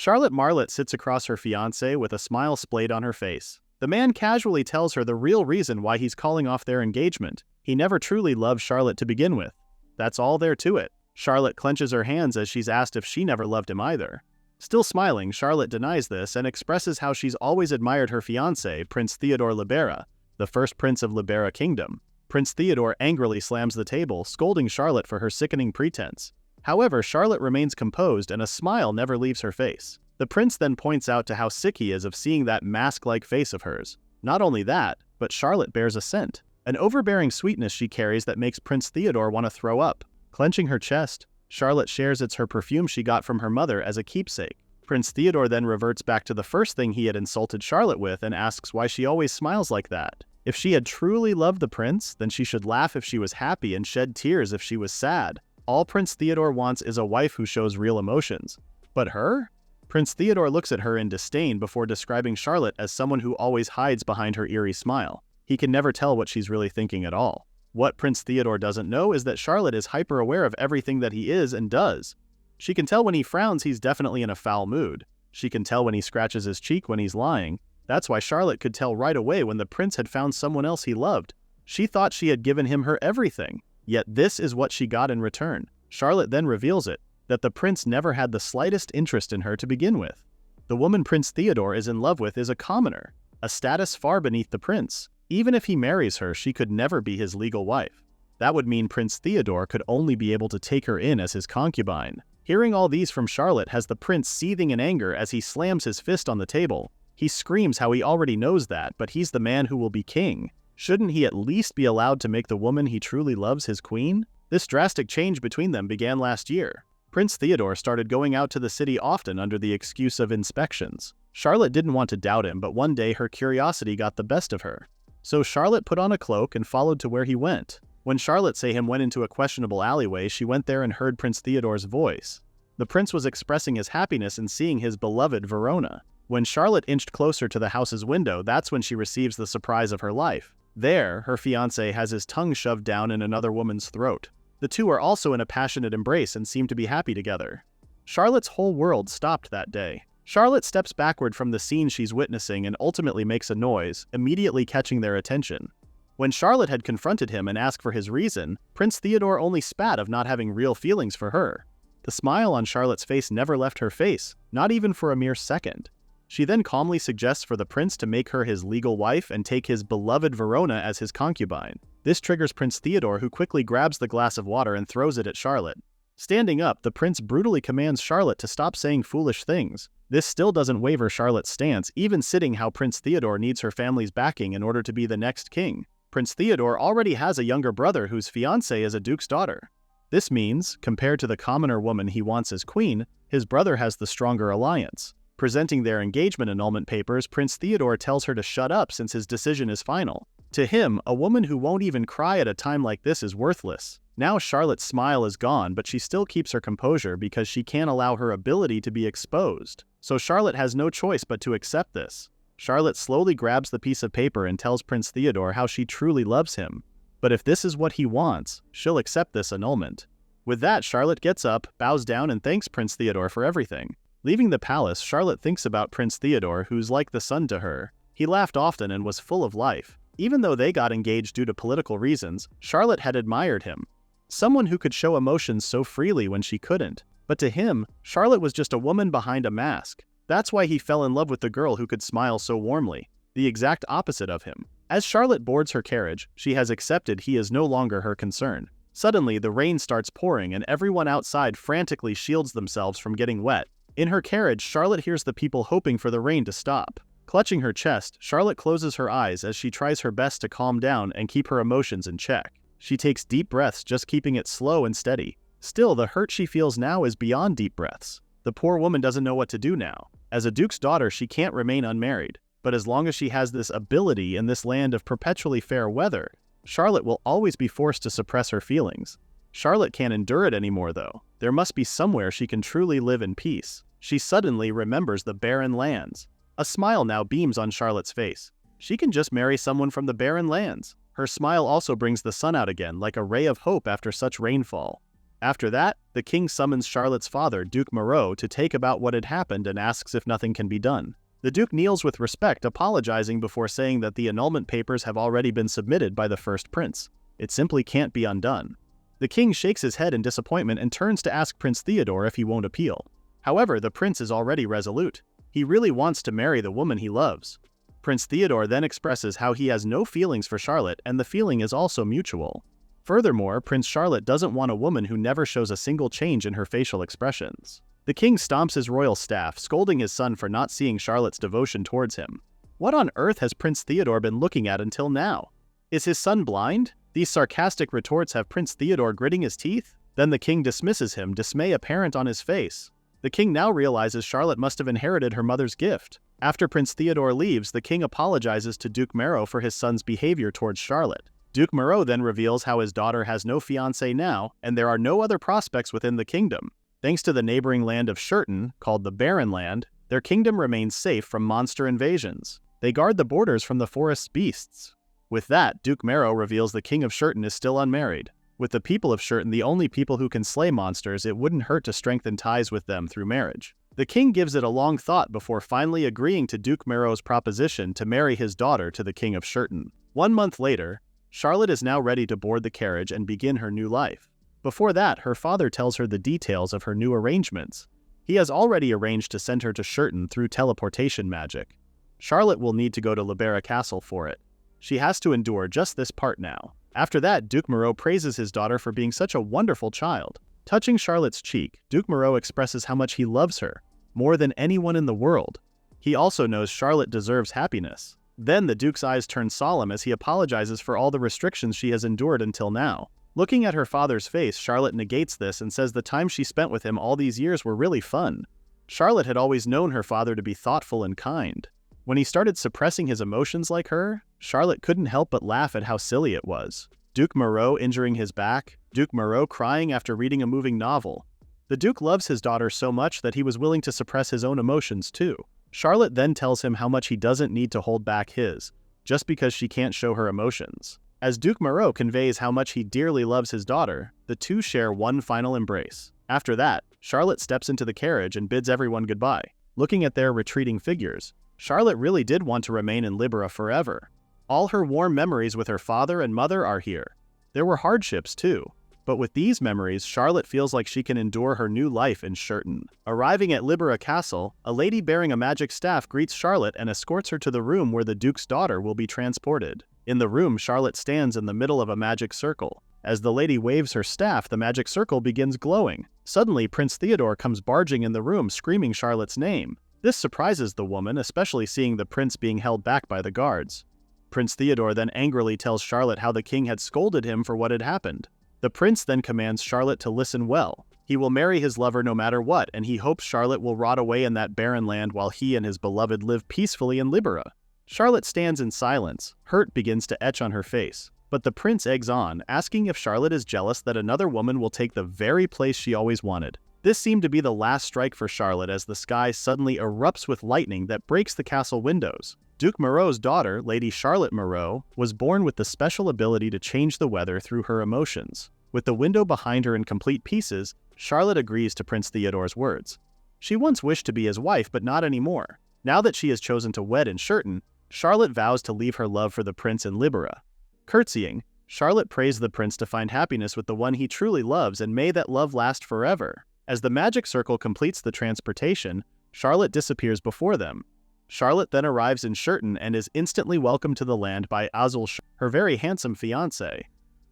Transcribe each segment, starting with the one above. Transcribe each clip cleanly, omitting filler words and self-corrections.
Charlotte Marlet sits across her fiancé with a smile splayed on her face. The man casually tells her the real reason why he's calling off their engagement. He never truly loved Charlotte to begin with. That's all there to it. Charlotte clenches her hands as she's asked if she never loved him either. Still smiling, Charlotte denies this and expresses how she's always admired her fiancé, Prince Theodore Libera, the first prince of Libera Kingdom. Prince Theodore angrily slams the table, scolding Charlotte for her sickening pretense. However, Charlotte remains composed and a smile never leaves her face. The prince then points out to how sick he is of seeing that mask-like face of hers. Not only that, but Charlotte bears a scent. An overbearing sweetness she carries that makes Prince Theodore want to throw up. Clenching her chest, Charlotte shares it's her perfume she got from her mother as a keepsake. Prince Theodore then reverts back to the first thing he had insulted Charlotte with and asks why she always smiles like that. If she had truly loved the prince, then she should laugh if she was happy and shed tears if she was sad. All Prince Theodore wants is a wife who shows real emotions. But her? Prince Theodore looks at her in disdain before describing Charlotte as someone who always hides behind her eerie smile. He can never tell what she's really thinking at all. What Prince Theodore doesn't know is that Charlotte is hyper-aware of everything that he is and does. She can tell when he frowns he's definitely in a foul mood. She can tell when he scratches his cheek when he's lying. That's why Charlotte could tell right away when the prince had found someone else he loved. She thought she had given him her everything. Yet this is what she got in return. Charlotte then reveals it, that the prince never had the slightest interest in her to begin with. The woman Prince Theodore is in love with is a commoner, a status far beneath the prince. Even if he marries her, she could never be his legal wife. That would mean Prince Theodore could only be able to take her in as his concubine. Hearing all these from Charlotte has the prince seething in anger as he slams his fist on the table. He screams how he already knows that, but he's the man who will be king. Shouldn't he at least be allowed to make the woman he truly loves his queen? This drastic change between them began last year. Prince Theodore started going out to the city often under the excuse of inspections. Charlotte didn't want to doubt him, but one day her curiosity got the best of her. So Charlotte put on a cloak and followed to where he went. When Charlotte say him went into a questionable alleyway, she went there and heard Prince Theodore's voice. The prince was expressing his happiness in seeing his beloved Verona. When Charlotte inched closer to the house's window, that's when she receives the surprise of her life. There, her fiancé has his tongue shoved down in another woman's throat. The two are also in a passionate embrace and seem to be happy together. Charlotte's whole world stopped that day. Charlotte steps backward from the scene she's witnessing and ultimately makes a noise, immediately catching their attention. When Charlotte had confronted him and asked for his reason, Prince Theodore only spat of not having real feelings for her. The smile on Charlotte's face never left her face, not even for a mere second. She then calmly suggests for the prince to make her his legal wife and take his beloved Verona as his concubine. This triggers Prince Theodore, who quickly grabs the glass of water and throws it at Charlotte. Standing up, the prince brutally commands Charlotte to stop saying foolish things. This still doesn't waver Charlotte's stance, even sitting how Prince Theodore needs her family's backing in order to be the next king. Prince Theodore already has a younger brother whose fiancée is a duke's daughter. This means, compared to the commoner woman he wants as queen, his brother has the stronger alliance. Presenting their engagement annulment papers, Prince Theodore tells her to shut up since his decision is final. To him, a woman who won't even cry at a time like this is worthless. Now Charlotte's smile is gone, but she still keeps her composure because she can't allow her ability to be exposed. So Charlotte has no choice but to accept this. Charlotte slowly grabs the piece of paper and tells Prince Theodore how she truly loves him. But if this is what he wants, she'll accept this annulment. With that, Charlotte gets up, bows down, and thanks Prince Theodore for everything. Leaving the palace, Charlotte thinks about Prince Theodore, who's like the sun to her. He laughed often and was full of life. Even though they got engaged due to political reasons, Charlotte had admired him. Someone who could show emotions so freely when she couldn't. But to him, Charlotte was just a woman behind a mask. That's why he fell in love with the girl who could smile so warmly. The exact opposite of him. As Charlotte boards her carriage, she has accepted he is no longer her concern. Suddenly, the rain starts pouring and everyone outside frantically shields themselves from getting wet. In her carriage, Charlotte hears the people hoping for the rain to stop. Clutching her chest, Charlotte closes her eyes as she tries her best to calm down and keep her emotions in check. She takes deep breaths, just keeping it slow and steady. Still, the hurt she feels now is beyond deep breaths. The poor woman doesn't know what to do now. As a duke's daughter, she can't remain unmarried. But as long as she has this ability in this land of perpetually fair weather, Charlotte will always be forced to suppress her feelings. Charlotte can't endure it anymore, though. There must be somewhere she can truly live in peace. She suddenly remembers the barren lands. A smile now beams on Charlotte's face. She can just marry someone from the barren lands. Her smile also brings the sun out again, like a ray of hope after such rainfall. After that, the king summons Charlotte's father, Duke Moreau, to take about what had happened and asks if nothing can be done. The Duke kneels with respect, apologizing before saying that the annulment papers have already been submitted by the first prince. It simply can't be undone. The king shakes his head in disappointment and turns to ask Prince Theodore if he won't appeal. However, the prince is already resolute. He really wants to marry the woman he loves. Prince Theodore then expresses how he has no feelings for Charlotte, and the feeling is also mutual. Furthermore, Prince Charlotte doesn't want a woman who never shows a single change in her facial expressions. The king stomps his royal staff, scolding his son for not seeing Charlotte's devotion towards him. What on earth has Prince Theodore been looking at until now? Is his son blind? These sarcastic retorts have Prince Theodore gritting his teeth. Then the king dismisses him, dismay apparent on his face. The king now realizes Charlotte must have inherited her mother's gift. After Prince Theodore leaves, the king apologizes to Duke Moreau for his son's behavior towards Charlotte. Duke Moreau then reveals how his daughter has no fiancé now, and there are no other prospects within the kingdom. Thanks to the neighboring land of Shurton, called the Barren Land, their kingdom remains safe from monster invasions. They guard the borders from the forest's beasts. With that, Duke Moreau reveals the king of Shurton is still unmarried. With the people of Shurton the only people who can slay monsters, it wouldn't hurt to strengthen ties with them through marriage. The king gives it a long thought before finally agreeing to Duke Moreau's proposition to marry his daughter to the king of Shurton. 1 month later, Charlotte is now ready to board the carriage and begin her new life. Before that, her father tells her the details of her new arrangements. He has already arranged to send her to Shurton through teleportation magic. Charlotte will need to go to Libera Castle for it. She has to endure just this part now. After that, Duke Moreau praises his daughter for being such a wonderful child. Touching Charlotte's cheek, Duke Moreau expresses how much he loves her, more than anyone in the world. He also knows Charlotte deserves happiness. Then the Duke's eyes turn solemn as he apologizes for all the restrictions she has endured until now. Looking at her father's face, Charlotte negates this and says the time she spent with him all these years were really fun. Charlotte had always known her father to be thoughtful and kind. When he started suppressing his emotions like her, Charlotte couldn't help but laugh at how silly it was. Duke Moreau injuring his back, Duke Moreau crying after reading a moving novel. The Duke loves his daughter so much that he was willing to suppress his own emotions too. Charlotte then tells him how much he doesn't need to hold back his, just because she can't show her emotions. As Duke Moreau conveys how much he dearly loves his daughter, the two share one final embrace. After that, Charlotte steps into the carriage and bids everyone goodbye. Looking at their retreating figures, Charlotte really did want to remain in Libera forever. All her warm memories with her father and mother are here. There were hardships too. But with these memories, Charlotte feels like she can endure her new life in Shurton. Arriving at Libera Castle, a lady bearing a magic staff greets Charlotte and escorts her to the room where the Duke's daughter will be transported. In the room, Charlotte stands in the middle of a magic circle. As the lady waves her staff, the magic circle begins glowing. Suddenly, Prince Theodore comes barging in the room, screaming Charlotte's name. This surprises the woman, especially seeing the prince being held back by the guards. Prince Theodore then angrily tells Charlotte how the king had scolded him for what had happened. The prince then commands Charlotte to listen well. He will marry his lover no matter what, and he hopes Charlotte will rot away in that barren land while he and his beloved live peacefully in Libera. Charlotte stands in silence. Hurt begins to etch on her face. But the prince eggs on, asking if Charlotte is jealous that another woman will take the very place she always wanted. This seemed to be the last strike for Charlotte as the sky suddenly erupts with lightning that breaks the castle windows. Duke Moreau's daughter, Lady Charlotte Moreau, was born with the special ability to change the weather through her emotions. With the window behind her in complete pieces, Charlotte agrees to Prince Theodore's words. She once wished to be his wife, but not anymore. Now that she has chosen to wed in Shurton, Charlotte vows to leave her love for the prince in Libera. Curtsying, Charlotte prays the prince to find happiness with the one he truly loves, and may that love last forever. As the magic circle completes the transportation, Charlotte disappears before them. Charlotte then arrives in Shurton and is instantly welcomed to the land by Azul, her very handsome fiancé.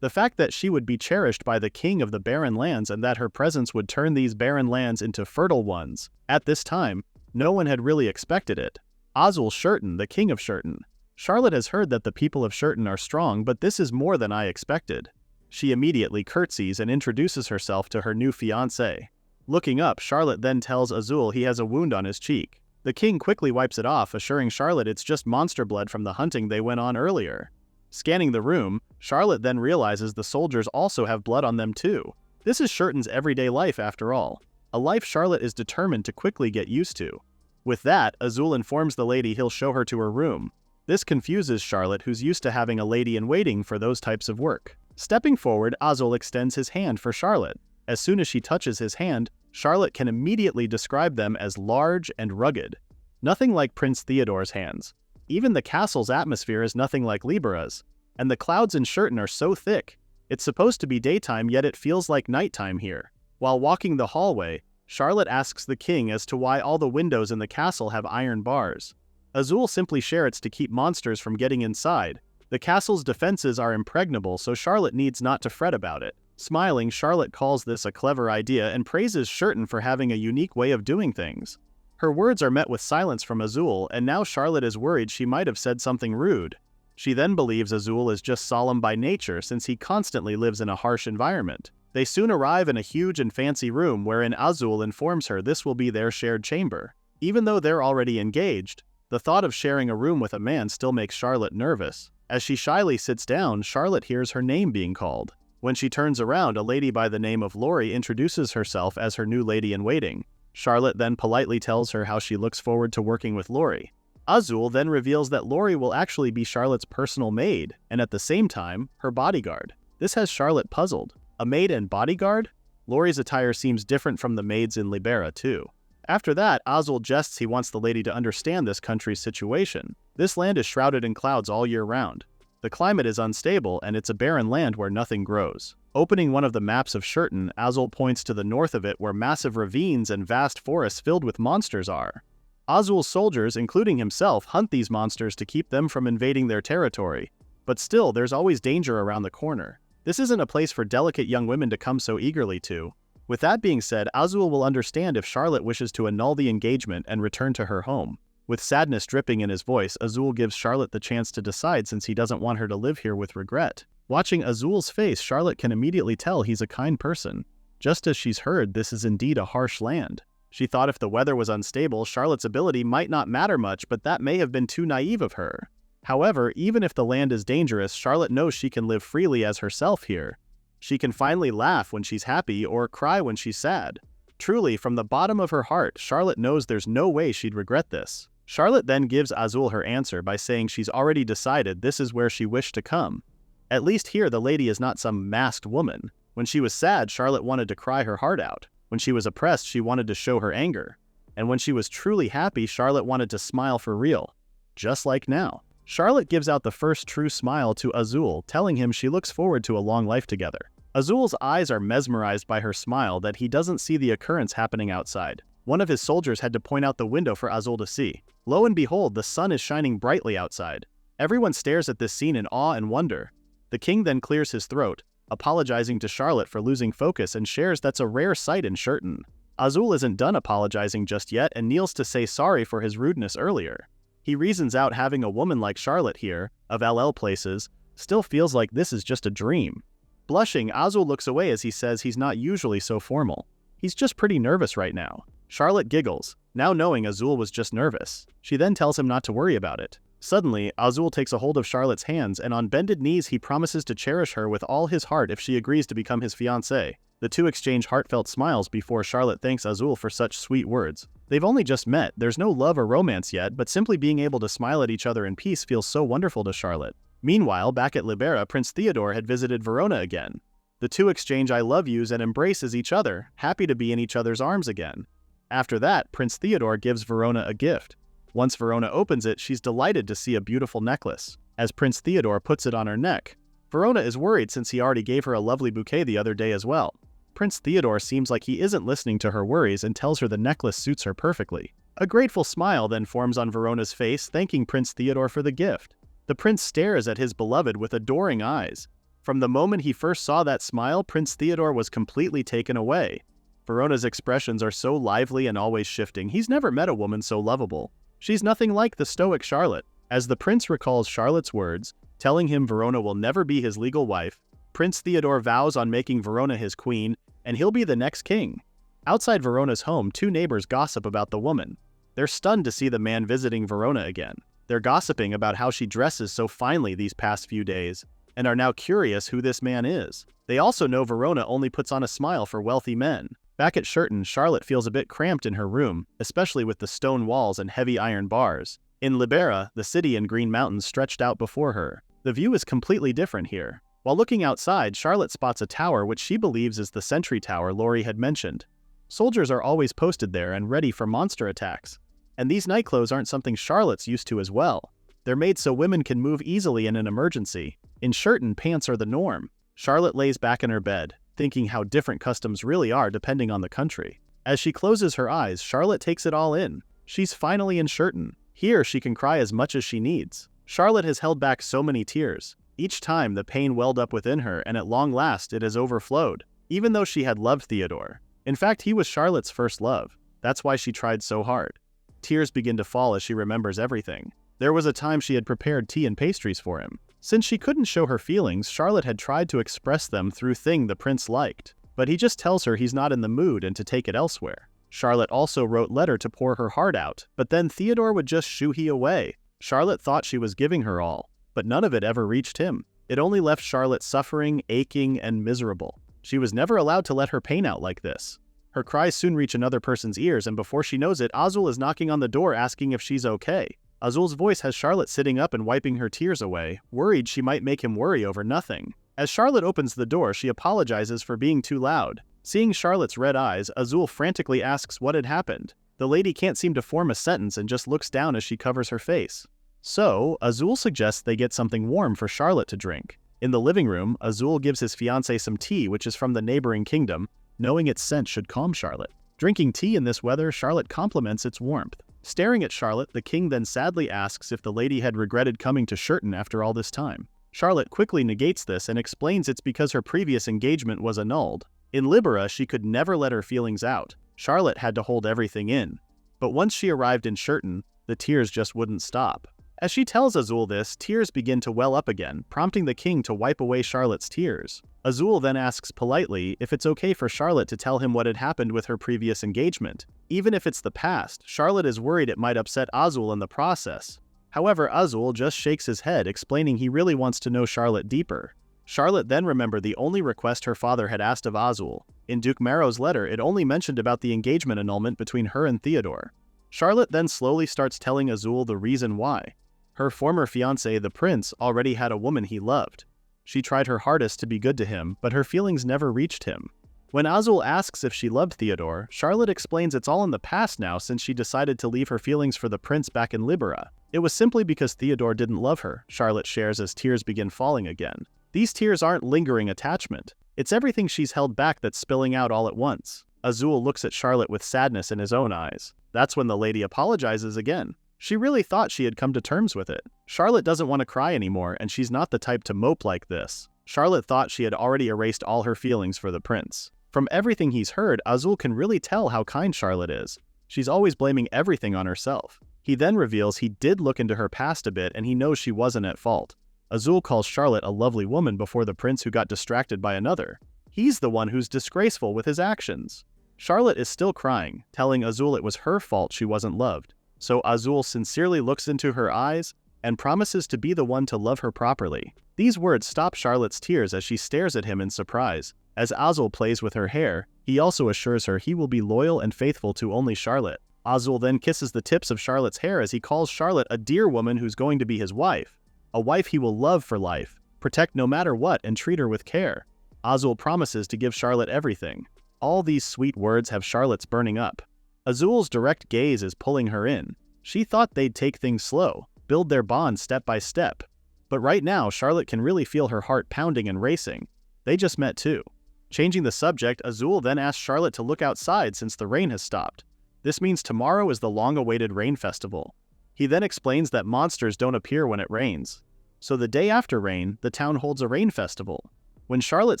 The fact that she would be cherished by the king of the barren lands and that her presence would turn these barren lands into fertile ones, at this time, no one had really expected it. Azul Shurton, the king of Shurton. Charlotte has heard that the people of Shurton are strong, but this is more than I expected. She immediately curtsies and introduces herself to her new fiancé. Looking up, Charlotte then tells Azul he has a wound on his cheek. The king quickly wipes it off, assuring Charlotte it's just monster blood from the hunting they went on earlier. Scanning the room, Charlotte then realizes the soldiers also have blood on them too. This is Shurton's everyday life after all, a life Charlotte is determined to quickly get used to. With that, Azul informs the lady he'll show her to her room. This confuses Charlotte, who's used to having a lady in waiting for those types of work. Stepping forward, Azul extends his hand for Charlotte. As soon as she touches his hand, Charlotte can immediately describe them as large and rugged. Nothing like Prince Theodore's hands. Even the castle's atmosphere is nothing like Libera's. And the clouds in Shurton are so thick. It's supposed to be daytime, yet it feels like nighttime here. While walking the hallway, Charlotte asks the king as to why all the windows in the castle have iron bars. Azul simply shares to keep monsters from getting inside. The castle's defenses are impregnable, so Charlotte needs not to fret about it. Smiling, Charlotte calls this a clever idea and praises Shurton for having a unique way of doing things. Her words are met with silence from Azul, and now Charlotte is worried she might have said something rude. She then believes Azul is just solemn by nature since he constantly lives in a harsh environment. They soon arrive in a huge and fancy room wherein Azul informs her this will be their shared chamber. Even though they're already engaged, the thought of sharing a room with a man still makes Charlotte nervous. As she shyly sits down, Charlotte hears her name being called. When she turns around, a lady by the name of Lori introduces herself as her new lady-in-waiting. Charlotte then politely tells her how she looks forward to working with Lori. Azul then reveals that Lori will actually be Charlotte's personal maid, and at the same time, her bodyguard. This has Charlotte puzzled. A maid and bodyguard? Lori's attire seems different from the maids in Libera too. After that, Azul jests he wants the lady to understand this country's situation. This land is shrouded in clouds all year round. The climate is unstable, and it's a barren land where nothing grows. Opening one of the maps of Shurton, Azul points to the north of it where massive ravines and vast forests filled with monsters are. Azul's soldiers, including himself, hunt these monsters to keep them from invading their territory. But still, there's always danger around the corner. This isn't a place for delicate young women to come so eagerly to. With that being said, Azul will understand if Charlotte wishes to annul the engagement and return to her home. With sadness dripping in his voice, Azul gives Charlotte the chance to decide since he doesn't want her to live here with regret. Watching Azul's face, Charlotte can immediately tell he's a kind person. Just as she's heard, this is indeed a harsh land. She thought if the weather was unstable, Charlotte's ability might not matter much, but that may have been too naive of her. However, even if the land is dangerous, Charlotte knows she can live freely as herself here. She can finally laugh when she's happy or cry when she's sad. Truly, from the bottom of her heart, Charlotte knows there's no way she'd regret this. Charlotte then gives Azul her answer by saying she's already decided this is where she wished to come. At least here the lady is not some masked woman. When she was sad, Charlotte wanted to cry her heart out. When she was oppressed, she wanted to show her anger. And when she was truly happy, Charlotte wanted to smile for real. Just like now. Charlotte gives out the first true smile to Azul, telling him she looks forward to a long life together. Azul's eyes are mesmerized by her smile that he doesn't see the occurrence happening outside. One of his soldiers had to point out the window for Azul to see. Lo and behold, the sun is shining brightly outside. Everyone stares at this scene in awe and wonder. The king then clears his throat, apologizing to Charlotte for losing focus and shares that's a rare sight in Shurton. Azul isn't done apologizing just yet and kneels to say sorry for his rudeness earlier. He reasons out having a woman like Charlotte here, of LL places, still feels like this is just a dream. Blushing, Azul looks away as he says he's not usually so formal. He's just pretty nervous right now. Charlotte giggles, now knowing Azul was just nervous. She then tells him not to worry about it. Suddenly, Azul takes a hold of Charlotte's hands and on bended knees he promises to cherish her with all his heart if she agrees to become his fiancé. The two exchange heartfelt smiles before Charlotte thanks Azul for such sweet words. They've only just met, there's no love or romance yet, but simply being able to smile at each other in peace feels so wonderful to Charlotte. Meanwhile, back at Libera, Prince Theodore had visited Verona again. The two exchange I love yous and embraces each other, happy to be in each other's arms again. After that, Prince Theodore gives Verona a gift. Once Verona opens it, she's delighted to see a beautiful necklace. As Prince Theodore puts it on her neck, Verona is worried since he already gave her a lovely bouquet the other day as well. Prince Theodore seems like he isn't listening to her worries and tells her the necklace suits her perfectly. A grateful smile then forms on Verona's face, thanking Prince Theodore for the gift. The prince stares at his beloved with adoring eyes. From the moment he first saw that smile, Prince Theodore was completely taken away. Verona's expressions are so lively and always shifting. He's never met a woman so lovable. She's nothing like the stoic Charlotte. As the prince recalls Charlotte's words, telling him Verona will never be his legal wife, Prince Theodore vows on making Verona his queen, and he'll be the next king. Outside Verona's home, two neighbors gossip about the woman. They're stunned to see the man visiting Verona again. They're gossiping about how she dresses so finely these past few days, and are now curious who this man is. They also know Verona only puts on a smile for wealthy men. Back at Shurton, Charlotte feels a bit cramped in her room, especially with the stone walls and heavy iron bars. In Libera, the city and green mountains stretched out before her. The view is completely different here. While looking outside, Charlotte spots a tower which she believes is the sentry tower Laurie had mentioned. Soldiers are always posted there and ready for monster attacks. And these night clothes aren't something Charlotte's used to as well. They're made so women can move easily in an emergency. In Shurton, pants are the norm. Charlotte lays back in her bed, thinking how different customs really are depending on the country. As she closes her eyes, Charlotte takes it all in. She's finally in Shurton. Here, she can cry as much as she needs. Charlotte has held back so many tears. Each time, the pain welled up within her, and at long last, it has overflowed, even though she had loved Theodore. In fact, he was Charlotte's first love. That's why she tried so hard. Tears begin to fall as she remembers everything. There was a time she had prepared tea and pastries for him. Since she couldn't show her feelings, Charlotte had tried to express them through things the prince liked. But he just tells her he's not in the mood and to take it elsewhere. Charlotte also wrote letter to pour her heart out, but then Theodore would just shoo he away. Charlotte thought she was giving her all, but none of it ever reached him. It only left Charlotte suffering, aching, and miserable. She was never allowed to let her pain out like this. Her cries soon reach another person's ears, and before she knows it, Azul is knocking on the door asking if she's okay. Azul's voice has Charlotte sitting up and wiping her tears away, worried she might make him worry over nothing. As Charlotte opens the door, she apologizes for being too loud. Seeing Charlotte's red eyes, Azul frantically asks what had happened. The lady can't seem to form a sentence and just looks down as she covers her face. So, Azul suggests they get something warm for Charlotte to drink. In the living room, Azul gives his fiancé some tea which is from the neighboring kingdom, knowing its scent should calm Charlotte. Drinking tea in this weather, Charlotte compliments its warmth. Staring at Charlotte, the king then sadly asks if the lady had regretted coming to Shurton after all this time. Charlotte quickly negates this and explains it's because her previous engagement was annulled. In Libera, she could never let her feelings out. Charlotte had to hold everything in. But once she arrived in Shurton, the tears just wouldn't stop. As she tells Azul this, tears begin to well up again, prompting the king to wipe away Charlotte's tears. Azul then asks politely if it's okay for Charlotte to tell him what had happened with her previous engagement. Even if it's the past, Charlotte is worried it might upset Azul in the process. However, Azul just shakes his head, explaining he really wants to know Charlotte deeper. Charlotte then remembered the only request her father had asked of Azul. In Duke Marrow's letter, it only mentioned about the engagement annulment between her and Theodore. Charlotte then slowly starts telling Azul the reason why. Her former fiancé, the prince, already had a woman he loved. She tried her hardest to be good to him, but her feelings never reached him. When Azul asks if she loved Theodore, Charlotte explains it's all in the past now since she decided to leave her feelings for the prince back in Libera. It was simply because Theodore didn't love her, Charlotte shares as tears begin falling again. These tears aren't lingering attachment. It's everything she's held back that's spilling out all at once. Azul looks at Charlotte with sadness in his own eyes. That's when the lady apologizes again. She really thought she had come to terms with it. Charlotte doesn't want to cry anymore, and she's not the type to mope like this. Charlotte thought she had already erased all her feelings for the prince. From everything he's heard, Azul can really tell how kind Charlotte is. She's always blaming everything on herself. He then reveals he did look into her past a bit and he knows she wasn't at fault. Azul calls Charlotte a lovely woman before the prince who got distracted by another. He's the one who's disgraceful with his actions. Charlotte is still crying, telling Azul it was her fault she wasn't loved. So Azul sincerely looks into her eyes and promises to be the one to love her properly. These words stop Charlotte's tears as she stares at him in surprise. As Azul plays with her hair, he also assures her he will be loyal and faithful to only Charlotte. Azul then kisses the tips of Charlotte's hair as he calls Charlotte a dear woman who's going to be his wife. A wife he will love for life, protect no matter what, and treat her with care. Azul promises to give Charlotte everything. All these sweet words have Charlotte's burning up. Azul's direct gaze is pulling her in. She thought they'd take things slow, build their bond step by step. But right now, Charlotte can really feel her heart pounding and racing. They just met too. Changing the subject, Azul then asks Charlotte to look outside since the rain has stopped. This means tomorrow is the long-awaited rain festival. He then explains that monsters don't appear when it rains. So the day after rain, the town holds a rain festival. When Charlotte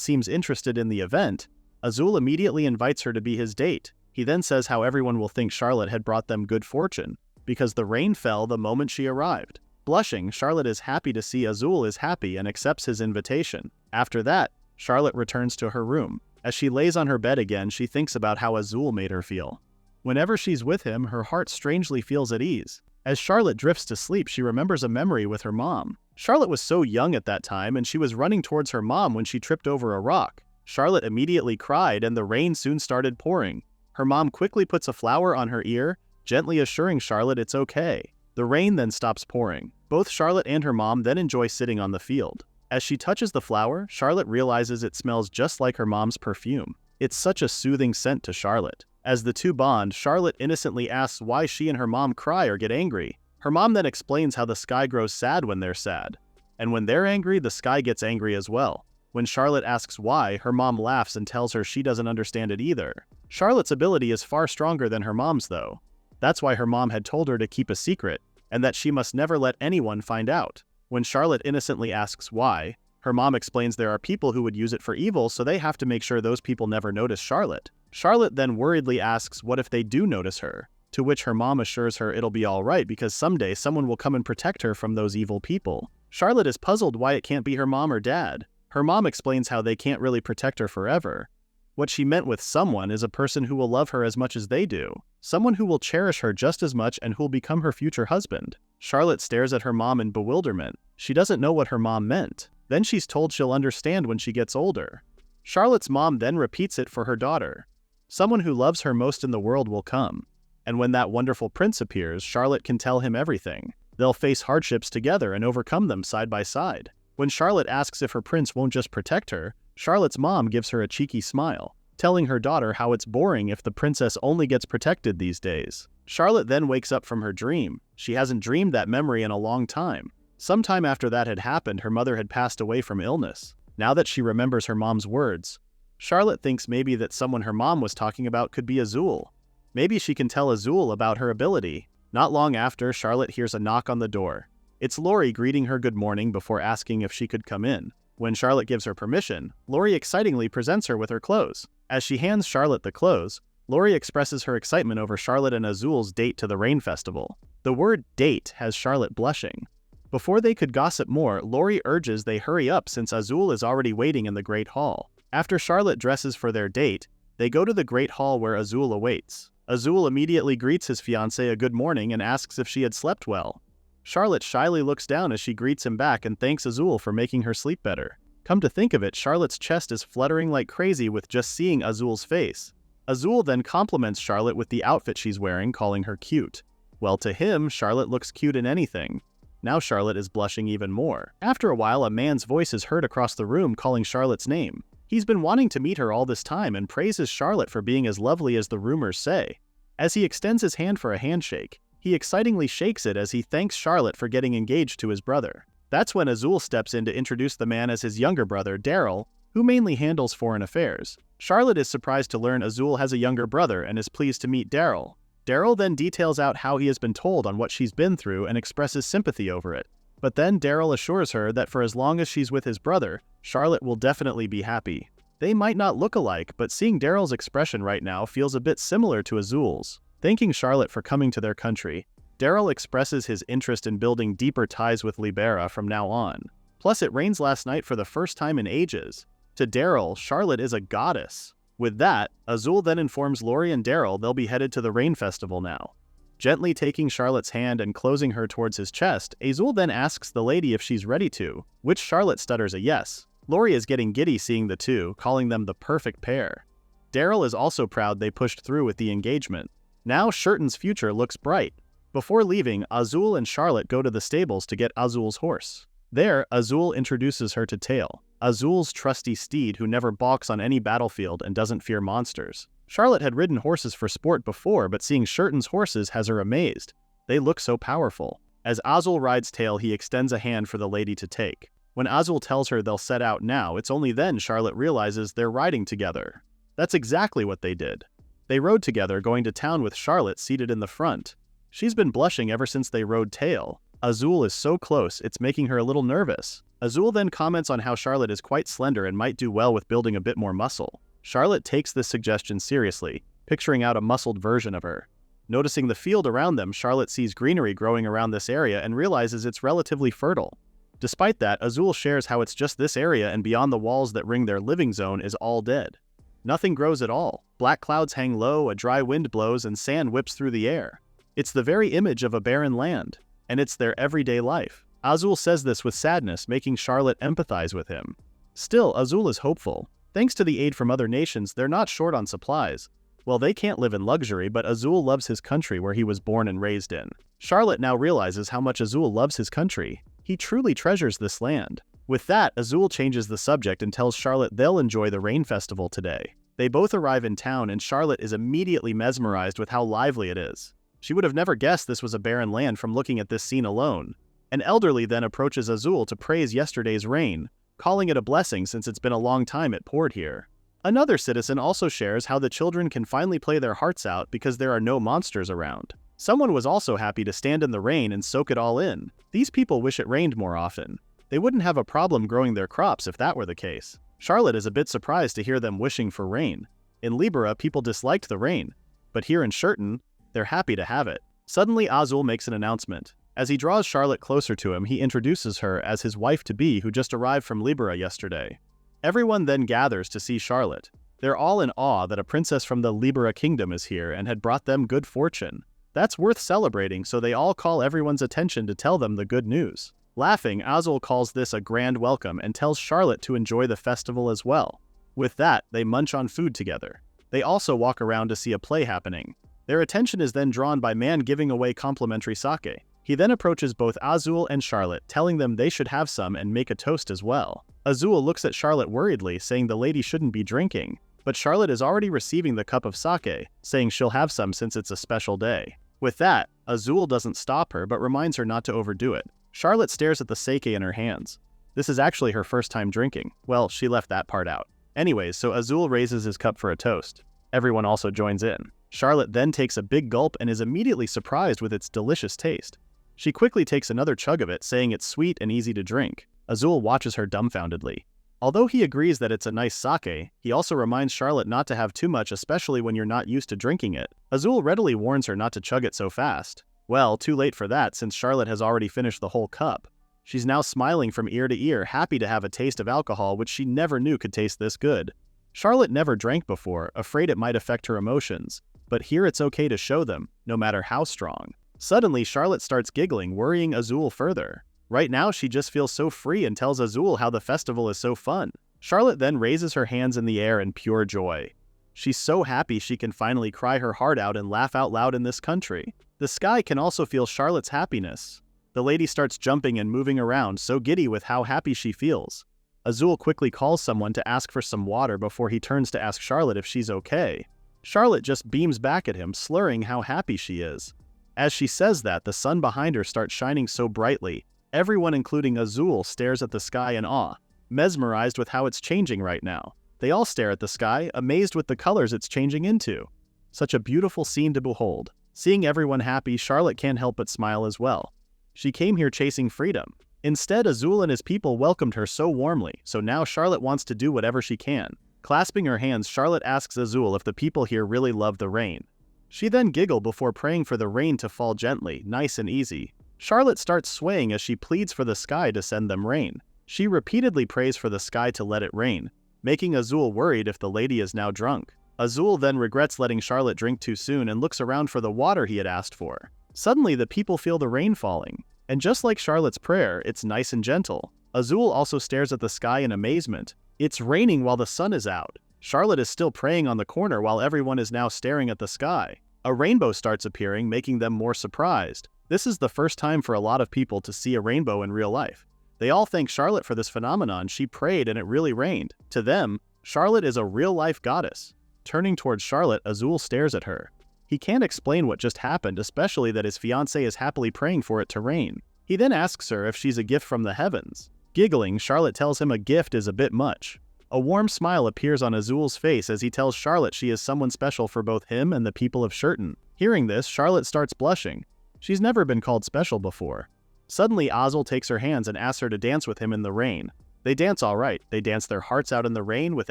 seems interested in the event, Azul immediately invites her to be his date. He then says how everyone will think Charlotte had brought them good fortune, because the rain fell the moment she arrived. Blushing, Charlotte is happy to see Azul is happy and accepts his invitation. After that, Charlotte returns to her room. As she lays on her bed again, she thinks about how Azul made her feel. Whenever she's with him, her heart strangely feels at ease. As Charlotte drifts to sleep, she remembers a memory with her mom. Charlotte was so young at that time, and she was running towards her mom when she tripped over a rock. Charlotte immediately cried, and the rain soon started pouring. Her mom quickly puts a flower on her ear, gently assuring Charlotte it's okay. The rain then stops pouring. Both Charlotte and her mom then enjoy sitting on the field. As she touches the flower, Charlotte realizes it smells just like her mom's perfume. It's such a soothing scent to Charlotte. As the two bond, Charlotte innocently asks why she and her mom cry or get angry. Her mom then explains how the sky grows sad when they're sad. And when they're angry, the sky gets angry as well. When Charlotte asks why, her mom laughs and tells her she doesn't understand it either. Charlotte's ability is far stronger than her mom's though. That's why her mom had told her to keep a secret, and that she must never let anyone find out. When Charlotte innocently asks why, her mom explains there are people who would use it for evil, so they have to make sure those people never notice Charlotte. Charlotte then worriedly asks what if they do notice her, to which her mom assures her it'll be alright because someday someone will come and protect her from those evil people. Charlotte is puzzled why it can't be her mom or dad. Her mom explains how they can't really protect her forever. What she meant with someone is a person who will love her as much as they do, someone who will cherish her just as much and who'll become her future husband. Charlotte stares at her mom in bewilderment. She doesn't know what her mom meant. Then she's told she'll understand when she gets older. Charlotte's mom then repeats it for her daughter. Someone who loves her most in the world will come. And when that wonderful prince appears, Charlotte can tell him everything. They'll face hardships together and overcome them side by side. When Charlotte asks if her prince won't just protect her, Charlotte's mom gives her a cheeky smile, telling her daughter how it's boring if the princess only gets protected these days. Charlotte then wakes up from her dream. She hasn't dreamed that memory in a long time. Sometime after that had happened, her mother had passed away from illness. Now that she remembers her mom's words, Charlotte thinks maybe that someone her mom was talking about could be Azul. Maybe she can tell Azul about her ability. Not long after, Charlotte hears a knock on the door. It's Lori greeting her good morning before asking if she could come in. When Charlotte gives her permission, Lori excitingly presents her with her clothes. As she hands Charlotte the clothes, Lori expresses her excitement over Charlotte and Azul's date to the Rain Festival. The word date has Charlotte blushing. Before they could gossip more, Lori urges they hurry up since Azul is already waiting in the Great Hall. After Charlotte dresses for their date, they go to the Great Hall where Azul awaits. Azul immediately greets his fiancé a good morning and asks if she had slept well. Charlotte shyly looks down as she greets him back and thanks Azul for making her sleep better. Come to think of it, Charlotte's chest is fluttering like crazy with just seeing Azul's face. Azul then compliments Charlotte with the outfit she's wearing, calling her cute. Well, to him, Charlotte looks cute in anything. Now Charlotte is blushing even more. After a while, a man's voice is heard across the room calling Charlotte's name. He's been wanting to meet her all this time and praises Charlotte for being as lovely as the rumors say. As he extends his hand for a handshake, he excitingly shakes it as he thanks Charlotte for getting engaged to his brother. That's when Azul steps in to introduce the man as his younger brother, Daryl, who mainly handles foreign affairs. Charlotte is surprised to learn Azul has a younger brother and is pleased to meet Daryl. Daryl then details out how he has been told on what she's been through and expresses sympathy over it. But then Daryl assures her that for as long as she's with his brother, Charlotte will definitely be happy. They might not look alike, but seeing Daryl's expression right now feels a bit similar to Azul's. Thanking Charlotte for coming to their country, Daryl expresses his interest in building deeper ties with Libera from now on. Plus, it rains last night for the first time in ages. To Daryl, Charlotte is a goddess. With that, Azul then informs Lori and Daryl they'll be headed to the Rain Festival now. Gently taking Charlotte's hand and closing her towards his chest, Azul then asks the lady if she's ready to, which Charlotte stutters a yes. Lori is getting giddy seeing the two, calling them the perfect pair. Daryl is also proud they pushed through with the engagement. Now Shurton's future looks bright. Before leaving, Azul and Charlotte go to the stables to get Azul's horse. There, Azul introduces her to Tail, Azul's trusty steed who never balks on any battlefield and doesn't fear monsters. Charlotte had ridden horses for sport before, but seeing Shurton's horses has her amazed. They look so powerful. As Azul rides Tail, he extends a hand for the lady to take. When Azul tells her they'll set out now, it's only then Charlotte realizes they're riding together. That's exactly what they did. They rode together, going to town with Charlotte seated in the front. She's been blushing ever since they rode Tail. Azul is so close, it's making her a little nervous. Azul then comments on how Charlotte is quite slender and might do well with building a bit more muscle. Charlotte takes this suggestion seriously, picturing out a muscled version of her. Noticing the field around them, Charlotte sees greenery growing around this area and realizes it's relatively fertile. Despite that, Azul shares how it's just this area and beyond the walls that ring their living zone is all dead. Nothing grows at all. Black clouds hang low, a dry wind blows, and sand whips through the air. It's the very image of a barren land, and it's their everyday life. Azul says this with sadness, making Charlotte empathize with him. Still, Azul is hopeful. Thanks to the aid from other nations, they're not short on supplies. Well, they can't live in luxury, but Azul loves his country where he was born and raised in. Charlotte now realizes how much Azul loves his country. He truly treasures this land. With that, Azul changes the subject and tells Charlotte they'll enjoy the rain festival today. They both arrive in town and Charlotte is immediately mesmerized with how lively it is. She would have never guessed this was a barren land from looking at this scene alone. An elderly then approaches Azul to praise yesterday's rain, calling it a blessing since it's been a long time it poured here. Another citizen also shares how the children can finally play their hearts out because there are no monsters around. Someone was also happy to stand in the rain and soak it all in. These people wish it rained more often. They wouldn't have a problem growing their crops if that were the case. Charlotte is a bit surprised to hear them wishing for rain. In Libera, people disliked the rain, but here in Shurton, they're happy to have it. Suddenly, Azul makes an announcement. As he draws Charlotte closer to him, he introduces her as his wife-to-be who just arrived from Libera yesterday. Everyone then gathers to see Charlotte. They're all in awe that a princess from the Libera kingdom is here and had brought them good fortune. That's worth celebrating, so they all call everyone's attention to tell them the good news. Laughing, Azul calls this a grand welcome and tells Charlotte to enjoy the festival as well. With that, they munch on food together. They also walk around to see a play happening. Their attention is then drawn by man giving away complimentary sake. He then approaches both Azul and Charlotte, telling them they should have some and make a toast as well. Azul looks at Charlotte worriedly, saying the lady shouldn't be drinking, but Charlotte is already receiving the cup of sake, saying she'll have some since it's a special day. With that, Azul doesn't stop her but reminds her not to overdo it. Charlotte stares at the sake in her hands. This is actually her first time drinking. Well, she left that part out. Anyways, so Azul raises his cup for a toast. Everyone also joins in. Charlotte then takes a big gulp and is immediately surprised with its delicious taste. She quickly takes another chug of it, saying it's sweet and easy to drink. Azul watches her dumbfoundedly. Although he agrees that it's a nice sake, he also reminds Charlotte not to have too much, especially when you're not used to drinking it. Azul readily warns her not to chug it so fast. Well, too late for that since Charlotte has already finished the whole cup. She's now smiling from ear to ear, happy to have a taste of alcohol which she never knew could taste this good. Charlotte never drank before, afraid it might affect her emotions, but here it's okay to show them, no matter how strong. Suddenly, Charlotte starts giggling, worrying Azul further. Right now, she just feels so free and tells Azul how the festival is so fun. Charlotte then raises her hands in the air in pure joy. She's so happy she can finally cry her heart out and laugh out loud in this country. The sky can also feel Charlotte's happiness. The lady starts jumping and moving around, so giddy with how happy she feels. Azul quickly calls someone to ask for some water before he turns to ask Charlotte if she's okay. Charlotte just beams back at him, slurring how happy she is. As she says that, the sun behind her starts shining so brightly. Everyone, including Azul, stares at the sky in awe, mesmerized with how it's changing right now. They all stare at the sky, amazed with the colors it's changing into. Such a beautiful scene to behold. Seeing everyone happy, Charlotte can't help but smile as well. She came here chasing freedom. Instead, Azul and his people welcomed her so warmly, so now Charlotte wants to do whatever she can. Clasping her hands, Charlotte asks Azul if the people here really love the rain. She then giggles before praying for the rain to fall gently, nice and easy. Charlotte starts swaying as she pleads for the sky to send them rain. She repeatedly prays for the sky to let it rain, making Azul worried if the lady is now drunk. Azul then regrets letting Charlotte drink too soon and looks around for the water he had asked for. Suddenly, the people feel the rain falling, and just like Charlotte's prayer, it's nice and gentle. Azul also stares at the sky in amazement. It's raining while the sun is out. Charlotte is still praying on the corner while everyone is now staring at the sky. A rainbow starts appearing, making them more surprised. This is the first time for a lot of people to see a rainbow in real life. They all thank Charlotte for this phenomenon. She prayed and it really rained. To them, Charlotte is a real-life goddess. Turning towards Charlotte, Azul stares at her. He can't explain what just happened, especially that his fiancé is happily praying for it to rain. He then asks her if she's a gift from the heavens. Giggling, Charlotte tells him a gift is a bit much. A warm smile appears on Azul's face as he tells Charlotte she is someone special for both him and the people of Shurton. Hearing this, Charlotte starts blushing. She's never been called special before. Suddenly, Azul takes her hands and asks her to dance with him in the rain. They dance all right. They dance their hearts out in the rain with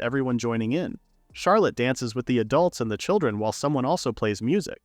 everyone joining in. Charlotte dances with the adults and the children while someone also plays music.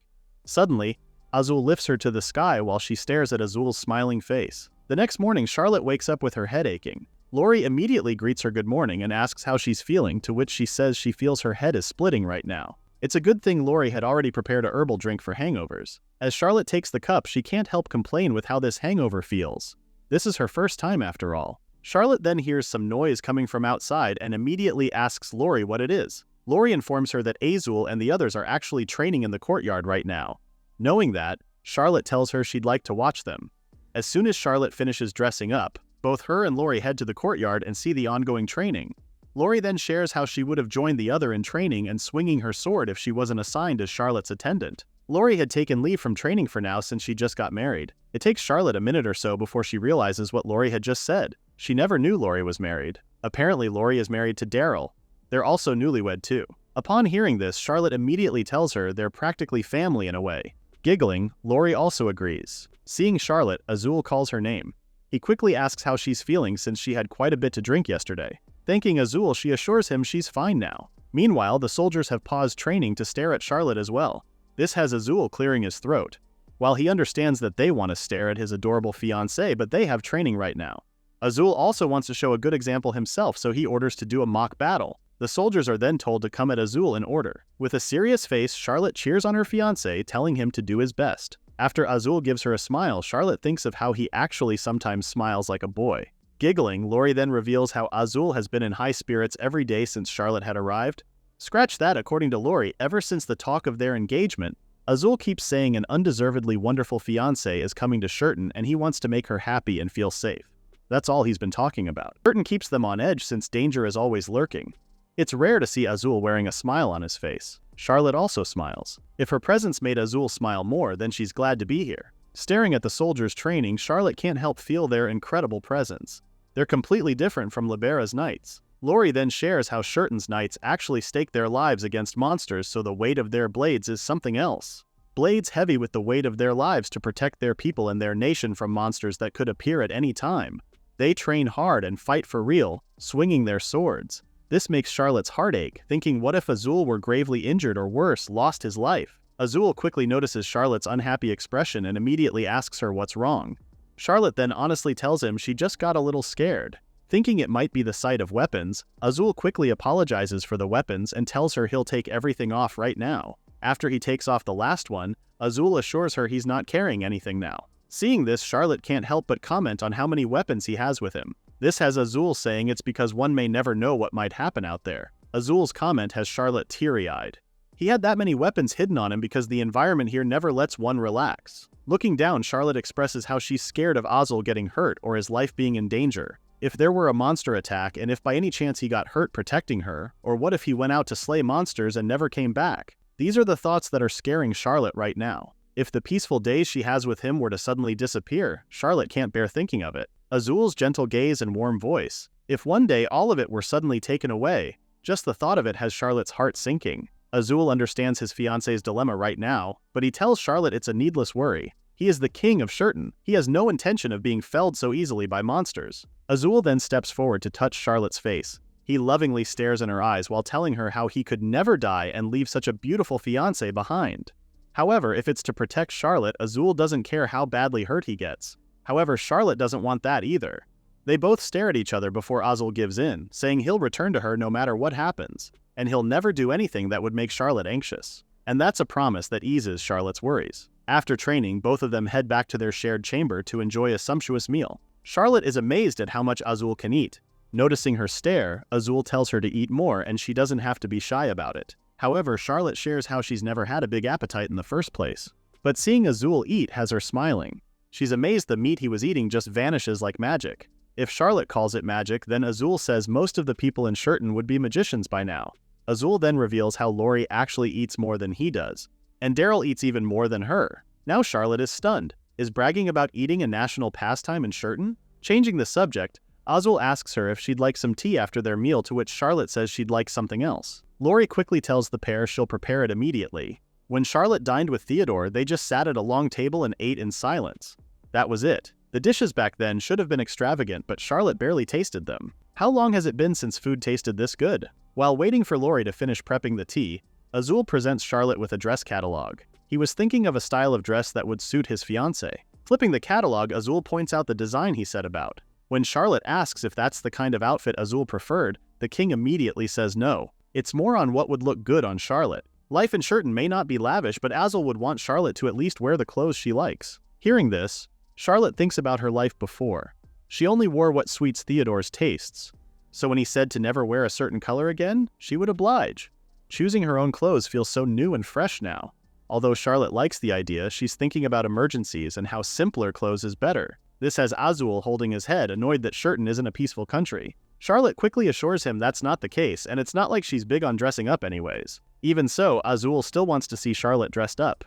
Suddenly, Azul lifts her to the sky while she stares at Azul's smiling face. The next morning, Charlotte wakes up with her head aching. Lori immediately greets her good morning and asks how she's feeling, to which she says she feels her head is splitting right now. It's a good thing Lori had already prepared a herbal drink for hangovers. As Charlotte takes the cup, she can't help complain with how this hangover feels. This is her first time after all. Charlotte then hears some noise coming from outside and immediately asks Lori what it is. Lori informs her that Azul and the others are actually training in the courtyard right now. Knowing that, Charlotte tells her she'd like to watch them. As soon as Charlotte finishes dressing up, Both her and Lori head to the courtyard and see the ongoing training. Lori then shares how she would have joined the other in training and swinging her sword if she wasn't assigned as Charlotte's attendant. Lori had taken leave from training for now since she just got married. It takes Charlotte a minute or so before she realizes what Lori had just said. She never knew Lori was married. Apparently Lori is married to Daryl. They're also newlywed too. Upon hearing this, Charlotte immediately tells her they're practically family in a way. Giggling, Lori also agrees. Seeing Charlotte, Azul calls her name. He quickly asks how she's feeling since she had quite a bit to drink yesterday. Thanking Azul, she assures him she's fine now. Meanwhile, the soldiers have paused training to stare at Charlotte as well. This has Azul clearing his throat. While he understands that they want to stare at his adorable fiancé, but they have training right now. Azul also wants to show a good example himself, so he orders to do a mock battle. The soldiers are then told to come at Azul in order. With a serious face, Charlotte cheers on her fiancé, telling him to do his best. After Azul gives her a smile, Charlotte thinks of how he actually sometimes smiles like a boy. Giggling, Lori then reveals how Azul has been in high spirits every day since Charlotte had arrived. Scratch that, according to Lori, ever since the talk of their engagement, Azul keeps saying an undeservedly wonderful fiancé is coming to Shurton and he wants to make her happy and feel safe. That's all he's been talking about. Shurton keeps them on edge since danger is always lurking. It's rare to see Azul wearing a smile on his face. Charlotte also smiles. If her presence made Azul smile more, then she's glad to be here. Staring at the soldiers training, Charlotte can't help feel their incredible presence. They're completely different from Libera's knights. Lori then shares how Shurton's knights actually stake their lives against monsters, so the weight of their blades is something else. Blades heavy with the weight of their lives to protect their people and their nation from monsters that could appear at any time. They train hard and fight for real, swinging their swords. This makes Charlotte's heart ache, thinking what if Azul were gravely injured or worse, lost his life? Azul quickly notices Charlotte's unhappy expression and immediately asks her what's wrong. Charlotte then honestly tells him she just got a little scared. Thinking it might be the sight of weapons, Azul quickly apologizes for the weapons and tells her he'll take everything off right now. After he takes off the last one, Azul assures her he's not carrying anything now. Seeing this, Charlotte can't help but comment on how many weapons he has with him. This has Azul saying it's because one may never know what might happen out there. Azul's comment has Charlotte teary-eyed. He had that many weapons hidden on him because the environment here never lets one relax. Looking down, Charlotte expresses how she's scared of Azul getting hurt or his life being in danger. If there were a monster attack and if by any chance he got hurt protecting her, or what if he went out to slay monsters and never came back? These are the thoughts that are scaring Charlotte right now. If the peaceful days she has with him were to suddenly disappear, Charlotte can't bear thinking of it. Azul's gentle gaze and warm voice. If one day all of it were suddenly taken away, just the thought of it has Charlotte's heart sinking. Azul understands his fiancé's dilemma right now, but he tells Charlotte it's a needless worry. He is the king of Shurton. He has no intention of being felled so easily by monsters. Azul then steps forward to touch Charlotte's face. He lovingly stares in her eyes while telling her how he could never die and leave such a beautiful fiancé behind. However, if it's to protect Charlotte, Azul doesn't care how badly hurt he gets. However, Charlotte doesn't want that either. They both stare at each other before Azul gives in, saying he'll return to her no matter what happens, and he'll never do anything that would make Charlotte anxious. And that's a promise that eases Charlotte's worries. After training, both of them head back to their shared chamber to enjoy a sumptuous meal. Charlotte is amazed at how much Azul can eat. Noticing her stare, Azul tells her to eat more and she doesn't have to be shy about it. However, Charlotte shares how she's never had a big appetite in the first place. But seeing Azul eat has her smiling. She's amazed the meat he was eating just vanishes like magic. If Charlotte calls it magic, then Azul says most of the people in Shurton would be magicians by now. Azul then reveals how Lori actually eats more than he does, and Daryl eats even more than her. Now Charlotte is stunned. Is bragging about eating a national pastime in Shurton? Changing the subject, Azul asks her if she'd like some tea after their meal, to which Charlotte says she'd like something else. Lori quickly tells the pair she'll prepare it immediately. When Charlotte dined with Theodore, they just sat at a long table and ate in silence. That was it. The dishes back then should have been extravagant, but Charlotte barely tasted them. How long has it been since food tasted this good? While waiting for Lori to finish prepping the tea, Azul presents Charlotte with a dress catalog. He was thinking of a style of dress that would suit his fiancé. Flipping the catalog, Azul points out the design he said about. When Charlotte asks if that's the kind of outfit Azul preferred, the king immediately says no. It's more on what would look good on Charlotte. Life in Shurton may not be lavish, but Azul would want Charlotte to at least wear the clothes she likes. Hearing this, Charlotte thinks about her life before. She only wore what suits Theodore's tastes. So when he said to never wear a certain color again, she would oblige. Choosing her own clothes feels so new and fresh now. Although Charlotte likes the idea, she's thinking about emergencies and how simpler clothes is better. This has Azul holding his head, annoyed that Shurton isn't a peaceful country. Charlotte quickly assures him that's not the case, and it's not like she's big on dressing up anyways. Even so, Azul still wants to see Charlotte dressed up.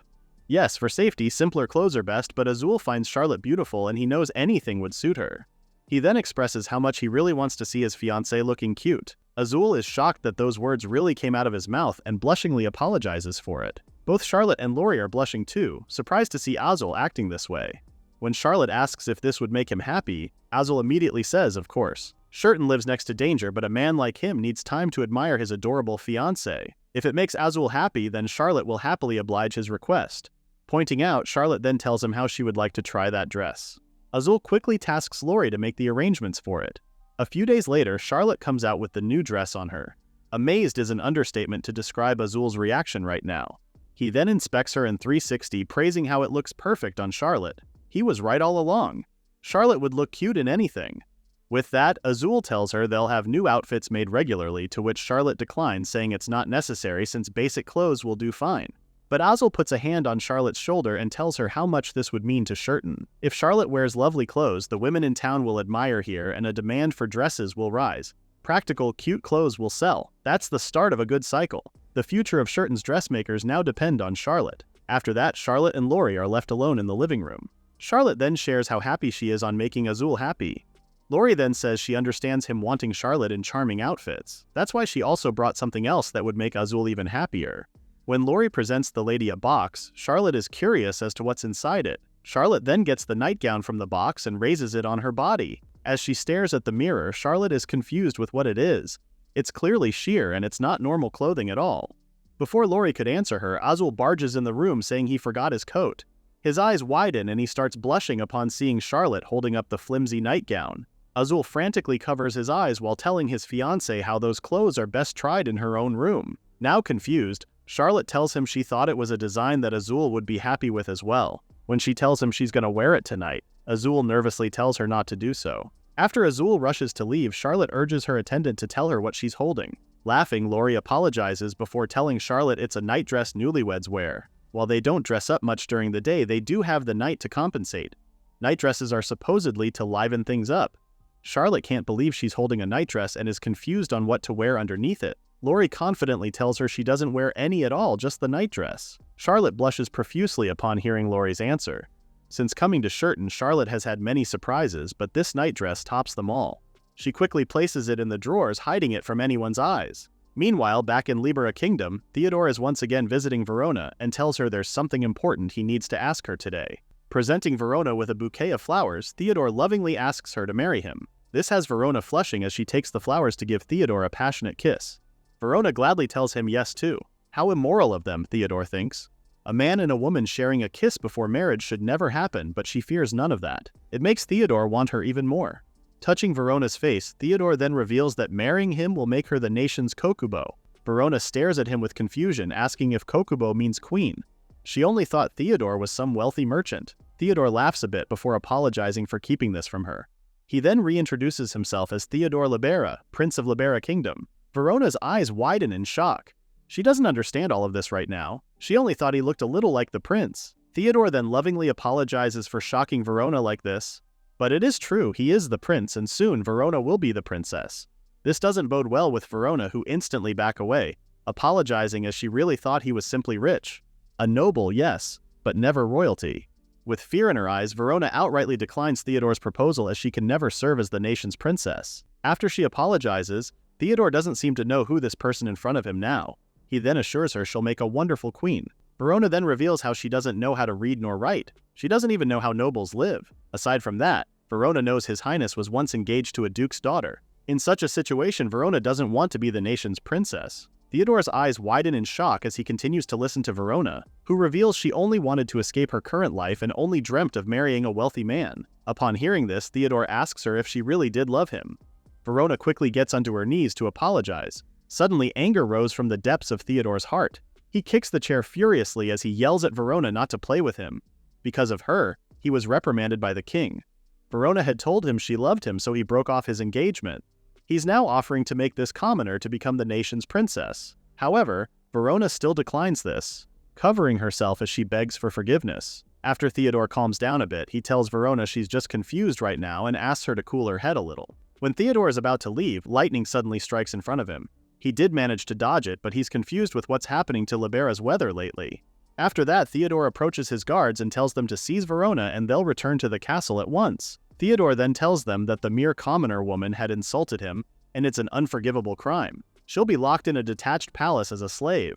Yes, for safety, simpler clothes are best, but Azul finds Charlotte beautiful and he knows anything would suit her. He then expresses how much he really wants to see his fiancée looking cute. Azul is shocked that those words really came out of his mouth and blushingly apologizes for it. Both Charlotte and Lori are blushing too, surprised to see Azul acting this way. When Charlotte asks if this would make him happy, Azul immediately says, of course. Shurton lives next to danger, but a man like him needs time to admire his adorable fiancée. If it makes Azul happy, then Charlotte will happily oblige his request. Pointing out, Charlotte then tells him how she would like to try that dress. Azul quickly tasks Lori to make the arrangements for it. A few days later, Charlotte comes out with the new dress on her. Amazed is an understatement to describe Azul's reaction right now. He then inspects her in 360, praising how it looks perfect on Charlotte. He was right all along. Charlotte would look cute in anything. With that, Azul tells her they'll have new outfits made regularly, to which Charlotte declines, saying it's not necessary since basic clothes will do fine. But Azul puts a hand on Charlotte's shoulder and tells her how much this would mean to Shurton. If Charlotte wears lovely clothes, the women in town will admire here and a demand for dresses will rise. Practical, cute clothes will sell. That's the start of a good cycle. The future of Shurton's dressmakers now depend on Charlotte. After that, Charlotte and Lori are left alone in the living room. Charlotte then shares how happy she is on making Azul happy. Lori then says she understands him wanting Charlotte in charming outfits. That's why she also brought something else that would make Azul even happier. When Lori presents the lady a box, Charlotte is curious as to what's inside it. Charlotte then gets the nightgown from the box and raises it on her body. As she stares at the mirror, Charlotte is confused with what it is. It's clearly sheer and it's not normal clothing at all. Before Lori could answer her, Azul barges in the room saying he forgot his coat. His eyes widen and he starts blushing upon seeing Charlotte holding up the flimsy nightgown. Azul frantically covers his eyes while telling his fiancé how those clothes are best tried in her own room. Now confused, Charlotte tells him she thought it was a design that Azul would be happy with as well. When she tells him she's gonna wear it tonight, Azul nervously tells her not to do so. After Azul rushes to leave, Charlotte urges her attendant to tell her what she's holding. Laughing, Lori apologizes before telling Charlotte it's a nightdress newlyweds wear. While they don't dress up much during the day, they do have the night to compensate. Nightdresses are supposedly to liven things up. Charlotte can't believe she's holding a nightdress and is confused on what to wear underneath it. Lori confidently tells her she doesn't wear any at all, just the nightdress. Charlotte blushes profusely upon hearing Lori's answer. Since coming to Shurton, Charlotte has had many surprises, but this nightdress tops them all. She quickly places it in the drawers, hiding it from anyone's eyes. Meanwhile, back in Libera Kingdom, Theodore is once again visiting Verona and tells her there's something important he needs to ask her today. Presenting Verona with a bouquet of flowers, Theodore lovingly asks her to marry him. This has Verona flushing as she takes the flowers to give Theodore a passionate kiss. Verona gladly tells him yes too. How immoral of them, Theodore thinks. A man and a woman sharing a kiss before marriage should never happen, but she fears none of that. It makes Theodore want her even more. Touching Verona's face, Theodore then reveals that marrying him will make her the nation's kokubo. Verona stares at him with confusion, asking if kokubo means queen. She only thought Theodore was some wealthy merchant. Theodore laughs a bit before apologizing for keeping this from her. He then reintroduces himself as Theodore Libera, Prince of Libera Kingdom. Verona's eyes widen in shock. She doesn't understand all of this right now. She only thought he looked a little like the prince. Theodore then lovingly apologizes for shocking Verona like this. But it is true, he is the prince, and soon Verona will be the princess. This doesn't bode well with Verona, who instantly back away, apologizing as she really thought he was simply rich. A noble, yes, but never royalty. With fear in her eyes, Verona outrightly declines Theodore's proposal as she can never serve as the nation's princess. After she apologizes, Theodore doesn't seem to know who this person in front of him now. He then assures her she'll make a wonderful queen. Verona then reveals how she doesn't know how to read nor write. She doesn't even know how nobles live. Aside from that, Verona knows His Highness was once engaged to a duke's daughter. In such a situation, Verona doesn't want to be the nation's princess. Theodore's eyes widen in shock as he continues to listen to Verona, who reveals she only wanted to escape her current life and only dreamt of marrying a wealthy man. Upon hearing this, Theodore asks her if she really did love him. Verona quickly gets onto her knees to apologize. Suddenly, anger rose from the depths of Theodore's heart. He kicks the chair furiously as he yells at Verona not to play with him. Because of her, he was reprimanded by the king. Verona had told him she loved him, so he broke off his engagement. He's now offering to make this commoner to become the nation's princess. However, Verona still declines this, covering herself as she begs for forgiveness. After Theodore calms down a bit, he tells Verona she's just confused right now and asks her to cool her head a little. When Theodore is about to leave, lightning suddenly strikes in front of him. He did manage to dodge it, but he's confused with what's happening to Libera's weather lately. After that, Theodore approaches his guards and tells them to seize Verona and they'll return to the castle at once. Theodore then tells them that the mere commoner woman had insulted him, and it's an unforgivable crime. She'll be locked in a detached palace as a slave.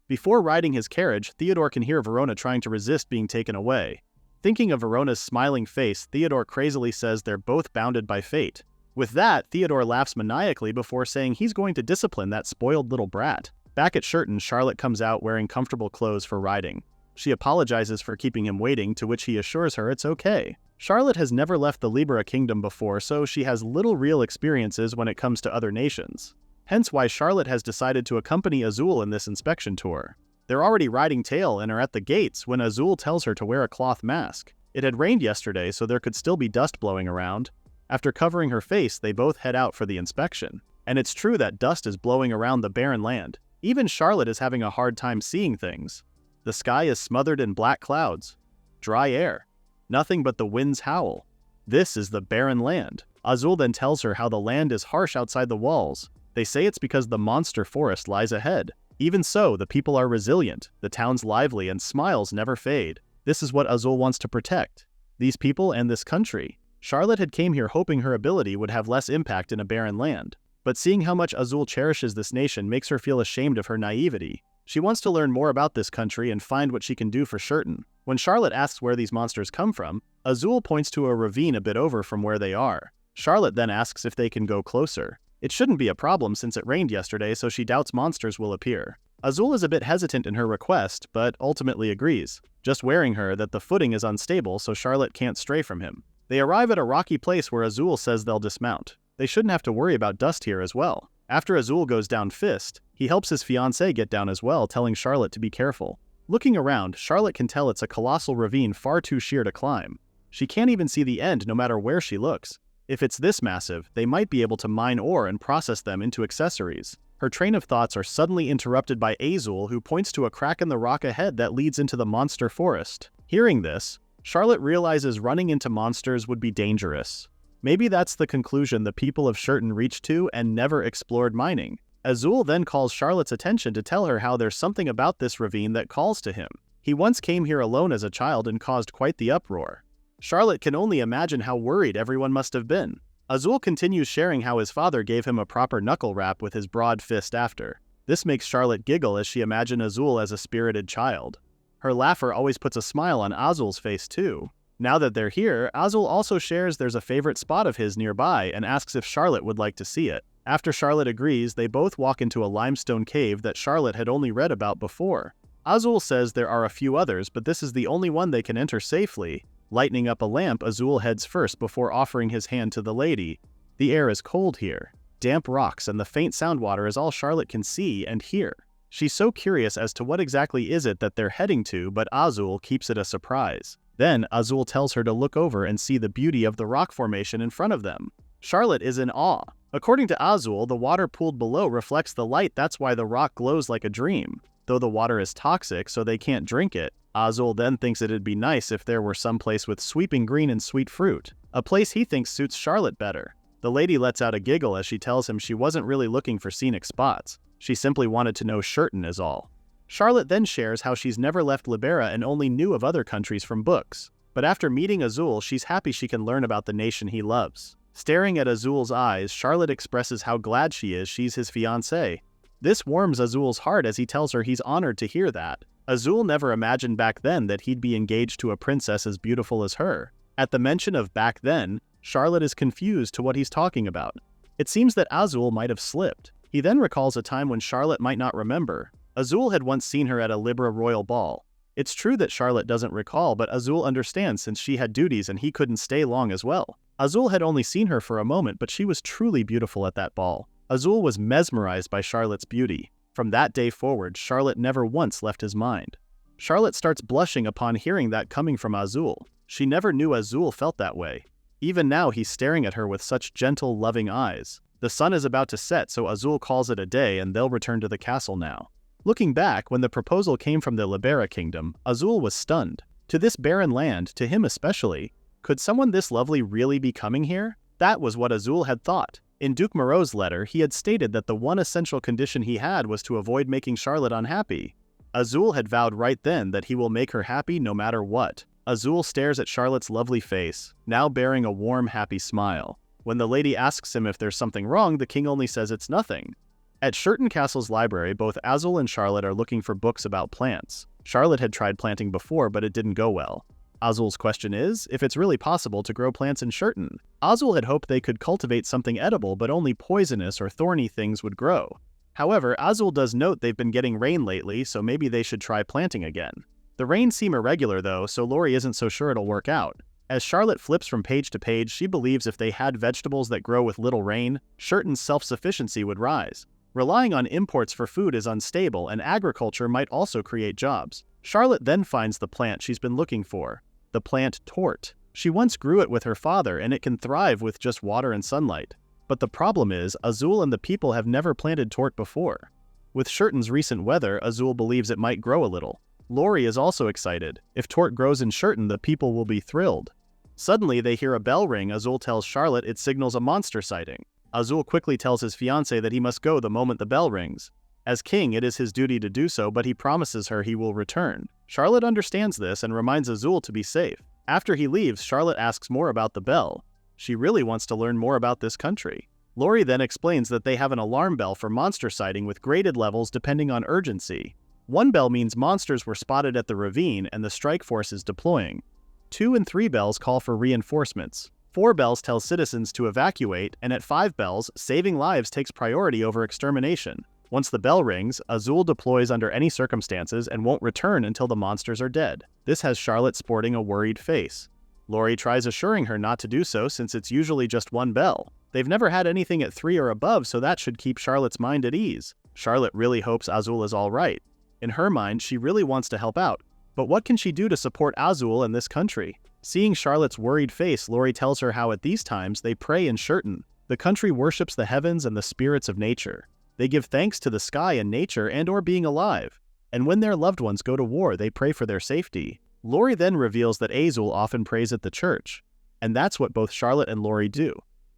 Before riding his carriage, Theodore can hear Verona trying to resist being taken away. Thinking of Verona's smiling face, Theodore crazily says they're both bounded by fate. With that, Theodore laughs maniacally before saying he's going to discipline that spoiled little brat. Back at Shurton, Charlotte comes out wearing comfortable clothes for riding. She apologizes for keeping him waiting, to which he assures her it's okay. Charlotte has never left the Libera kingdom before, so she has little real experiences when it comes to other nations. Hence why Charlotte has decided to accompany Azul in this inspection tour. They're already riding tail and are at the gates when Azul tells her to wear a cloth mask. It had rained yesterday, so there could still be dust blowing around. After covering her face, they both head out for the inspection. And it's true that dust is blowing around the barren land. Even Charlotte is having a hard time seeing things. The sky is smothered in black clouds. Dry air. Nothing but the winds howl. This is the barren land. Azul then tells her how the land is harsh outside the walls. They say it's because the monster forest lies ahead. Even so, the people are resilient, the town's lively, and smiles never fade. This is what Azul wants to protect. These people and this country. Charlotte had came here hoping her ability would have less impact in a barren land. But seeing how much Azul cherishes this nation makes her feel ashamed of her naivety. She wants to learn more about this country and find what she can do for Shurton. When Charlotte asks where these monsters come from, Azul points to a ravine a bit over from where they are. Charlotte then asks if they can go closer. It shouldn't be a problem since it rained yesterday, so she doubts monsters will appear. Azul is a bit hesitant in her request, but ultimately agrees, just warning her that the footing is unstable so Charlotte can't stray from him. They arrive at a rocky place where Azul says they'll dismount. They shouldn't have to worry about dust here as well. After Azul goes down fist, he helps his fiancé get down as well, telling Charlotte to be careful. Looking around, Charlotte can tell it's a colossal ravine far too sheer to climb. She can't even see the end no matter where she looks. If it's this massive, they might be able to mine ore and process them into accessories. Her train of thoughts are suddenly interrupted by Azul, who points to a crack in the rock ahead that leads into the monster forest. Hearing this, Charlotte realizes running into monsters would be dangerous. Maybe that's the conclusion the people of Shurton reached to and never explored mining. Azul then calls Charlotte's attention to tell her how there's something about this ravine that calls to him. He once came here alone as a child and caused quite the uproar. Charlotte can only imagine how worried everyone must have been. Azul continues sharing how his father gave him a proper knuckle rap with his broad fist after. This makes Charlotte giggle as she imagines Azul as a spirited child. Her laugher always puts a smile on Azul's face too. Now that they're here, Azul also shares there's a favorite spot of his nearby and asks if Charlotte would like to see it. After Charlotte agrees, they both walk into a limestone cave that Charlotte had only read about before. Azul says there are a few others, but this is the only one they can enter safely. Lighting up a lamp, Azul heads first before offering his hand to the lady. The air is cold here. Damp rocks and the faint sound water is all Charlotte can see and hear. She's so curious as to what exactly is it that they're heading to, but Azul keeps it a surprise. Then, Azul tells her to look over and see the beauty of the rock formation in front of them. Charlotte is in awe. According to Azul, the water pooled below reflects the light, that's why the rock glows like a dream. Though the water is toxic, so they can't drink it, Azul then thinks it'd be nice if there were some place with sweeping green and sweet fruit. A place he thinks suits Charlotte better. The lady lets out a giggle as she tells him she wasn't really looking for scenic spots. She simply wanted to know Shurton is all. Charlotte then shares how she's never left Libera and only knew of other countries from books. But after meeting Azul, she's happy she can learn about the nation he loves. Staring at Azul's eyes, Charlotte expresses how glad she is she's his fiancé. This warms Azul's heart as he tells her he's honored to hear that. Azul never imagined back then that he'd be engaged to a princess as beautiful as her. At the mention of back then, Charlotte is confused to what he's talking about. It seems that Azul might have slipped. He then recalls a time when Charlotte might not remember. Azul had once seen her at a Libera royal ball. It's true that Charlotte doesn't recall, but Azul understands since she had duties and he couldn't stay long as well. Azul had only seen her for a moment, but she was truly beautiful at that ball. Azul was mesmerized by Charlotte's beauty. From that day forward, Charlotte never once left his mind. Charlotte starts blushing upon hearing that coming from Azul. She never knew Azul felt that way. Even now, he's staring at her with such gentle, loving eyes. The sun is about to set, so Azul calls it a day and they'll return to the castle now. Looking back, when the proposal came from the Libera kingdom, Azul was stunned. To this barren land, to him especially, could someone this lovely really be coming here? That was what Azul had thought. In Duke Moreau's letter, he had stated that the one essential condition he had was to avoid making Charlotte unhappy. Azul had vowed right then that he will make her happy no matter what. Azul stares at Charlotte's lovely face, now bearing a warm, happy smile. When the lady asks him if there's something wrong, the king only says it's nothing. At Shurton Castle's library, both Azul and Charlotte are looking for books about plants. Charlotte had tried planting before, but it didn't go well. Azul's question is if it's really possible to grow plants in Shurton. Azul had hoped they could cultivate something edible, but only poisonous or thorny things would grow. However, Azul does note they've been getting rain lately, so maybe they should try planting again. The rains seem irregular though, so Lori isn't so sure it'll work out. As Charlotte flips from page to page, she believes if they had vegetables that grow with little rain, Shurton's self-sufficiency would rise. Relying on imports for food is unstable, and agriculture might also create jobs. Charlotte then finds the plant she's been looking for. The plant Tort. She once grew it with her father, and it can thrive with just water and sunlight. But the problem is, Azul and the people have never planted Tort before. With Shurton's recent weather, Azul believes it might grow a little. Lori is also excited. If Tort grows in Shurton, the people will be thrilled. Suddenly, they hear a bell ring. Azul tells Charlotte it signals a monster sighting. Azul quickly tells his fiancé that he must go the moment the bell rings. As king, it is his duty to do so, but he promises her he will return. Charlotte understands this and reminds Azul to be safe. After he leaves, Charlotte asks more about the bell. She really wants to learn more about this country. Lori then explains that they have an alarm bell for monster sighting with graded levels depending on urgency. 1 bell means monsters were spotted at the ravine and the strike force is deploying. 2 and 3 bells call for reinforcements. 4 bells tell citizens to evacuate, and at 5 bells, saving lives takes priority over extermination. Once the bell rings, Azul deploys under any circumstances and won't return until the monsters are dead. This has Charlotte sporting a worried face. Lori tries assuring her not to do so since it's usually just 1 bell. They've never had anything at 3 or above, so that should keep Charlotte's mind at ease. Charlotte really hopes Azul is all right. In her mind, she really wants to help out. But what can she do to support Azul in this country? Seeing Charlotte's worried face, Lori tells her how at these times they pray in Shurton. The country worships the heavens and the spirits of nature. They give thanks to the sky and nature and/or being alive. And when their loved ones go to war, they pray for their safety. Lori then reveals that Azul often prays at the church. And that's what both Charlotte and Lori do.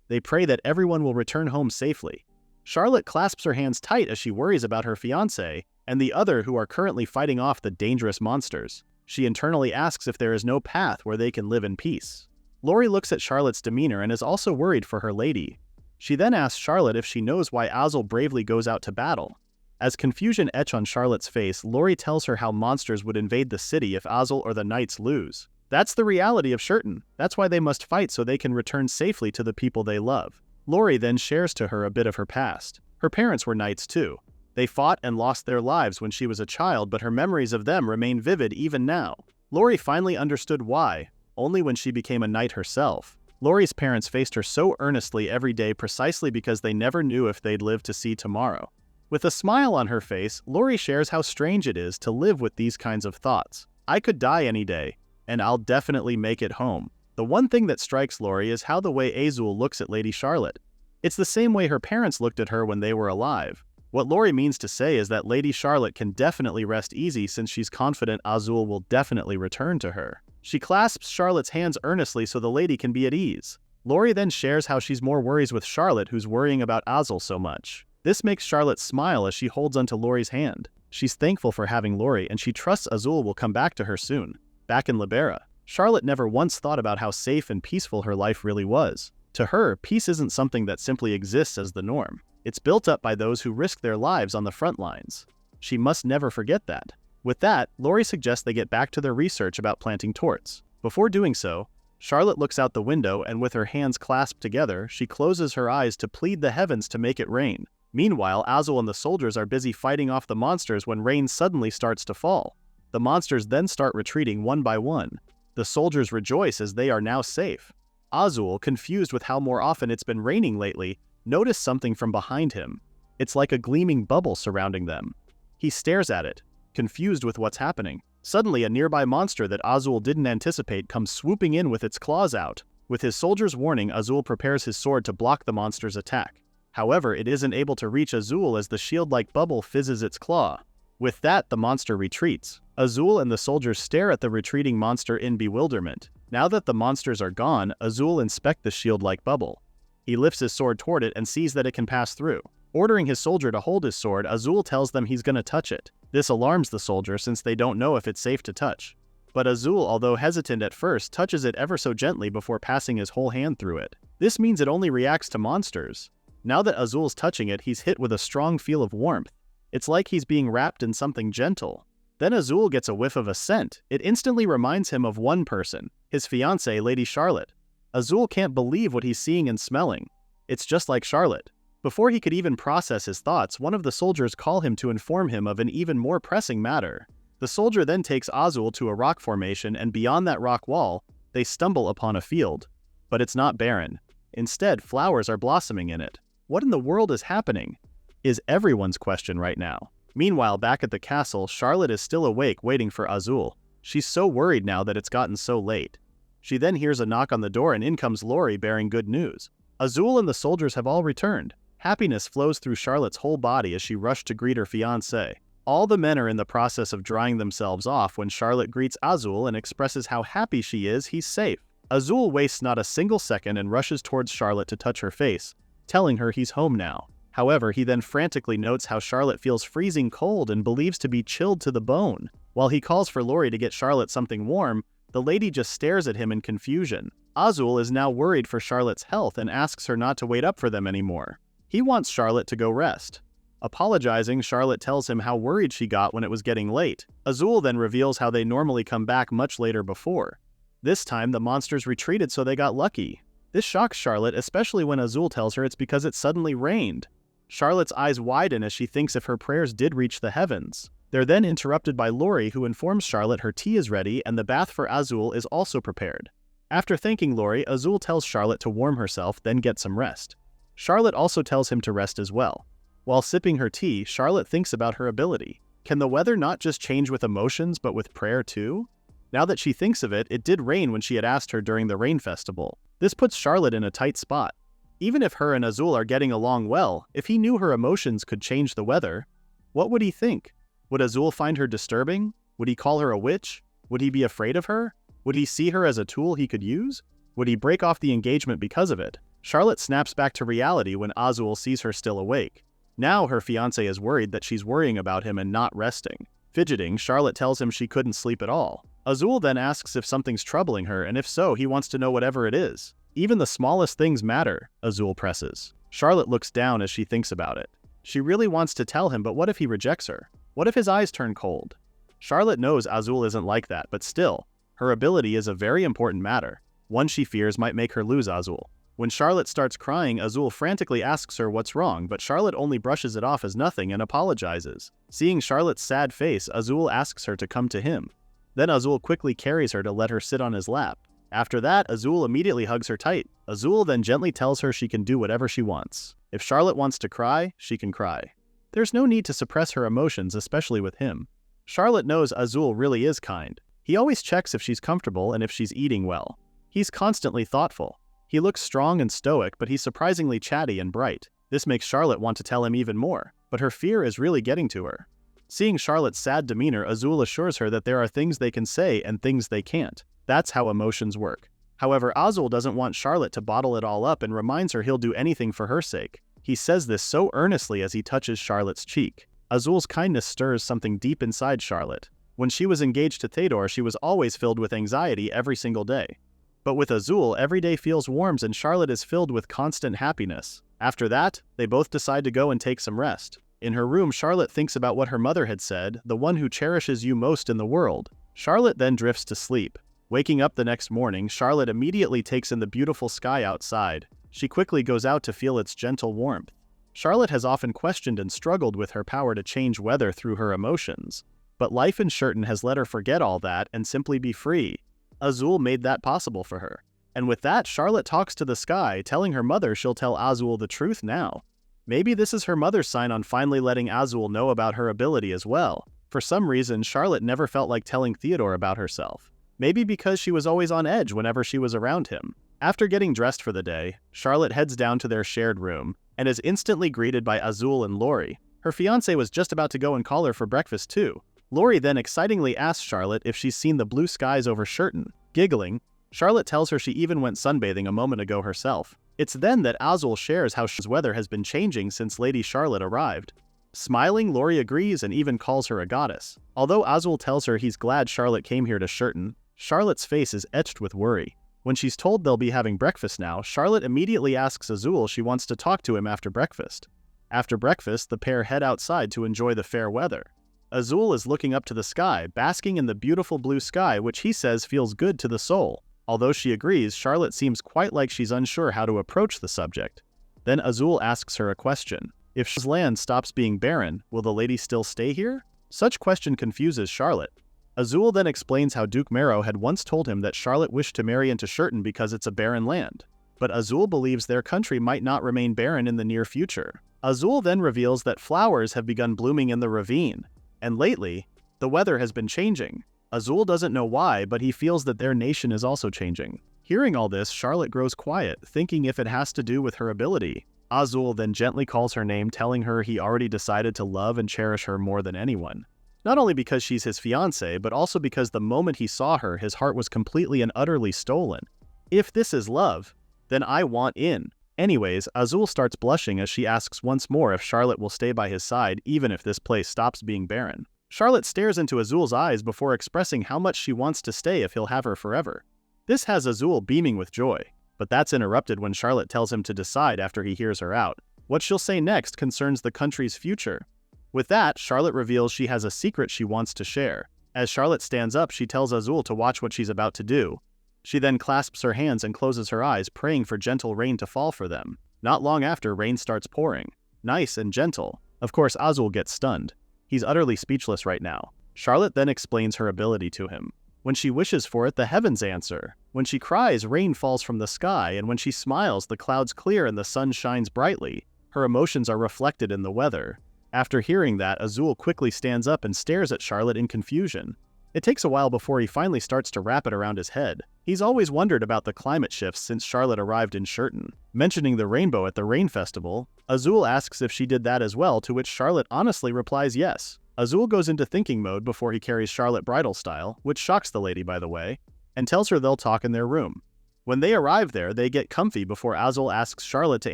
They pray that everyone will return home safely. Charlotte clasps her hands tight as she worries about her fiancé and the other who are currently fighting off the dangerous monsters. She internally asks if there is no path where they can live in peace. Lori looks at Charlotte's demeanor and is also worried for her lady. She then asks Charlotte if she knows why Azul bravely goes out to battle. As confusion etches on Charlotte's face, Lori tells her how monsters would invade the city if Azul or the knights lose. That's the reality of Shurton. That's why they must fight so they can return safely to the people they love. Lori then shares to her a bit of her past. Her parents were knights too. They fought and lost their lives when she was a child, but her memories of them remain vivid even now. Lori finally understood why, only when she became a knight herself. Lori's parents faced her so earnestly every day precisely because they never knew if they'd live to see tomorrow. With a smile on her face, Lori shares how strange it is to live with these kinds of thoughts. I could die any day, and I'll definitely make it home. The one thing that strikes Lori is how the way Azul looks at Lady Charlotte. It's the same way her parents looked at her when they were alive. What Lori means to say is that Lady Charlotte can definitely rest easy since she's confident Azul will definitely return to her. She clasps Charlotte's hands earnestly so the lady can be at ease. Lori then shares how she's more worries with Charlotte, who's worrying about Azul so much. This makes Charlotte smile as she holds onto Lori's hand. She's thankful for having Lori, and she trusts Azul will come back to her soon. Back in Libera, Charlotte never once thought about how safe and peaceful her life really was. To her, peace isn't something that simply exists as the norm. It's built up by those who risk their lives on the front lines. She must never forget that. With that, Lori suggests they get back to their research about planting torts. Before doing so, Charlotte looks out the window and with her hands clasped together, she closes her eyes to plead the heavens to make it rain. Meanwhile, Azul and the soldiers are busy fighting off the monsters when rain suddenly starts to fall. The monsters then start retreating one by one. The soldiers rejoice as they are now safe. Azul, confused with how more often it's been raining lately, noticed something from behind him. It's like a gleaming bubble surrounding them. He stares at it, confused with what's happening. Suddenly, a nearby monster that Azul didn't anticipate comes swooping in with its claws out. With his soldier's warning, Azul prepares his sword to block the monster's attack. However, it isn't able to reach Azul as the shield-like bubble fizzes its claw. With that, the monster retreats. Azul and the soldiers stare at the retreating monster in bewilderment. Now that the monsters are gone, Azul inspects the shield-like bubble. He lifts his sword toward it and sees that it can pass through. Ordering his soldier to hold his sword, Azul tells them he's gonna touch it. This alarms the soldier since they don't know if it's safe to touch. But Azul, although hesitant at first, touches it ever so gently before passing his whole hand through it. This means it only reacts to monsters. Now that Azul's touching it, he's hit with a strong feel of warmth. It's like he's being wrapped in something gentle. Then Azul gets a whiff of a scent. It instantly reminds him of one person, his fiancée, Lady Charlotte. Azul can't believe what he's seeing and smelling. It's just like Charlotte. Before he could even process his thoughts, one of the soldiers call him to inform him of an even more pressing matter. The soldier then takes Azul to a rock formation, and beyond that rock wall, they stumble upon a field. But it's not barren. Instead, flowers are blossoming in it. What in the world is happening? Is everyone's question right now. Meanwhile, back at the castle, Charlotte is still awake waiting for Azul. She's so worried now that it's gotten so late. She then hears a knock on the door and in comes Lori bearing good news. Azul and the soldiers have all returned. Happiness flows through Charlotte's whole body as she rushed to greet her fiancé. All the men are in the process of drying themselves off when Charlotte greets Azul and expresses how happy she is he's safe. Azul wastes not a single second and rushes towards Charlotte to touch her face, telling her he's home now. However, he then frantically notes how Charlotte feels freezing cold and believes to be chilled to the bone. While he calls for Lori to get Charlotte something warm, the lady just stares at him in confusion. Azul is now worried for Charlotte's health and asks her not to wait up for them anymore. He wants Charlotte to go rest. Apologizing, Charlotte tells him how worried she got when it was getting late. Azul then reveals how they normally come back much later before. This time, the monsters retreated so they got lucky. This shocks Charlotte, especially when Azul tells her it's because it suddenly rained. Charlotte's eyes widen as she thinks if her prayers did reach the heavens. They're then interrupted by Lori, who informs Charlotte her tea is ready and the bath for Azul is also prepared. After thanking Lori, Azul tells Charlotte to warm herself, then get some rest. Charlotte also tells him to rest as well. While sipping her tea, Charlotte thinks about her ability. Can the weather not just change with emotions, but with prayer too? Now that she thinks of it, it did rain when she had asked her during the rain festival. This puts Charlotte in a tight spot. Even if her and Azul are getting along well, if he knew her emotions could change the weather, what would he think? Would Azul find her disturbing? Would he call her a witch? Would he be afraid of her? Would he see her as a tool he could use? Would he break off the engagement because of it? Charlotte snaps back to reality when Azul sees her still awake. Now her fiancé is worried that she's worrying about him and not resting. Fidgeting, Charlotte tells him she couldn't sleep at all. Azul then asks if something's troubling her, and if so, he wants to know whatever it is. Even the smallest things matter, Azul presses. Charlotte looks down as she thinks about it. She really wants to tell him, but what if he rejects her? What if his eyes turn cold? Charlotte knows Azul isn't like that, but still, her ability is a very important matter. One she fears might make her lose Azul. When Charlotte starts crying, Azul frantically asks her what's wrong, but Charlotte only brushes it off as nothing and apologizes. Seeing Charlotte's sad face, Azul asks her to come to him. Then Azul quickly carries her to let her sit on his lap. After that, Azul immediately hugs her tight. Azul then gently tells her she can do whatever she wants. If Charlotte wants to cry, she can cry. There's no need to suppress her emotions, especially with him. Charlotte knows Azul really is kind. He always checks if she's comfortable and if she's eating well. He's constantly thoughtful. He looks strong and stoic, but he's surprisingly chatty and bright. This makes Charlotte want to tell him even more, but her fear is really getting to her. Seeing Charlotte's sad demeanor, Azul assures her that there are things they can say and things they can't. That's how emotions work. However, Azul doesn't want Charlotte to bottle it all up and reminds her he'll do anything for her sake. He says this so earnestly as he touches Charlotte's cheek. Azul's kindness stirs something deep inside Charlotte. When she was engaged to Theodore, she was always filled with anxiety every single day. But with Azul, every day feels warm and Charlotte is filled with constant happiness. After that, they both decide to go and take some rest. In her room, Charlotte thinks about what her mother had said, the one who cherishes you most in the world. Charlotte then drifts to sleep. Waking up the next morning, Charlotte immediately takes in the beautiful sky outside. She quickly goes out to feel its gentle warmth. Charlotte has often questioned and struggled with her power to change weather through her emotions. But life in Shurton has let her forget all that and simply be free. Azul made that possible for her. And with that, Charlotte talks to the sky, telling her mother she'll tell Azul the truth now. Maybe this is her mother's sign on finally letting Azul know about her ability as well. For some reason, Charlotte never felt like telling Theodore about herself. Maybe because she was always on edge whenever she was around him. After getting dressed for the day, Charlotte heads down to their shared room, and is instantly greeted by Azul and Lori. Her fiancé was just about to go and call her for breakfast too. Lori then excitingly asks Charlotte if she's seen the blue skies over Shurton. Giggling, Charlotte tells her she even went sunbathing a moment ago herself. It's then that Azul shares how Shurton's weather has been changing since Lady Charlotte arrived. Smiling, Lori agrees and even calls her a goddess. Although Azul tells her he's glad Charlotte came here to Shurton, Charlotte's face is etched with worry. When she's told they'll be having breakfast now, Charlotte immediately asks Azul she wants to talk to him after breakfast. After breakfast, the pair head outside to enjoy the fair weather. Azul is looking up to the sky, basking in the beautiful blue sky which he says feels good to the soul. Although she agrees, Charlotte seems quite like she's unsure how to approach the subject. Then Azul asks her a question. If Shurton's land stops being barren, will the lady still stay here? Such question confuses Charlotte. Azul then explains how Duke Marrow had once told him that Charlotte wished to marry into Shurton because it's a barren land. But Azul believes their country might not remain barren in the near future. Azul then reveals that flowers have begun blooming in the ravine. And lately, the weather has been changing. Azul doesn't know why, but he feels that their nation is also changing. Hearing all this, Charlotte grows quiet, thinking if it has to do with her ability. Azul then gently calls her name, telling her he already decided to love and cherish her more than anyone. Not only because she's his fiancée, but also because the moment he saw her, his heart was completely and utterly stolen. If this is love, then I want in. Anyways, Azul starts blushing as she asks once more if Charlotte will stay by his side even if this place stops being barren. Charlotte stares into Azul's eyes before expressing how much she wants to stay if he'll have her forever. This has Azul beaming with joy, but that's interrupted when Charlotte tells him to decide after he hears her out. What she'll say next concerns the country's future. With that, Charlotte reveals she has a secret she wants to share. As Charlotte stands up, she tells Azul to watch what she's about to do. She then clasps her hands and closes her eyes, praying for gentle rain to fall for them. Not long after, rain starts pouring. Nice and gentle. Of course, Azul gets stunned. He's utterly speechless right now. Charlotte then explains her ability to him. When she wishes for it, the heavens answer. When she cries, rain falls from the sky, and when she smiles, the clouds clear and the sun shines brightly. Her emotions are reflected in the weather. After hearing that, Azul quickly stands up and stares at Charlotte in confusion. It takes a while before he finally starts to wrap it around his head. He's always wondered about the climate shifts since Charlotte arrived in Shurton. Mentioning the rainbow at the rain festival, Azul asks if she did that as well, to which Charlotte honestly replies yes. Azul goes into thinking mode before he carries Charlotte bridal style, which shocks the lady by the way, and tells her they'll talk in their room. When they arrive there, they get comfy before Azul asks Charlotte to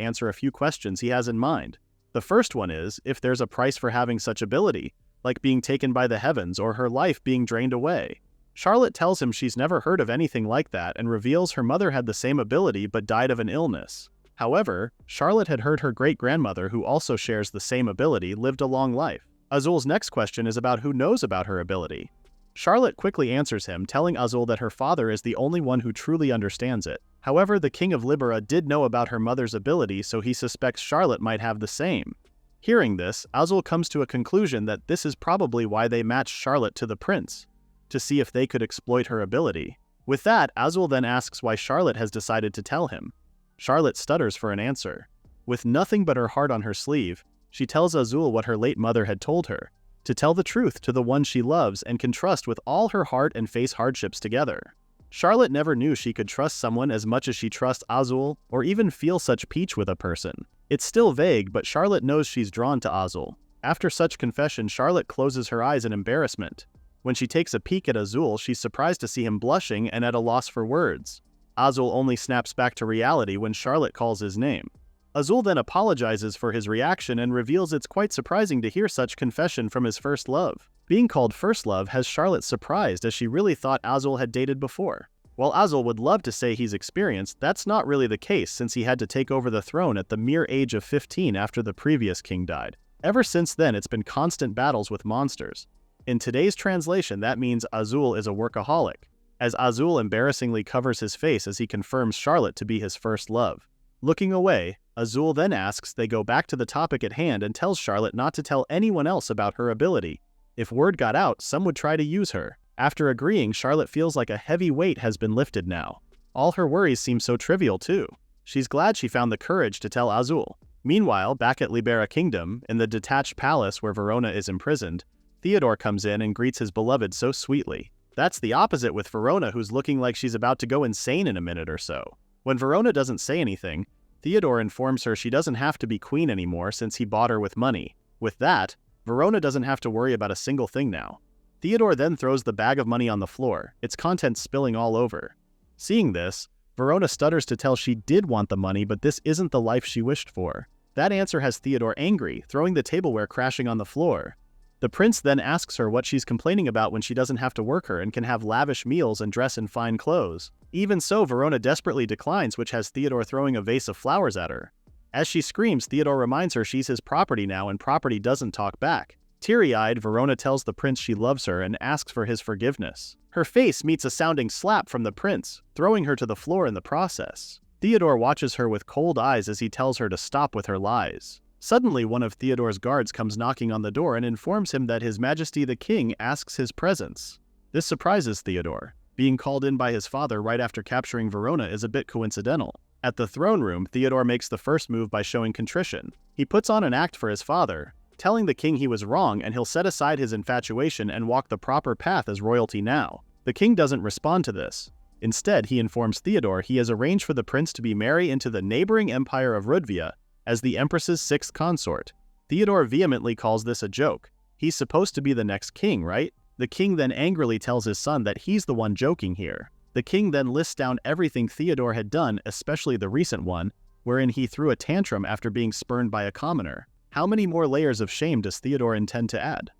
answer a few questions he has in mind. The first one is if there's a price for having such ability, like being taken by the heavens or her life being drained away. Charlotte tells him she's never heard of anything like that and reveals her mother had the same ability but died of an illness. However, Charlotte had heard her great-grandmother, who also shares the same ability, lived a long life. Azul's next question is about who knows about her ability. Charlotte quickly answers him, telling Azul that her father is the only one who truly understands it. However, the King of Libera did know about her mother's ability, so he suspects Charlotte might have the same. Hearing this, Azul comes to a conclusion that this is probably why they matched Charlotte to the prince, to see if they could exploit her ability. With that, Azul then asks why Charlotte has decided to tell him. Charlotte stutters for an answer. With nothing but her heart on her sleeve, she tells Azul what her late mother had told her, to tell the truth to the one she loves and can trust with all her heart and face hardships together. Charlotte never knew she could trust someone as much as she trusts Azul, or even feel such peach with a person. It's still vague, but Charlotte knows she's drawn to Azul. After such confession, Charlotte closes her eyes in embarrassment. When she takes a peek at Azul, she's surprised to see him blushing and at a loss for words. Azul only snaps back to reality when Charlotte calls his name. Azul then apologizes for his reaction and reveals it's quite surprising to hear such confession from his first love. Being called first love has Charlotte surprised, as she really thought Azul had dated before. While Azul would love to say he's experienced, that's not really the case since he had to take over the throne at the mere age of 15 after the previous king died. Ever since then, it's been constant battles with monsters. In today's translation, that means Azul is a workaholic, as Azul embarrassingly covers his face as he confirms Charlotte to be his first love. Looking away, Azul then asks they go back to the topic at hand and tells Charlotte not to tell anyone else about her ability. If word got out, some would try to use her. After agreeing, Charlotte feels like a heavy weight has been lifted now. All her worries seem so trivial too. She's glad she found the courage to tell Azul. Meanwhile, back at Libera Kingdom, in the detached palace where Verona is imprisoned, Theodore comes in and greets his beloved so sweetly. That's the opposite with Verona, who's looking like she's about to go insane in a minute or so. When Verona doesn't say anything, Theodore informs her she doesn't have to be queen anymore since he bought her with money. With that, Verona doesn't have to worry about a single thing now. Theodore then throws the bag of money on the floor, its contents spilling all over. Seeing this, Verona stutters to tell she did want the money, but this isn't the life she wished for. That answer has Theodore angry, throwing the tableware crashing on the floor. The prince then asks her what she's complaining about when she doesn't have to work her and can have lavish meals and dress in fine clothes. Even so, Verona desperately declines, which has Theodore throwing a vase of flowers at her. As she screams, Theodore reminds her she's his property now and property doesn't talk back. Teary-eyed, Verona tells the prince she loves her and asks for his forgiveness. Her face meets a sounding slap from the prince, throwing her to the floor in the process. Theodore watches her with cold eyes as he tells her to stop with her lies. Suddenly, one of Theodore's guards comes knocking on the door and informs him that His Majesty the King asks his presence. This surprises Theodore. Being called in by his father right after capturing Verona is a bit coincidental. At the throne room, Theodore makes the first move by showing contrition. He puts on an act for his father, telling the king he was wrong and he'll set aside his infatuation and walk the proper path as royalty now. The king doesn't respond to this. Instead, he informs Theodore he has arranged for the prince to be married into the neighboring empire of Rudvia as the empress's sixth consort. Theodore vehemently calls this a joke. He's supposed to be the next king, right? The king then angrily tells his son that he's the one joking here. The king then lists down everything Theodore had done, especially the recent one, wherein he threw a tantrum after being spurned by a commoner. How many more layers of shame does Theodore intend to add?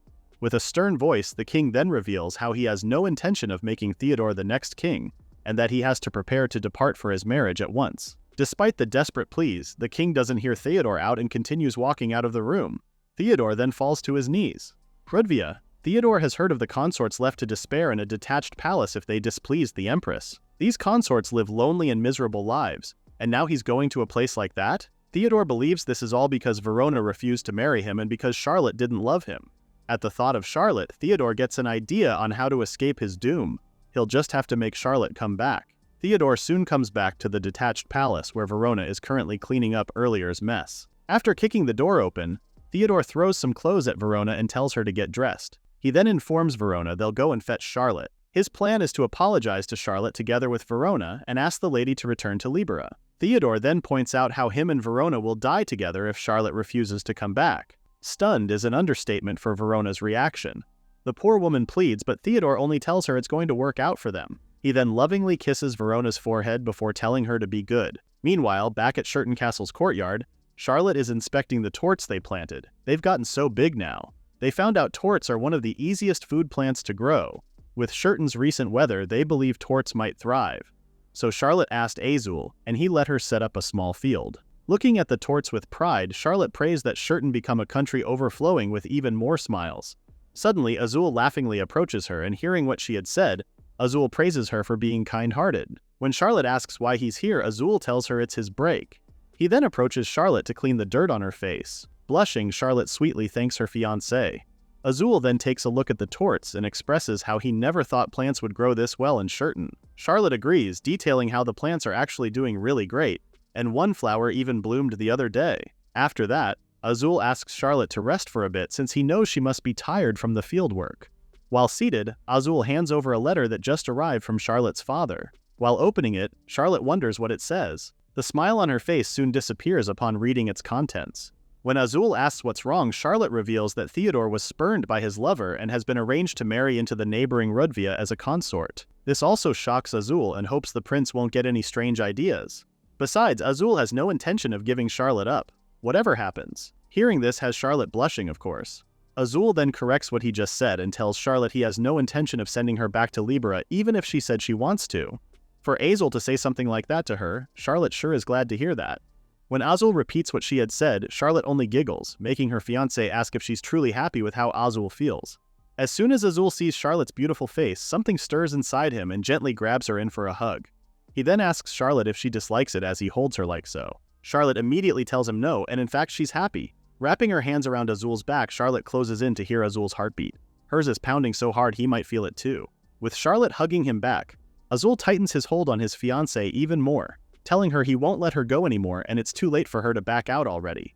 With a stern voice, the king then reveals how he has no intention of making Theodore the next king, and that he has to prepare to depart for his marriage at once. Despite the desperate pleas, the king doesn't hear Theodore out and continues walking out of the room. Theodore then falls to his knees. Rudvia. Theodore has heard of the consorts left to despair in a detached palace if they displeased the empress. These consorts live lonely and miserable lives, and now he's going to a place like that? Theodore believes this is all because Verona refused to marry him and because Charlotte didn't love him. At the thought of Charlotte, Theodore gets an idea on how to escape his doom. He'll just have to make Charlotte come back. Theodore soon comes back to the detached palace where Verona is currently cleaning up earlier's mess. After kicking the door open, Theodore throws some clothes at Verona and tells her to get dressed. He then informs Verona they'll go and fetch Charlotte. His plan is to apologize to Charlotte together with Verona and ask the lady to return to Libera. Theodore then points out how him and Verona will die together if Charlotte refuses to come back. Stunned is an understatement for Verona's reaction. The poor woman pleads, but Theodore only tells her it's going to work out for them. He then lovingly kisses Verona's forehead before telling her to be good. Meanwhile, back at Shurton Castle's courtyard, Charlotte is inspecting the torts they planted. They've gotten so big now. They found out torts are one of the easiest food plants to grow. With Shurton's recent weather, they believe torts might thrive. So Charlotte asked Azul, and he let her set up a small field. Looking at the torts with pride, Charlotte prays that Shurton become a country overflowing with even more smiles. Suddenly, Azul laughingly approaches her, and hearing what she had said, Azul praises her for being kind-hearted. When Charlotte asks why he's here, Azul tells her it's his break. He then approaches Charlotte to clean the dirt on her face. Blushing, Charlotte sweetly thanks her fiancé. Azul then takes a look at the torts and expresses how he never thought plants would grow this well in Shurton. Charlotte agrees, detailing how the plants are actually doing really great, and one flower even bloomed the other day. After that, Azul asks Charlotte to rest for a bit since he knows she must be tired from the field work. While seated, Azul hands over a letter that just arrived from Charlotte's father. While opening it, Charlotte wonders what it says. The smile on her face soon disappears upon reading its contents. When Azul asks what's wrong, Charlotte reveals that Theodore was spurned by his lover and has been arranged to marry into the neighboring Rudvia as a consort. This also shocks Azul and hopes the prince won't get any strange ideas. Besides, Azul has no intention of giving Charlotte up, whatever happens. Hearing this has Charlotte blushing, of course. Azul then corrects what he just said and tells Charlotte he has no intention of sending her back to Libera even if she said she wants to. For Azul to say something like that to her, Charlotte sure is glad to hear that. When Azul repeats what she had said, Charlotte only giggles, making her fiancé ask if she's truly happy with how Azul feels. As soon as Azul sees Charlotte's beautiful face, something stirs inside him and gently grabs her in for a hug. He then asks Charlotte if she dislikes it as he holds her like so. Charlotte immediately tells him no, and in fact she's happy. Wrapping her hands around Azul's back, Charlotte closes in to hear Azul's heartbeat. Hers is pounding so hard he might feel it too. With Charlotte hugging him back, Azul tightens his hold on his fiancé even more, telling her he won't let her go anymore and it's too late for her to back out already.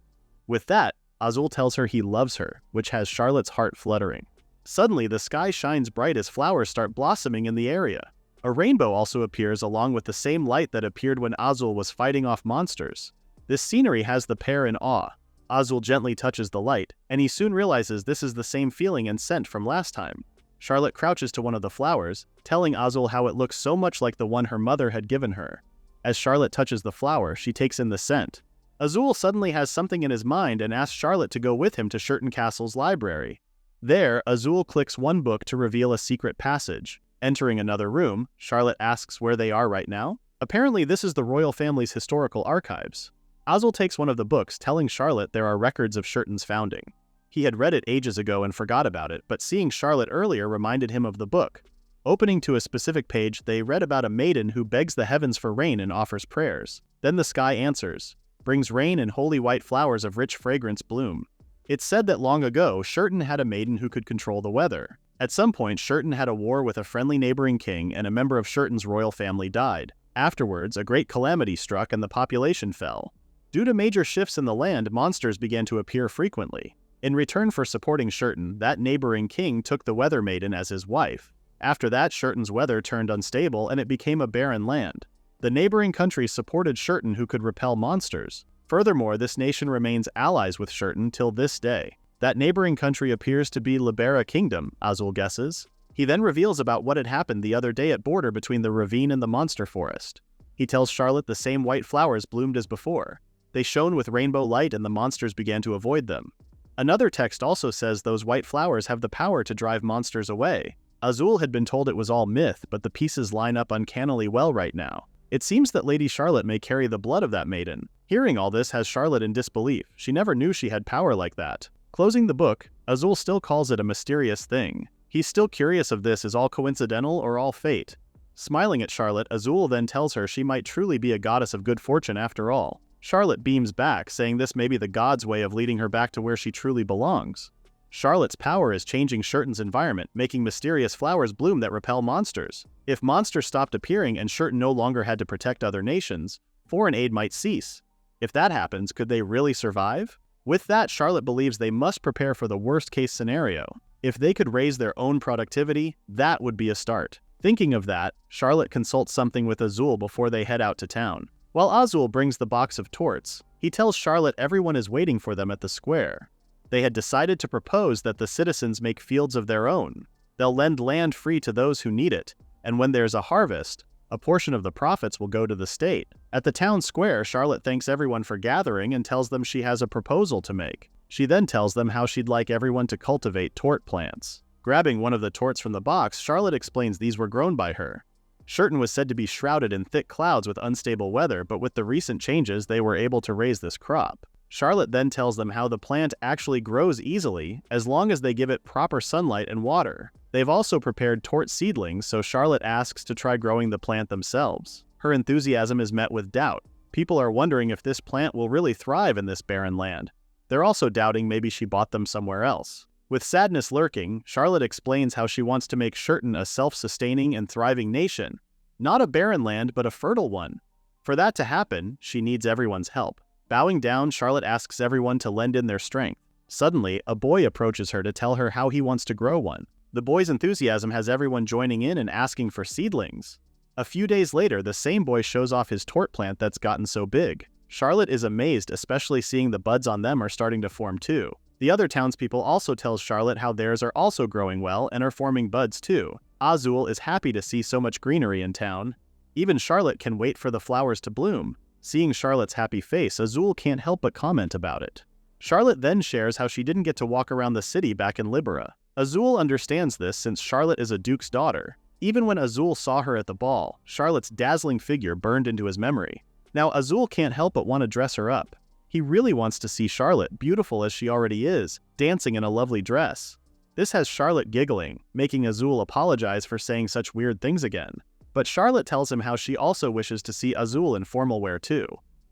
With that, Azul tells her he loves her, which has Charlotte's heart fluttering. Suddenly, the sky shines bright as flowers start blossoming in the area. A rainbow also appears along with the same light that appeared when Azul was fighting off monsters. This scenery has the pair in awe. Azul gently touches the light, and he soon realizes this is the same feeling and scent from last time. Charlotte crouches to one of the flowers, telling Azul how it looks so much like the one her mother had given her. As Charlotte touches the flower, she takes in the scent. Azul suddenly has something in his mind and asks Charlotte to go with him to Shurton Castle's library. There, Azul clicks one book to reveal a secret passage. Entering another room, Charlotte asks where they are right now. Apparently, this is the royal family's historical archives. Azul takes one of the books, telling Charlotte there are records of Shurton's founding. He had read it ages ago and forgot about it, but seeing Charlotte earlier reminded him of the book. Opening to a specific page, they read about a maiden who begs the heavens for rain and offers prayers. Then the sky answers, brings rain and holy white flowers of rich fragrance bloom. It's said that long ago, Shurton had a maiden who could control the weather. At some point, Shurton had a war with a friendly neighboring king, and a member of Shurton's royal family died. Afterwards, a great calamity struck and the population fell. Due to major shifts in the land, monsters began to appear frequently. In return for supporting Shurton, that neighboring king took the weather maiden as his wife. After that, Shurton's weather turned unstable and it became a barren land. The neighboring countries supported Shurton, who could repel monsters. Furthermore, this nation remains allies with Shurton till this day. That neighboring country appears to be Libera Kingdom, Azul guesses. He then reveals about what had happened the other day at border between the ravine and the monster forest. He tells Charlotte the same white flowers bloomed as before. They shone with rainbow light and the monsters began to avoid them. Another text also says those white flowers have the power to drive monsters away. Azul had been told it was all myth, but the pieces line up uncannily well right now. It seems that Lady Charlotte may carry the blood of that maiden. Hearing all this has Charlotte in disbelief. She never knew she had power like that. Closing the book, Azul still calls it a mysterious thing. He's still curious if this is all coincidental or all fate. Smiling at Charlotte, Azul then tells her she might truly be a goddess of good fortune after all. Charlotte beams back, saying this may be the god's way of leading her back to where she truly belongs. Charlotte's power is changing Shurton's environment, making mysterious flowers bloom that repel monsters. If monsters stopped appearing and Shurton no longer had to protect other nations, foreign aid might cease. If that happens, could they really survive? With that, Charlotte believes they must prepare for the worst-case scenario. If they could raise their own productivity, that would be a start. Thinking of that, Charlotte consults something with Azul before they head out to town. While Azul brings the box of torts, he tells Charlotte everyone is waiting for them at the square. They had decided to propose that the citizens make fields of their own. They'll lend land free to those who need it, and when there's a harvest, a portion of the profits will go to the state. At the town square, Charlotte thanks everyone for gathering and tells them she has a proposal to make. She then tells them how she'd like everyone to cultivate tort plants. Grabbing one of the torts from the box, Charlotte explains these were grown by her. Shurton was said to be shrouded in thick clouds with unstable weather, but with the recent changes, they were able to raise this crop. Charlotte then tells them how the plant actually grows easily as long as they give it proper sunlight and water. They've also prepared tort seedlings, so Charlotte asks to try growing the plant themselves. Her enthusiasm is met with doubt. People are wondering if this plant will really thrive in this barren land. They're also doubting maybe she bought them somewhere else. With sadness lurking, Charlotte explains how she wants to make Shurton a self-sustaining and thriving nation. Not a barren land, but a fertile one. For that to happen, she needs everyone's help. Bowing down, Charlotte asks everyone to lend in their strength. Suddenly, a boy approaches her to tell her how he wants to grow one. The boy's enthusiasm has everyone joining in and asking for seedlings. A few days later, the same boy shows off his tort plant that's gotten so big. Charlotte is amazed, especially seeing the buds on them are starting to form too. The other townspeople also tell Charlotte how theirs are also growing well and are forming buds too. Azul is happy to see so much greenery in town. Even Charlotte can wait for the flowers to bloom. Seeing Charlotte's happy face, Azul can't help but comment about it. Charlotte then shares how she didn't get to walk around the city back in Libera. Azul understands this since Charlotte is a duke's daughter. Even when Azul saw her at the ball, Charlotte's dazzling figure burned into his memory. Now Azul can't help but want to dress her up. He really wants to see Charlotte, beautiful as she already is, dancing in a lovely dress. This has Charlotte giggling, making Azul apologize for saying such weird things again. But Charlotte tells him how she also wishes to see Azul in formal wear too.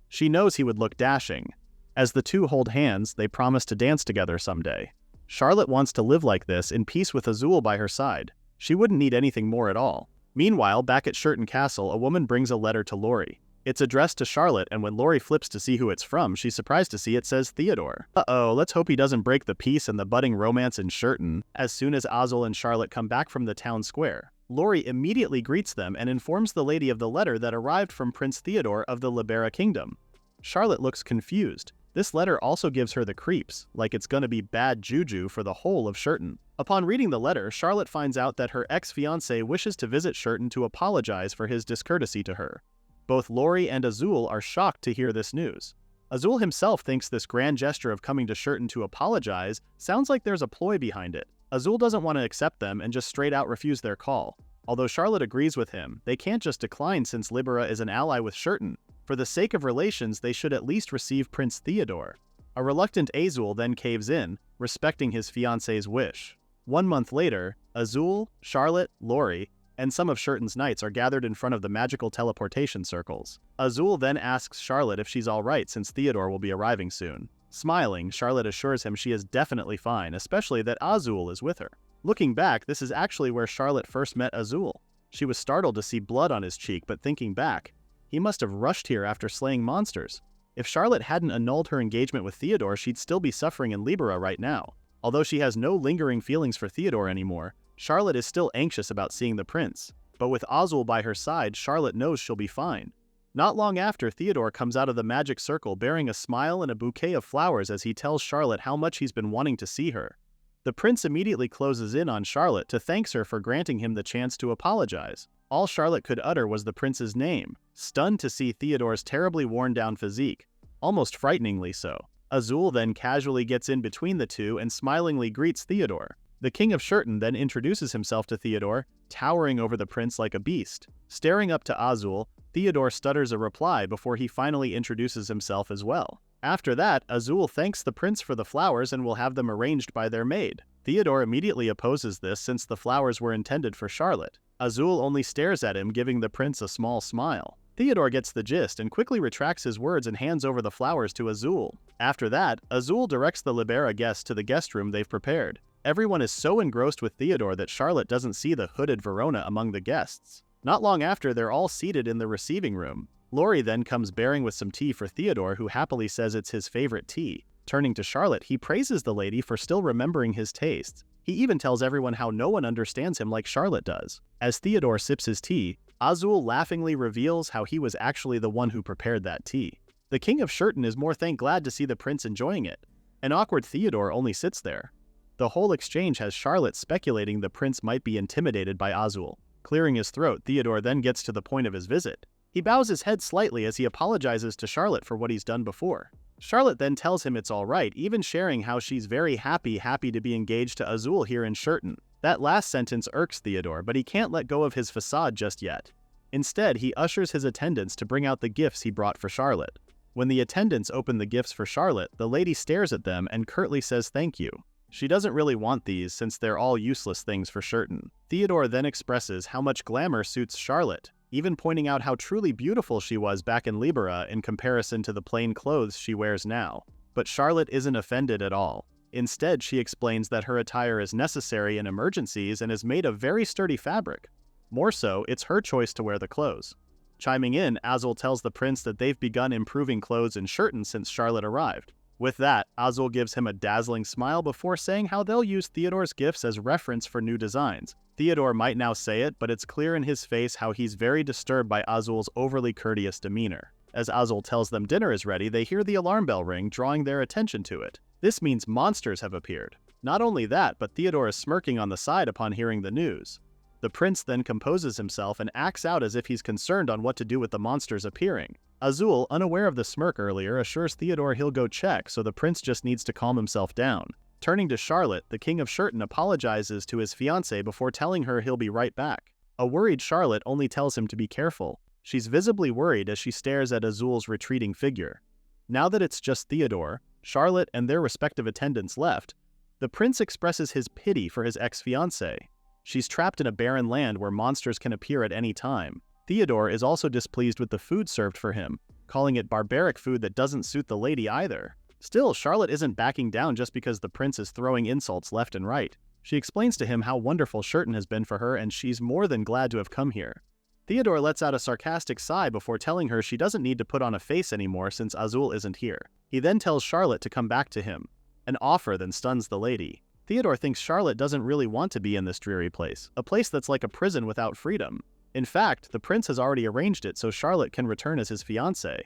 She knows he would look dashing. As the two hold hands, they promise to dance together someday. Charlotte wants to live like this in peace with Azul by her side. She wouldn't need anything more at all. Meanwhile, back at Shurton Castle, a woman brings a letter to Lori. It's addressed to Charlotte, and when Lori flips to see who it's from, she's surprised to see it says Theodore. Uh-oh, let's hope he doesn't break the peace and the budding romance in Shurton. As soon as Azul and Charlotte come back from the town square, Lori immediately greets them and informs the lady of the letter that arrived from Prince Theodore of the Libera Kingdom. Charlotte looks confused. This letter also gives her the creeps, like it's gonna be bad juju for the whole of Shurton. Upon reading the letter, Charlotte finds out that her ex-fiancé wishes to visit Shurton to apologize for his discourtesy to her. Both Lori and Azul are shocked to hear this news. Azul himself thinks this grand gesture of coming to Shurton to apologize sounds like there's a ploy behind it. Azul doesn't want to accept them and just straight out refuse their call. Although Charlotte agrees with him, they can't just decline since Libera is an ally with Shurton. For the sake of relations, they should at least receive Prince Theodore. A reluctant Azul then caves in, respecting his fiancé's wish. 1 month later, Azul, Charlotte, Lori, and some of Shurton's knights are gathered in front of the magical teleportation circles. Azul then asks Charlotte if she's alright since Theodore will be arriving soon. Smiling, Charlotte assures him she is definitely fine, especially that Azul is with her. Looking back, this is actually where Charlotte first met Azul. She was startled to see blood on his cheek, but thinking back, he must have rushed here after slaying monsters. If Charlotte hadn't annulled her engagement with Theodore, she'd still be suffering in Libera right now. Although she has no lingering feelings for Theodore anymore, Charlotte is still anxious about seeing the prince. But with Azul by her side, Charlotte knows she'll be fine. Not long after, Theodore comes out of the magic circle bearing a smile and a bouquet of flowers as he tells Charlotte how much he's been wanting to see her. The prince immediately closes in on Charlotte to thank her for granting him the chance to apologize. All Charlotte could utter was the prince's name, stunned to see Theodore's terribly worn-down physique, almost frighteningly so. Azul then casually gets in between the two and smilingly greets Theodore. The king of Shurton then introduces himself to Theodore, towering over the prince like a beast. Staring up to Azul, Theodore stutters a reply before he finally introduces himself as well. After that, Azul thanks the prince for the flowers and will have them arranged by their maid. Theodore immediately opposes this since the flowers were intended for Charlotte. Azul only stares at him, giving the prince a small smile. Theodore gets the gist and quickly retracts his words and hands over the flowers to Azul. After that, Azul directs the Libera guests to the guest room they've prepared. Everyone is so engrossed with Theodore that Charlotte doesn't see the hooded Verona among the guests. Not long after, they're all seated in the receiving room. Lori then comes bearing with some tea for Theodore, who happily says it's his favorite tea. Turning to Charlotte, he praises the lady for still remembering his tastes. He even tells everyone how no one understands him like Charlotte does. As Theodore sips his tea, Azul laughingly reveals how he was actually the one who prepared that tea. The king of Shurton is more than glad to see the prince enjoying it. An awkward Theodore only sits there. The whole exchange has Charlotte speculating the prince might be intimidated by Azul. Clearing his throat, Theodore then gets to the point of his visit. He bows his head slightly as he apologizes to Charlotte for what he's done before. Charlotte then tells him it's alright, even sharing how she's very happy to be engaged to Azul here in Shurton. That last sentence irks Theodore, but he can't let go of his facade just yet. Instead, he ushers his attendants to bring out the gifts he brought for Charlotte. When the attendants open the gifts for Charlotte, the lady stares at them and curtly says thank you. She doesn't really want these since they're all useless things for Shurton. Theodore then expresses how much glamour suits Charlotte, even pointing out how truly beautiful she was back in Libera in comparison to the plain clothes she wears now. But Charlotte isn't offended at all. Instead, she explains that her attire is necessary in emergencies and is made of very sturdy fabric. More so, it's her choice to wear the clothes. Chiming in, Azul tells the prince that they've begun improving clothes in Shurton since Charlotte arrived. With that, Azul gives him a dazzling smile before saying how they'll use Theodore's gifts as reference for new designs. Theodore might now say it, but it's clear in his face how he's very disturbed by Azul's overly courteous demeanor. As Azul tells them dinner is ready, they hear the alarm bell ring, drawing their attention to it. This means monsters have appeared. Not only that, but Theodore is smirking on the side upon hearing the news. The prince then composes himself and acts out as if he's concerned on what to do with the monsters appearing. Azul, unaware of the smirk earlier, assures Theodore he'll go check, so the prince just needs to calm himself down. Turning to Charlotte, the king of Shurton apologizes to his fiancé before telling her he'll be right back. A worried Charlotte only tells him to be careful. She's visibly worried as she stares at Azul's retreating figure. Now that it's just Theodore, Charlotte, and their respective attendants left, the prince expresses his pity for his ex-fiancée. She's trapped in a barren land where monsters can appear at any time. Theodore is also displeased with the food served for him, calling it barbaric food that doesn't suit the lady either. Still, Charlotte isn't backing down just because the prince is throwing insults left and right. She explains to him how wonderful Shurton has been for her and she's more than glad to have come here. Theodore lets out a sarcastic sigh before telling her she doesn't need to put on a face anymore since Azul isn't here. He then tells Charlotte to come back to him. An offer then stuns the lady. Theodore thinks Charlotte doesn't really want to be in this dreary place, a place that's like a prison without freedom. In fact, the prince has already arranged it so Charlotte can return as his fiancée.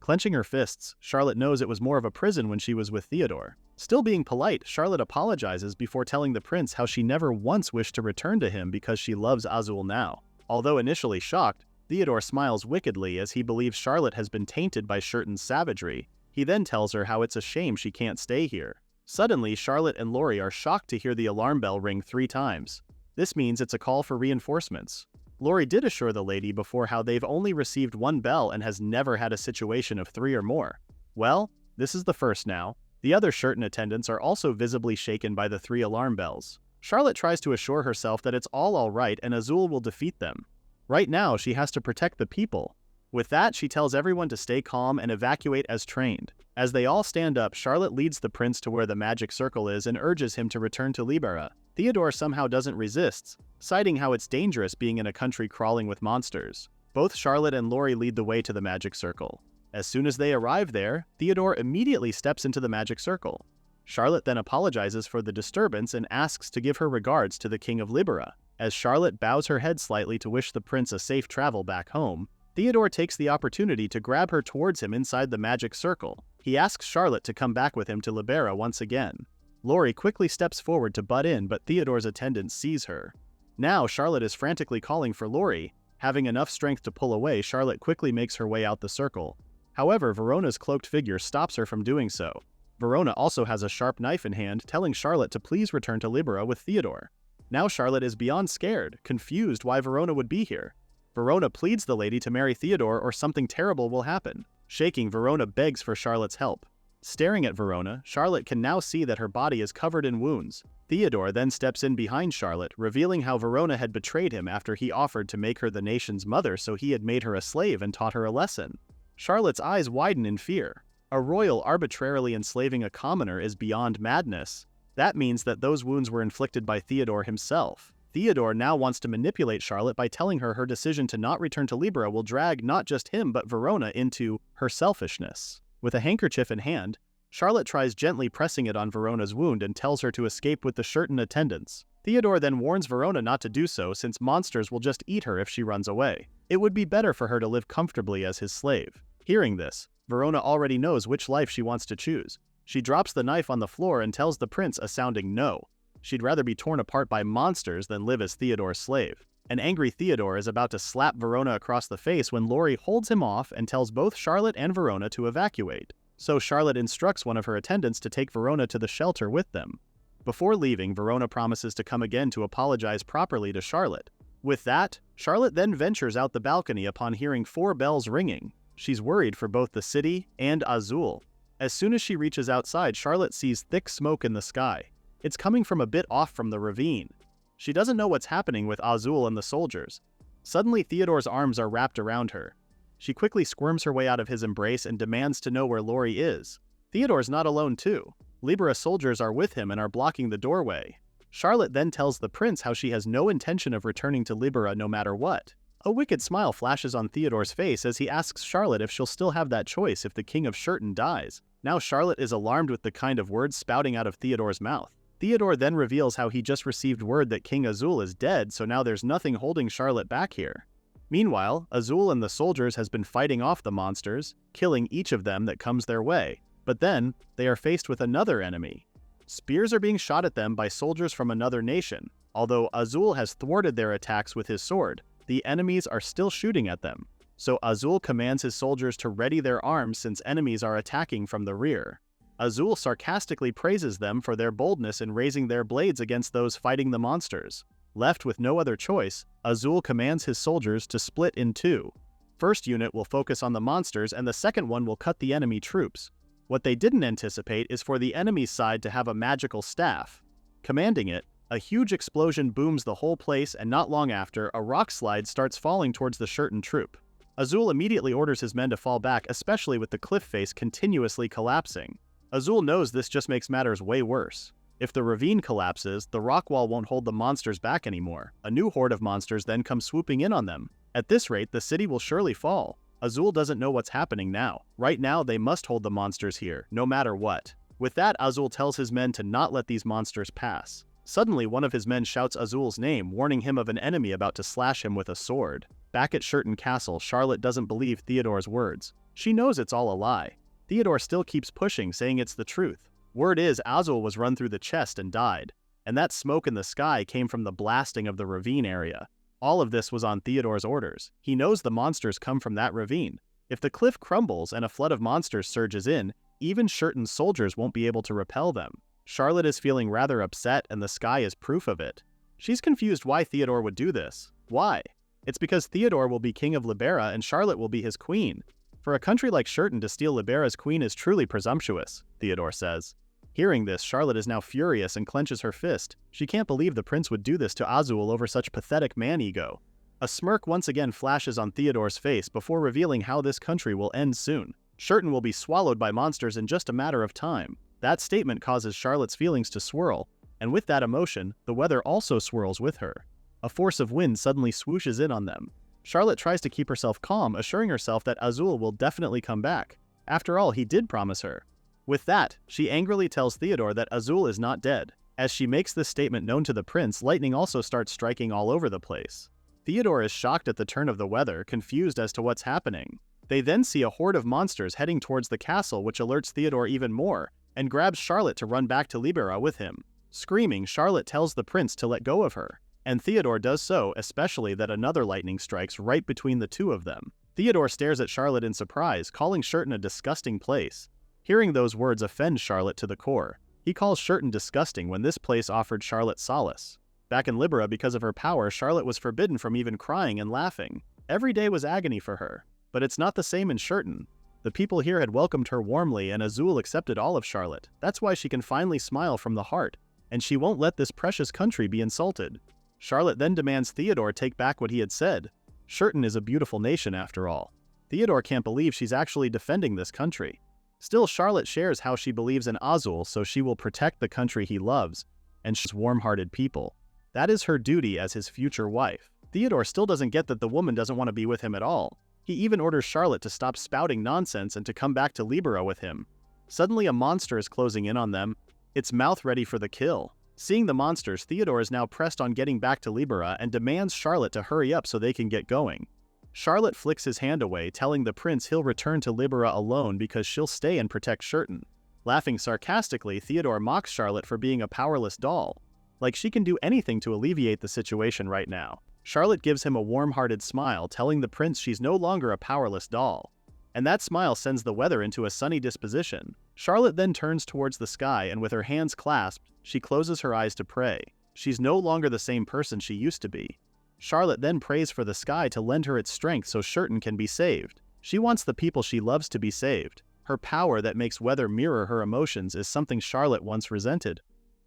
Clenching her fists, Charlotte knows it was more of a prison when she was with Theodore. Still being polite, Charlotte apologizes before telling the prince how she never once wished to return to him because she loves Azul now. Although initially shocked, Theodore smiles wickedly as he believes Charlotte has been tainted by Shurton's savagery. He then tells her how it's a shame she can't stay here. Suddenly, Charlotte and Laurie are shocked to hear the alarm bell ring 3 times. This means it's a call for reinforcements. Laurie did assure the lady before how they've only received 1 bell and has never had a situation of 3 or more. Well, this is the first now. The other Shurton attendants are also visibly shaken by the 3 alarm bells. Charlotte tries to assure herself that it's all right and Azul will defeat them. Right now, she has to protect the people. With that, she tells everyone to stay calm and evacuate as trained. As they all stand up, Charlotte leads the prince to where the magic circle is and urges him to return to Libera. Theodore somehow doesn't resist, citing how it's dangerous being in a country crawling with monsters. Both Charlotte and Laurie lead the way to the magic circle. As soon as they arrive there, Theodore immediately steps into the magic circle. Charlotte then apologizes for the disturbance and asks to give her regards to the King of Libera. As Charlotte bows her head slightly to wish the prince a safe travel back home, Theodore takes the opportunity to grab her towards him inside the magic circle. He asks Charlotte to come back with him to Libera once again. Laurie quickly steps forward to butt in, but Theodore's attendant sees her. Now Charlotte is frantically calling for Laurie. Having enough strength to pull away, Charlotte quickly makes her way out the circle. However, Verona's cloaked figure stops her from doing so. Verona also has a sharp knife in hand, telling Charlotte to please return to Libera with Theodore. Now Charlotte is beyond scared, confused why Verona would be here. Verona pleads the lady to marry Theodore or something terrible will happen. Shaking, Verona begs for Charlotte's help. Staring at Verona, Charlotte can now see that her body is covered in wounds. Theodore then steps in behind Charlotte, revealing how Verona had betrayed him after he offered to make her the nation's mother, so he had made her a slave and taught her a lesson. Charlotte's eyes widen in fear. A royal arbitrarily enslaving a commoner is beyond madness. That means that those wounds were inflicted by Theodore himself. Theodore now wants to manipulate Charlotte by telling her decision to not return to Libera will drag not just him but Verona into her selfishness. With a handkerchief in hand, Charlotte tries gently pressing it on Verona's wound and tells her to escape with the Shurton attendants. Theodore then warns Verona not to do so since monsters will just eat her if she runs away. It would be better for her to live comfortably as his slave. Hearing this, Verona already knows which life she wants to choose. She drops the knife on the floor and tells the prince a sounding no. She'd rather be torn apart by monsters than live as Theodore's slave. An angry Theodore is about to slap Verona across the face when Laurie holds him off and tells both Charlotte and Verona to evacuate. So Charlotte instructs one of her attendants to take Verona to the shelter with them. Before leaving, Verona promises to come again to apologize properly to Charlotte. With that, Charlotte then ventures out the balcony upon hearing 4 bells ringing. She's worried for both the city and Azul. As soon as she reaches outside, Charlotte sees thick smoke in the sky. It's coming from a bit off from the ravine. She doesn't know what's happening with Azul and the soldiers. Suddenly, Theodore's arms are wrapped around her. She quickly squirms her way out of his embrace and demands to know where Laurie is. Theodore's not alone too. Libera soldiers are with him and are blocking the doorway. Charlotte then tells the prince how she has no intention of returning to Libera no matter what. A wicked smile flashes on Theodore's face as he asks Charlotte if she'll still have that choice if the King of Shurton dies. Now Charlotte is alarmed with the kind of words spouting out of Theodore's mouth. Theodore then reveals how he just received word that King Azul is dead, so now there's nothing holding Charlotte back here. Meanwhile, Azul and the soldiers has been fighting off the monsters, killing each of them that comes their way. But then, they are faced with another enemy. Spears are being shot at them by soldiers from another nation. Although Azul has thwarted their attacks with his sword, the enemies are still shooting at them. So Azul commands his soldiers to ready their arms since enemies are attacking from the rear. Azul sarcastically praises them for their boldness in raising their blades against those fighting the monsters. Left with no other choice, Azul commands his soldiers to split in 2. First unit will focus on the monsters and the second one will cut the enemy troops. What they didn't anticipate is for the enemy's side to have a magical staff. Commanding it, a huge explosion booms the whole place and not long after, a rock slide starts falling towards the Shurton troop. Azul immediately orders his men to fall back, especially with the cliff face continuously collapsing. Azul knows this just makes matters way worse. If the ravine collapses, the rock wall won't hold the monsters back anymore. A new horde of monsters then comes swooping in on them. At this rate, the city will surely fall. Azul doesn't know what's happening now. Right now, they must hold the monsters here, no matter what. With that, Azul tells his men to not let these monsters pass. Suddenly, one of his men shouts Azul's name, warning him of an enemy about to slash him with a sword. Back at Shurton Castle, Charlotte doesn't believe Theodore's words. She knows it's all a lie. Theodore still keeps pushing, saying it's the truth. Word is Azul was run through the chest and died, and that smoke in the sky came from the blasting of the ravine area. All of this was on Theodore's orders. He knows the monsters come from that ravine. If the cliff crumbles and a flood of monsters surges in, even Shurton's soldiers won't be able to repel them. Charlotte is feeling rather upset, and the sky is proof of it. She's confused why Theodore would do this. Why? It's because Theodore will be king of Libera and Charlotte will be his queen. For a country like Shurton to steal Libera's queen is truly presumptuous, Theodore says. Hearing this, Charlotte is now furious and clenches her fist. She can't believe the prince would do this to Azul over such pathetic man-ego. A smirk once again flashes on Theodore's face before revealing how this country will end soon. Shurton will be swallowed by monsters in just a matter of time. That statement causes Charlotte's feelings to swirl, and with that emotion, the weather also swirls with her. A force of wind suddenly swooshes in on them. Charlotte tries to keep herself calm, assuring herself that Azul will definitely come back. After all, he did promise her. With that, she angrily tells Theodore that Azul is not dead. As she makes this statement known to the prince, lightning also starts striking all over the place. Theodore is shocked at the turn of the weather, confused as to what's happening. They then see a horde of monsters heading towards the castle, which alerts Theodore even more, and grabs Charlotte to run back to Libera with him. Screaming, Charlotte tells the prince to let go of her. And Theodore does so, especially that another lightning strikes right between the two of them. Theodore stares at Charlotte in surprise, calling Shurton a disgusting place. Hearing those words offends Charlotte to the core. He calls Shurton disgusting when this place offered Charlotte solace. Back in Libera, because of her power, Charlotte was forbidden from even crying and laughing. Every day was agony for her. But it's not the same in Shurton. The people here had welcomed her warmly, and Azul accepted all of Charlotte. That's why she can finally smile from the heart, and she won't let this precious country be insulted. Charlotte then demands Theodore take back what he had said. Shurton is a beautiful nation after all. Theodore can't believe she's actually defending this country. Still, Charlotte shares how she believes in Azul, so she will protect the country he loves, and she's warm-hearted people. That is her duty as his future wife. Theodore still doesn't get that the woman doesn't want to be with him at all. He even orders Charlotte to stop spouting nonsense and to come back to Libera with him. Suddenly a monster is closing in on them, its mouth ready for the kill. Seeing the monsters, Theodore is now pressed on getting back to Libera and demands Charlotte to hurry up so they can get going. Charlotte flicks his hand away, telling the prince he'll return to Libera alone because she'll stay and protect Shurton. Laughing sarcastically, Theodore mocks Charlotte for being a powerless doll. Like she can do anything to alleviate the situation right now. Charlotte gives him a warm-hearted smile, telling the prince she's no longer a powerless doll. And that smile sends the weather into a sunny disposition. Charlotte then turns towards the sky, and with her hands clasped, she closes her eyes to pray. She's no longer the same person she used to be. Charlotte then prays for the sky to lend her its strength so Shurton can be saved. She wants the people she loves to be saved. Her power that makes weather mirror her emotions is something Charlotte once resented.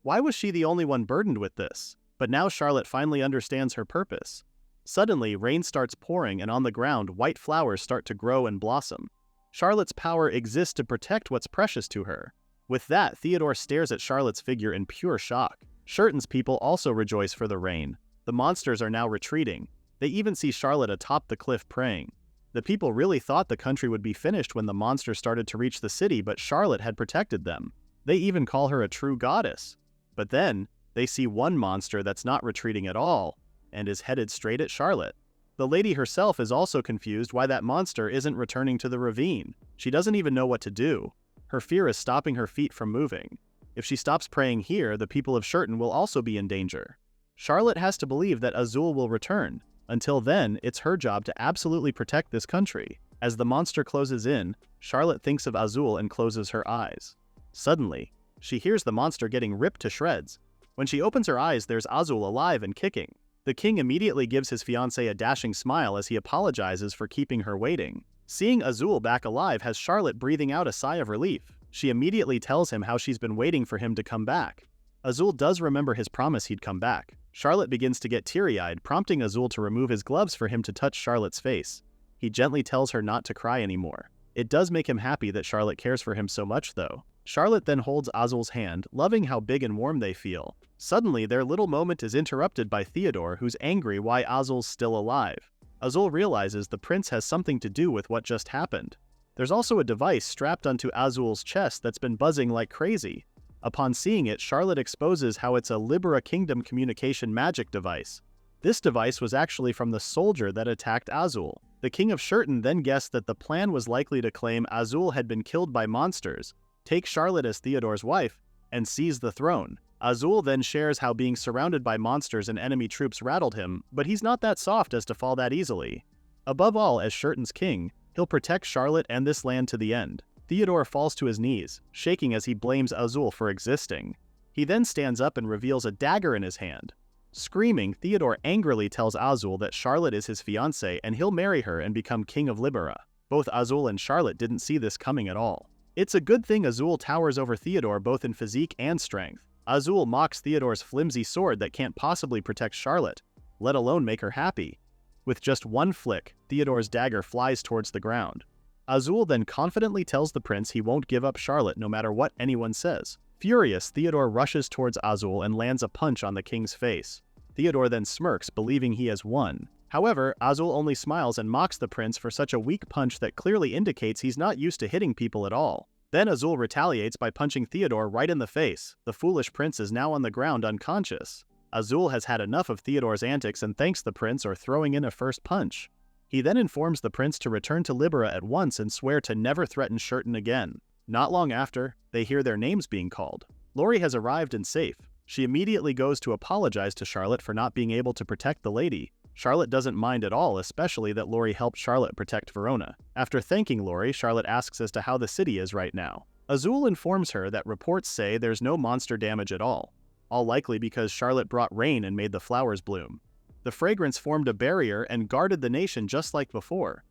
Why was she the only one burdened with this? But now Charlotte finally understands her purpose. Suddenly, rain starts pouring, and on the ground, white flowers start to grow and blossom. Charlotte's power exists to protect what's precious to her. With that, Theodore stares at Charlotte's figure in pure shock. Shurton's people also rejoice for the rain. The monsters are now retreating. They even see Charlotte atop the cliff praying. The people really thought the country would be finished when the monsters started to reach the city, but Charlotte had protected them. They even call her a true goddess. But then, they see one monster that's not retreating at all, and is headed straight at Charlotte. The lady herself is also confused why that monster isn't returning to the ravine. She doesn't even know what to do. Her fear is stopping her feet from moving. If she stops praying here, the people of Shurton will also be in danger. Charlotte has to believe that Azul will return. Until then, it's her job to absolutely protect this country. As the monster closes in, Charlotte thinks of Azul and closes her eyes. Suddenly, she hears the monster getting ripped to shreds. When she opens her eyes, there's Azul alive and kicking. The king immediately gives his fiancé a dashing smile as he apologizes for keeping her waiting. Seeing Azul back alive has Charlotte breathing out a sigh of relief. She immediately tells him how she's been waiting for him to come back. Azul does remember his promise he'd come back. Charlotte begins to get teary-eyed, prompting Azul to remove his gloves for him to touch Charlotte's face. He gently tells her not to cry anymore. It does make him happy that Charlotte cares for him so much, though. Charlotte then holds Azul's hand, loving how big and warm they feel. Suddenly, their little moment is interrupted by Theodore, who's angry why Azul's still alive. Azul realizes the prince has something to do with what just happened. There's also a device strapped onto Azul's chest that's been buzzing like crazy. Upon seeing it, Charlotte exposes how it's a Libera Kingdom communication magic device. This device was actually from the soldier that attacked Azul. The king of Shurton then guessed that the plan was likely to claim Azul had been killed by monsters, take Charlotte as Theodore's wife, and seize the throne. Azul then shares how being surrounded by monsters and enemy troops rattled him, but he's not that soft as to fall that easily. Above all, as Shurton's king, he'll protect Charlotte and this land to the end. Theodore falls to his knees, shaking as he blames Azul for existing. He then stands up and reveals a dagger in his hand. Screaming, Theodore angrily tells Azul that Charlotte is his fiancé and he'll marry her and become king of Libera. Both Azul and Charlotte didn't see this coming at all. It's a good thing Azul towers over Theodore both in physique and strength. Azul mocks Theodore's flimsy sword that can't possibly protect Charlotte, let alone make her happy. With just one flick, Theodore's dagger flies towards the ground. Azul then confidently tells the prince he won't give up Charlotte no matter what anyone says. Furious, Theodore rushes towards Azul and lands a punch on the king's face. Theodore then smirks, believing he has won. However, Azul only smiles and mocks the prince for such a weak punch that clearly indicates he's not used to hitting people at all. Then Azul retaliates by punching Theodore right in the face. The foolish prince is now on the ground unconscious. Azul has had enough of Theodore's antics and thanks the prince for throwing in a first punch. He then informs the prince to return to Libera at once and swear to never threaten Shurton again. Not long after, they hear their names being called. Lori has arrived and safe. She immediately goes to apologize to Charlotte for not being able to protect the lady. Charlotte doesn't mind at all, especially that Lori helped Charlotte protect Verona. After thanking Lori, Charlotte asks as to how the city is right now. Azul informs her that reports say there's no monster damage at all likely because Charlotte brought rain and made the flowers bloom. The fragrance formed a barrier and guarded the nation just like before.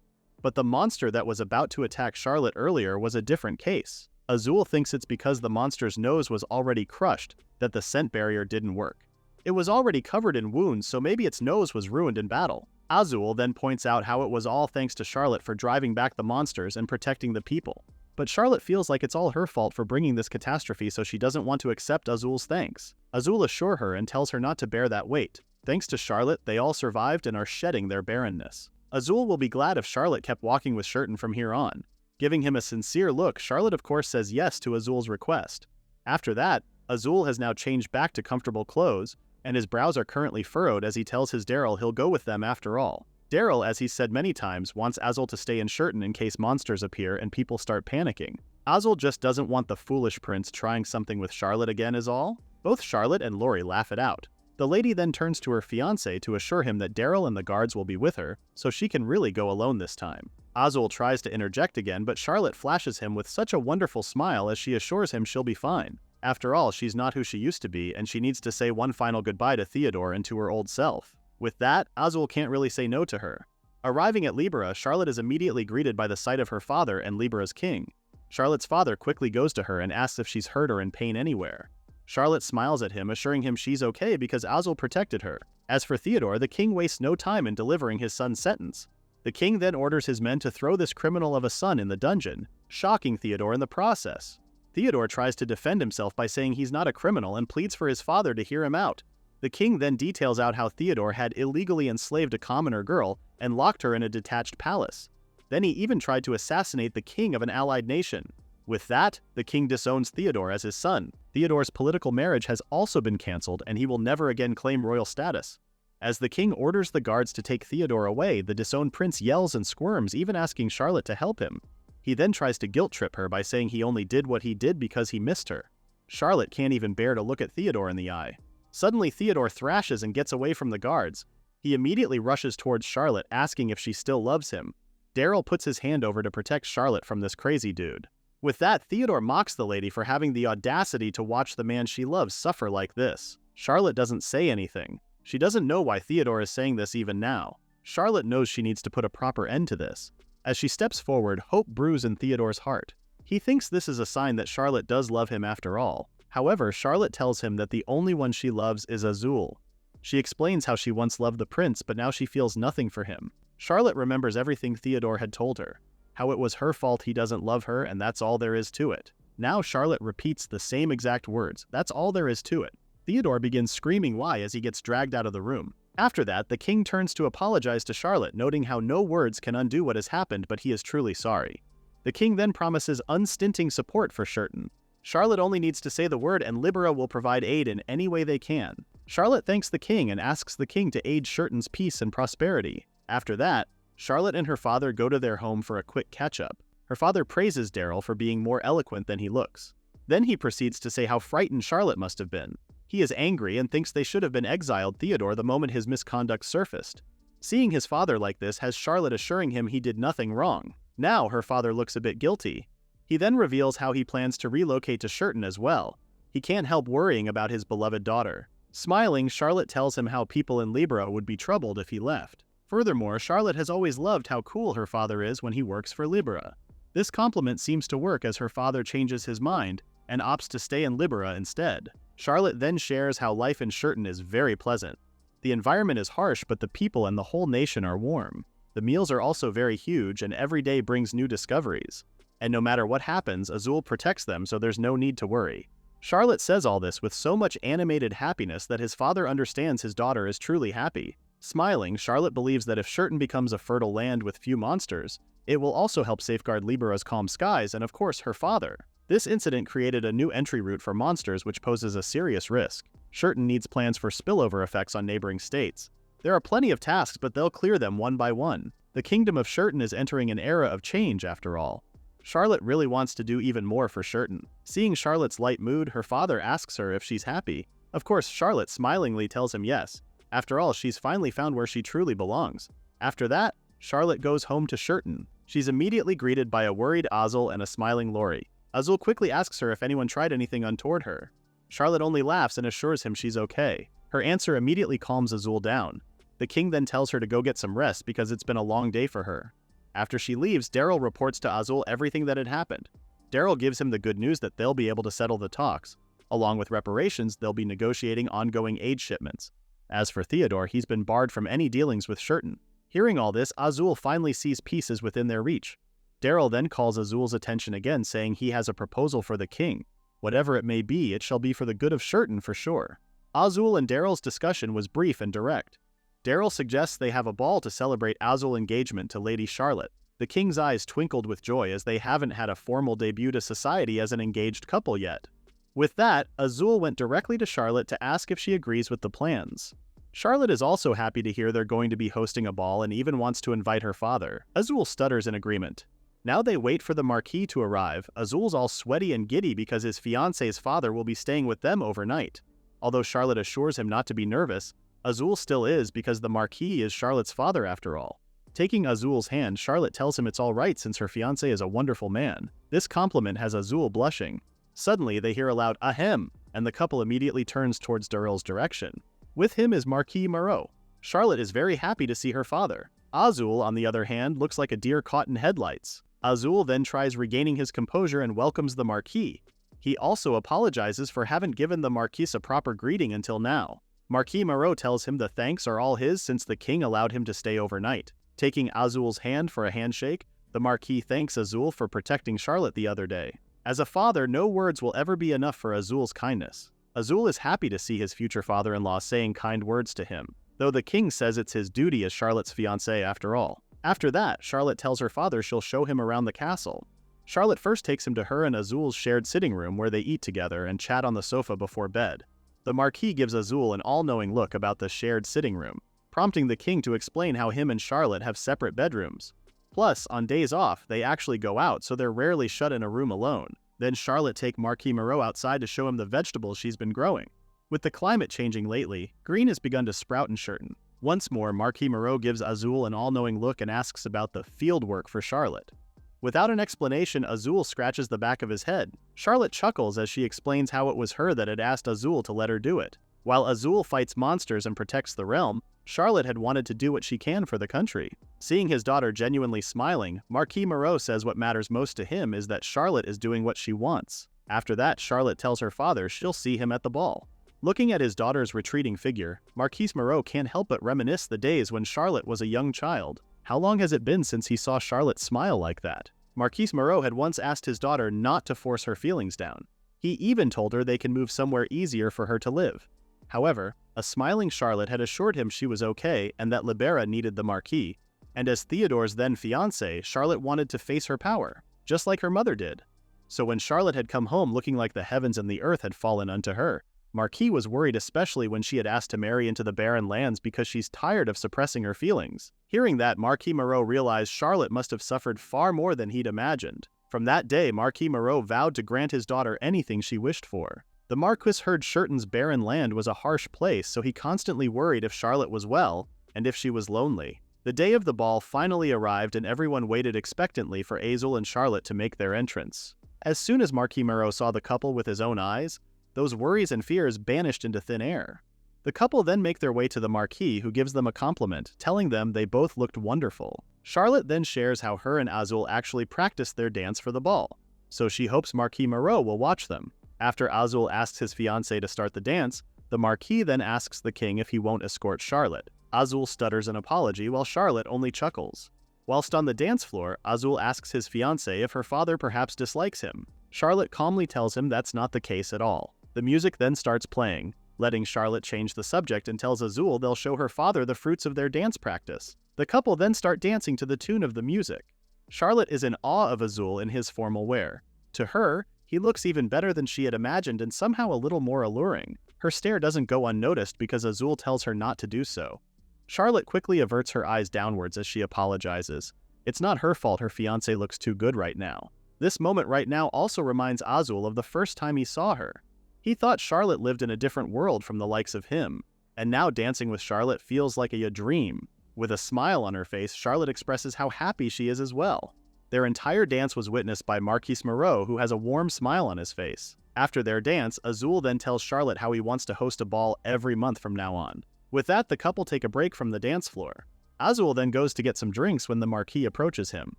But the monster that was about to attack Charlotte earlier was a different case. Azul thinks it's because the monster's nose was already crushed that the scent barrier didn't work. It was already covered in wounds, so maybe its nose was ruined in battle. Azul then points out how it was all thanks to Charlotte for driving back the monsters and protecting the people. But Charlotte feels like it's all her fault for bringing this catastrophe, so she doesn't want to accept Azul's thanks. Azul assures her and tells her not to bear that weight. Thanks to Charlotte, they all survived and are shedding their barrenness. Azul will be glad if Charlotte kept walking with Shurton from here on. Giving him a sincere look, Charlotte of course says yes to Azul's request. After that, Azul has now changed back to comfortable clothes, and his brows are currently furrowed as he tells his Daryl he'll go with them after all. Daryl, as he's said many times, wants Azul to stay in Shurton in case monsters appear and people start panicking. Azul just doesn't want the foolish prince trying something with Charlotte again is all. Both Charlotte and Lori laugh it out. The lady then turns to her fiancé to assure him that Daryl and the guards will be with her, so she can really go alone this time. Azul tries to interject again, but Charlotte flashes him with such a wonderful smile as she assures him she'll be fine. After all, she's not who she used to be, and she needs to say one final goodbye to Theodore and to her old self. With that, Azul can't really say no to her. Arriving at Libera, Charlotte is immediately greeted by the sight of her father and Libera's king. Charlotte's father quickly goes to her and asks if she's hurt or in pain anywhere. Charlotte smiles at him, assuring him she's okay because Azul protected her. As for Theodore, the king wastes no time in delivering his son's sentence. The king then orders his men to throw this criminal of a son in the dungeon, shocking Theodore in the process. Theodore tries to defend himself by saying he's not a criminal and pleads for his father to hear him out. The king then details out how Theodore had illegally enslaved a commoner girl and locked her in a detached palace. Then he even tried to assassinate the king of an allied nation. With that, the king disowns Theodore as his son. Theodore's political marriage has also been cancelled and he will never again claim royal status. As the king orders the guards to take Theodore away, the disowned prince yells and squirms, even asking Charlotte to help him. He then tries to guilt-trip her by saying he only did what he did because he missed her. Charlotte can't even bear to look at Theodore in the eye. Suddenly, Theodore thrashes and gets away from the guards. He immediately rushes towards Charlotte, asking if she still loves him. Daryl puts his hand over to protect Charlotte from this crazy dude. With that, Theodore mocks the lady for having the audacity to watch the man she loves suffer like this. Charlotte doesn't say anything. She doesn't know why Theodore is saying this even now. Charlotte knows she needs to put a proper end to this. As she steps forward, hope brews in Theodore's heart. He thinks this is a sign that Charlotte does love him after all. However, Charlotte tells him that the only one she loves is Azul. She explains how she once loved the prince, but now she feels nothing for him. Charlotte remembers everything Theodore had told her, how it was her fault he doesn't love her and that's all there is to it. Now Charlotte repeats the same exact words, that's all there is to it. Theodore begins screaming why as he gets dragged out of the room. After that, the king turns to apologize to Charlotte, noting how no words can undo what has happened, but he is truly sorry. The king then promises unstinting support for Shurton. Charlotte only needs to say the word and Libera will provide aid in any way they can. Charlotte thanks the king and asks the king to aid Shurton's peace and prosperity. After that, Charlotte and her father go to their home for a quick catch-up. Her father praises Daryl for being more eloquent than he looks. Then he proceeds to say how frightened Charlotte must have been. He is angry and thinks they should have been exiled Theodore the moment his misconduct surfaced. Seeing his father like this has Charlotte assuring him he did nothing wrong. Now her father looks a bit guilty. He then reveals how he plans to relocate to Shurton as well. He can't help worrying about his beloved daughter. Smiling, Charlotte tells him how people in Libra would be troubled if he left. Furthermore, Charlotte has always loved how cool her father is when he works for Libra. This compliment seems to work as her father changes his mind and opts to stay in Libra instead. Charlotte then shares how life in Shurton is very pleasant. The environment is harsh, but the people and the whole nation are warm. The meals are also very huge, and every day brings new discoveries. And no matter what happens, Azul protects them, so there's no need to worry. Charlotte says all this with so much animated happiness that his father understands his daughter is truly happy. Smiling, Charlotte believes that if Shurton becomes a fertile land with few monsters, it will also help safeguard Libra's calm skies and, of course, her father. This incident created a new entry route for monsters, which poses a serious risk. Shurton needs plans for spillover effects on neighboring states. There are plenty of tasks, but they'll clear them one by one. The kingdom of Shurton is entering an era of change, after all. Charlotte really wants to do even more for Shurton. Seeing Charlotte's light mood, her father asks her if she's happy. Of course, Charlotte smilingly tells him yes. After all, she's finally found where she truly belongs. After that, Charlotte goes home to Shurton. She's immediately greeted by a worried Azul and a smiling Lori. Azul quickly asks her if anyone tried anything untoward her. Charlotte only laughs and assures him she's okay. Her answer immediately calms Azul down. The king then tells her to go get some rest because it's been a long day for her. After she leaves, Daryl reports to Azul everything that had happened. Daryl gives him the good news that they'll be able to settle the talks. Along with reparations, they'll be negotiating ongoing aid shipments. As for Theodore, he's been barred from any dealings with Shurton. Hearing all this, Azul finally sees peace is within their reach. Daryl then calls Azul's attention again, saying he has a proposal for the king. Whatever it may be, it shall be for the good of Shurton for sure. Azul and Daryl's discussion was brief and direct. Daryl suggests they have a ball to celebrate Azul's engagement to Lady Charlotte. The king's eyes twinkled with joy as they haven't had a formal debut to society as an engaged couple yet. With that, Azul went directly to Charlotte to ask if she agrees with the plans. Charlotte is also happy to hear they're going to be hosting a ball and even wants to invite her father. Azul stutters in agreement. Now they wait for the Marquis to arrive. Azul's all sweaty and giddy because his fiancé's father will be staying with them overnight. Although Charlotte assures him not to be nervous, Azul still is because the Marquis is Charlotte's father after all. Taking Azul's hand, Charlotte tells him it's alright since her fiancé is a wonderful man. This compliment has Azul blushing. Suddenly, they hear a loud ahem, and the couple immediately turns towards Daryl's direction. With him is Marquis Moreau. Charlotte is very happy to see her father. Azul, on the other hand, looks like a deer caught in headlights. Azul then tries regaining his composure and welcomes the Marquis. He also apologizes for having given the Marquis a proper greeting until now. Marquis Moreau tells him the thanks are all his since the king allowed him to stay overnight. Taking Azul's hand for a handshake, the Marquis thanks Azul for protecting Charlotte the other day. As a father, no words will ever be enough for Azul's kindness. Azul is happy to see his future father-in-law saying kind words to him, though the king says it's his duty as Charlotte's fiancé after all. After that, Charlotte tells her father she'll show him around the castle. Charlotte first takes him to her and Azul's shared sitting room where they eat together and chat on the sofa before bed. The Marquis gives Azul an all-knowing look about the shared sitting room, prompting the king to explain how him and Charlotte have separate bedrooms. Plus, on days off, they actually go out, so they're rarely shut in a room alone. Then Charlotte takes Marquis Moreau outside to show him the vegetables she's been growing. With the climate changing lately, green has begun to sprout in Shurton. Once more, Marquis Moreau gives Azul an all-knowing look and asks about the field work for Charlotte. Without an explanation, Azul scratches the back of his head. Charlotte chuckles as she explains how it was her that had asked Azul to let her do it. While Azul fights monsters and protects the realm, Charlotte had wanted to do what she can for the country. Seeing his daughter genuinely smiling, Marquis Moreau says what matters most to him is that Charlotte is doing what she wants. After that, Charlotte tells her father she'll see him at the ball. Looking at his daughter's retreating figure, Marquis Moreau can't help but reminisce the days when Charlotte was a young child. How long has it been since he saw Charlotte smile like that? Marquis Moreau had once asked his daughter not to force her feelings down. He even told her they can move somewhere easier for her to live. However, a smiling Charlotte had assured him she was okay and that Libera needed the Marquis, and as Theodore's then fiancé, Charlotte wanted to face her power, just like her mother did. So when Charlotte had come home looking like the heavens and the earth had fallen unto her, Marquis was worried, especially when she had asked to marry into the barren lands because she's tired of suppressing her feelings. Hearing that, Marquis Moreau realized Charlotte must have suffered far more than he'd imagined. From that day, Marquis Moreau vowed to grant his daughter anything she wished for. The Marquis heard Shurton's barren land was a harsh place, so he constantly worried if Charlotte was well, and if she was lonely. The day of the ball finally arrived and everyone waited expectantly for Azul and Charlotte to make their entrance. As soon as Marquis Moreau saw the couple with his own eyes, those worries and fears banished into thin air. The couple then make their way to the Marquis, who gives them a compliment, telling them they both looked wonderful. Charlotte then shares how her and Azul actually practiced their dance for the ball, so she hopes Marquis Moreau will watch them. After Azul asks his fiancé to start the dance, the Marquis then asks the king if he won't escort Charlotte. Azul stutters an apology while Charlotte only chuckles. Whilst on the dance floor, Azul asks his fiancé if her father perhaps dislikes him. Charlotte calmly tells him that's not the case at all. The music then starts playing, letting Charlotte change the subject and tells Azul they'll show her father the fruits of their dance practice. The couple then start dancing to the tune of the music. Charlotte is in awe of Azul in his formal wear. To her, he looks even better than she had imagined and somehow a little more alluring. Her stare doesn't go unnoticed because Azul tells her not to do so. Charlotte quickly averts her eyes downwards as she apologizes. It's not her fault her fiancé looks too good right now. This moment right now also reminds Azul of the first time he saw her. He thought Charlotte lived in a different world from the likes of him, and now dancing with Charlotte feels like a dream. With a smile on her face, Charlotte expresses how happy she is as well. Their entire dance was witnessed by Marquis Moreau, who has a warm smile on his face. After their dance, Azul then tells Charlotte how he wants to host a ball every month from now on. With that, the couple take a break from the dance floor. Azul then goes to get some drinks when the Marquis approaches him.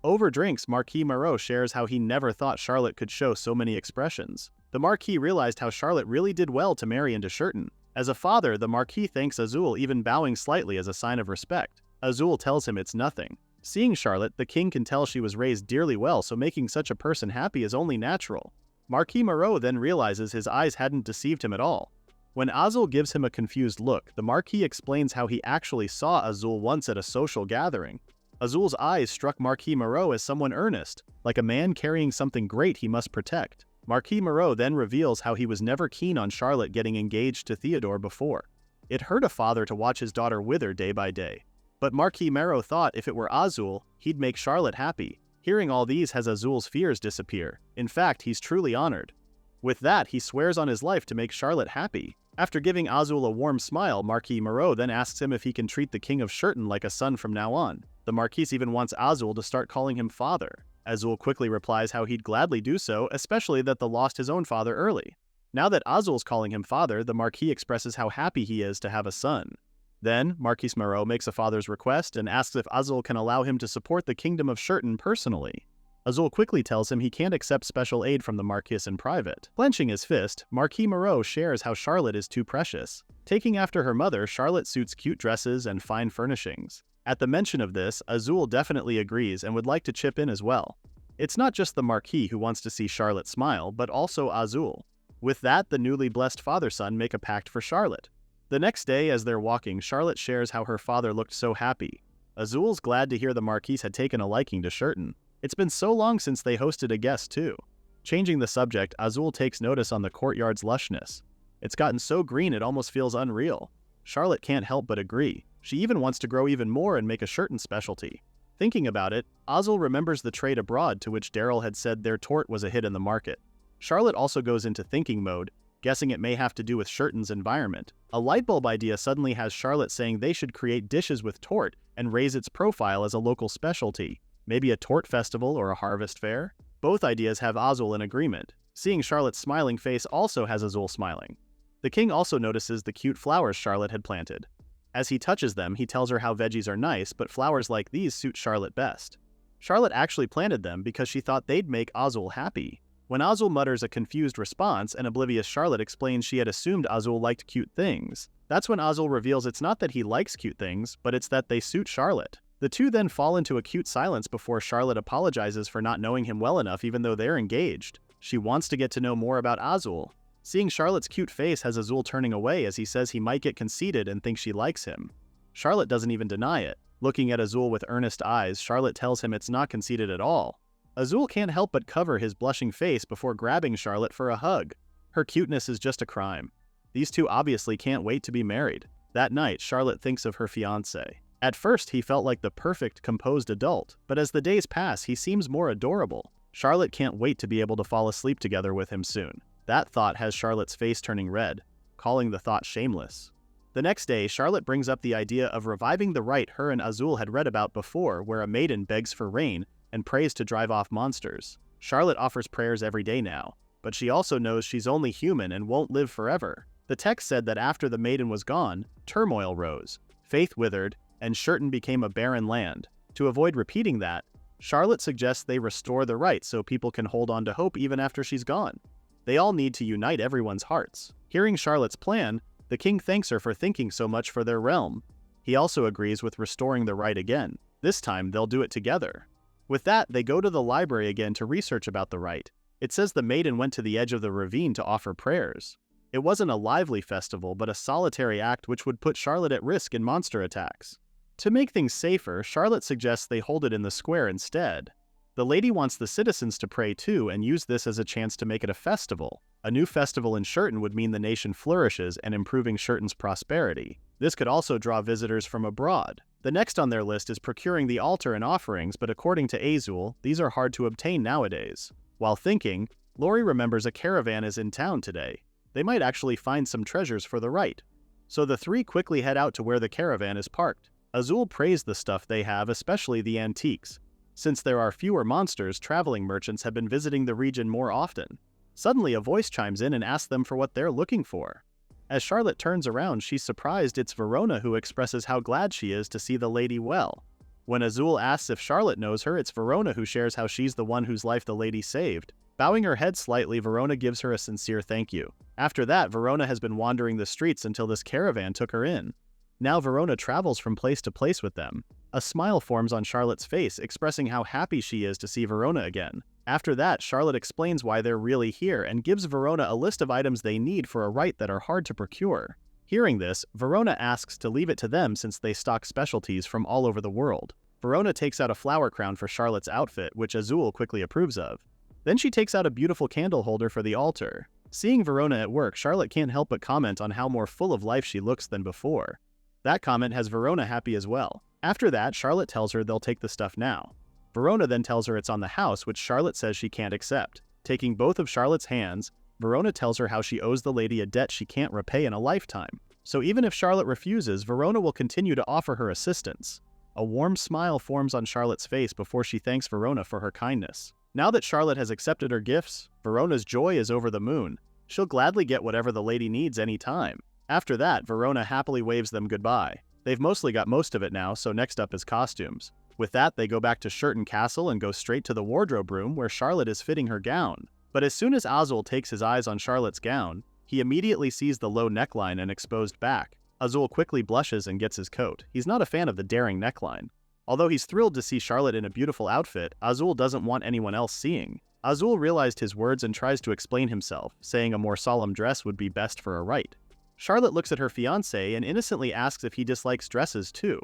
Over drinks, Marquis Moreau shares how he never thought Charlotte could show so many expressions. The Marquis realized how Charlotte really did well to marry into Shurton. As a father, the Marquis thanks Azul, even bowing slightly as a sign of respect. Azul tells him it's nothing. Seeing Charlotte, the king can tell she was raised dearly well, so making such a person happy is only natural. Marquis Moreau then realizes his eyes hadn't deceived him at all. When Azul gives him a confused look, the Marquis explains how he actually saw Azul once at a social gathering. Azul's eyes struck Marquis Moreau as someone earnest, like a man carrying something great he must protect. Marquis Moreau then reveals how he was never keen on Charlotte getting engaged to Theodore before. It hurt a father to watch his daughter wither day by day. But Marquis Moreau thought if it were Azul, he'd make Charlotte happy. Hearing all these has Azul's fears disappear. In fact, he's truly honored. With that, he swears on his life to make Charlotte happy. After giving Azul a warm smile, Marquis Moreau then asks him if he can treat the king of Shurton like a son from now on. The Marquis even wants Azul to start calling him father. Azul quickly replies how he'd gladly do so, especially that the lost his own father early. Now that Azul's calling him father, the Marquis expresses how happy he is to have a son. Then, Marquis Moreau makes a father's request and asks if Azul can allow him to support the kingdom of Shurton personally. Azul quickly tells him he can't accept special aid from the Marquis in private. Clenching his fist, Marquis Moreau shares how Charlotte is too precious. Taking after her mother, Charlotte suits cute dresses and fine furnishings. At the mention of this, Azul definitely agrees and would like to chip in as well. It's not just the Marquis who wants to see Charlotte smile, but also Azul. With that, the newly blessed father-son make a pact for Charlotte. The next day, as they're walking, Charlotte shares how her father looked so happy. Azul's glad to hear the Marquis had taken a liking to Shurton. It's been so long since they hosted a guest too. Changing the subject, Azul takes notice on the courtyard's lushness. It's gotten so green it almost feels unreal. Charlotte can't help but agree. She even wants to grow even more and make a Shurton specialty. Thinking about it, Azul remembers the trade abroad to which Daryl had said their tort was a hit in the market. Charlotte also goes into thinking mode, guessing it may have to do with Shurton's environment. A light bulb idea suddenly has Charlotte saying they should create dishes with tort and raise its profile as a local specialty. Maybe a tort festival or a harvest fair? Both ideas have Azul in agreement. Seeing Charlotte's smiling face also has Azul smiling. The king also notices the cute flowers Charlotte had planted. As he touches them, he tells her how veggies are nice, but flowers like these suit Charlotte best. Charlotte actually planted them because she thought they'd make Azul happy. When Azul mutters a confused response, an oblivious Charlotte explains she had assumed Azul liked cute things. That's when Azul reveals it's not that he likes cute things, but it's that they suit Charlotte. The two then fall into a cute silence before Charlotte apologizes for not knowing him well enough even though they're engaged. She wants to get to know more about Azul. Seeing Charlotte's cute face has Azul turning away as he says he might get conceited and thinks she likes him. Charlotte doesn't even deny it. Looking at Azul with earnest eyes, Charlotte tells him it's not conceited at all. Azul can't help but cover his blushing face before grabbing Charlotte for a hug. Her cuteness is just a crime. These two obviously can't wait to be married. That night, Charlotte thinks of her fiancé. At first, he felt like the perfect, composed adult, but as the days pass, he seems more adorable. Charlotte can't wait to be able to fall asleep together with him soon. That thought has Charlotte's face turning red, calling the thought shameless. The next day, Charlotte brings up the idea of reviving the rite her and Azul had read about before, where a maiden begs for rain and prays to drive off monsters. Charlotte offers prayers every day now, but she also knows she's only human and won't live forever. The text said that after the maiden was gone, turmoil rose, faith withered, and Shurton became a barren land. To avoid repeating that, Charlotte suggests they restore the rite so people can hold on to hope even after she's gone. They all need to unite everyone's hearts. Hearing Charlotte's plan, the king thanks her for thinking so much for their realm. He also agrees with restoring the rite again. This time, they'll do it together. With that, they go to the library again to research about the rite. It says the maiden went to the edge of the ravine to offer prayers. It wasn't a lively festival, but a solitary act which would put Charlotte at risk in monster attacks. To make things safer, Charlotte suggests they hold it in the square instead. The lady wants the citizens to pray too and use this as a chance to make it a festival. A new festival in Shurton would mean the nation flourishes and improving Shurton's prosperity. This could also draw visitors from abroad. The next on their list is procuring the altar and offerings, but according to Azul, these are hard to obtain nowadays. While thinking, Lori remembers a caravan is in town today. They might actually find some treasures for the rite. So the three quickly head out to where the caravan is parked. Azul praised the stuff they have, especially the antiques. Since there are fewer monsters, traveling merchants have been visiting the region more often. Suddenly, a voice chimes in and asks them for what they're looking for. As Charlotte turns around, she's surprised it's Verona who expresses how glad she is to see the lady well. When Azul asks if Charlotte knows her, it's Verona who shares how she's the one whose life the lady saved. Bowing her head slightly, Verona gives her a sincere thank you. After that, Verona has been wandering the streets until this caravan took her in. Now Verona travels from place to place with them. A smile forms on Charlotte's face, expressing how happy she is to see Verona again. After that, Charlotte explains why they're really here and gives Verona a list of items they need for a rite that are hard to procure. Hearing this, Verona asks to leave it to them since they stock specialties from all over the world. Verona takes out a flower crown for Charlotte's outfit, which Azul quickly approves of. Then she takes out a beautiful candle holder for the altar. Seeing Verona at work, Charlotte can't help but comment on how more full of life she looks than before. That comment has Verona happy as well. After that, Charlotte tells her they'll take the stuff now. Verona then tells her it's on the house, which Charlotte says she can't accept. Taking both of Charlotte's hands, Verona tells her how she owes the lady a debt she can't repay in a lifetime. So even if Charlotte refuses, Verona will continue to offer her assistance. A warm smile forms on Charlotte's face before she thanks Verona for her kindness. Now that Charlotte has accepted her gifts, Verona's joy is over the moon. She'll gladly get whatever the lady needs anytime. After that, Verona happily waves them goodbye. They've mostly got most of it now, so next up is costumes. With that, they go back to Shurton Castle and go straight to the wardrobe room where Charlotte is fitting her gown. But as soon as Azul takes his eyes on Charlotte's gown, he immediately sees the low neckline and exposed back. Azul quickly blushes and gets his coat. He's not a fan of the daring neckline. Although he's thrilled to see Charlotte in a beautiful outfit, Azul doesn't want anyone else seeing. Azul realized his words and tries to explain himself, saying a more solemn dress would be best for a rite. Charlotte looks at her fiancé and innocently asks if he dislikes dresses too.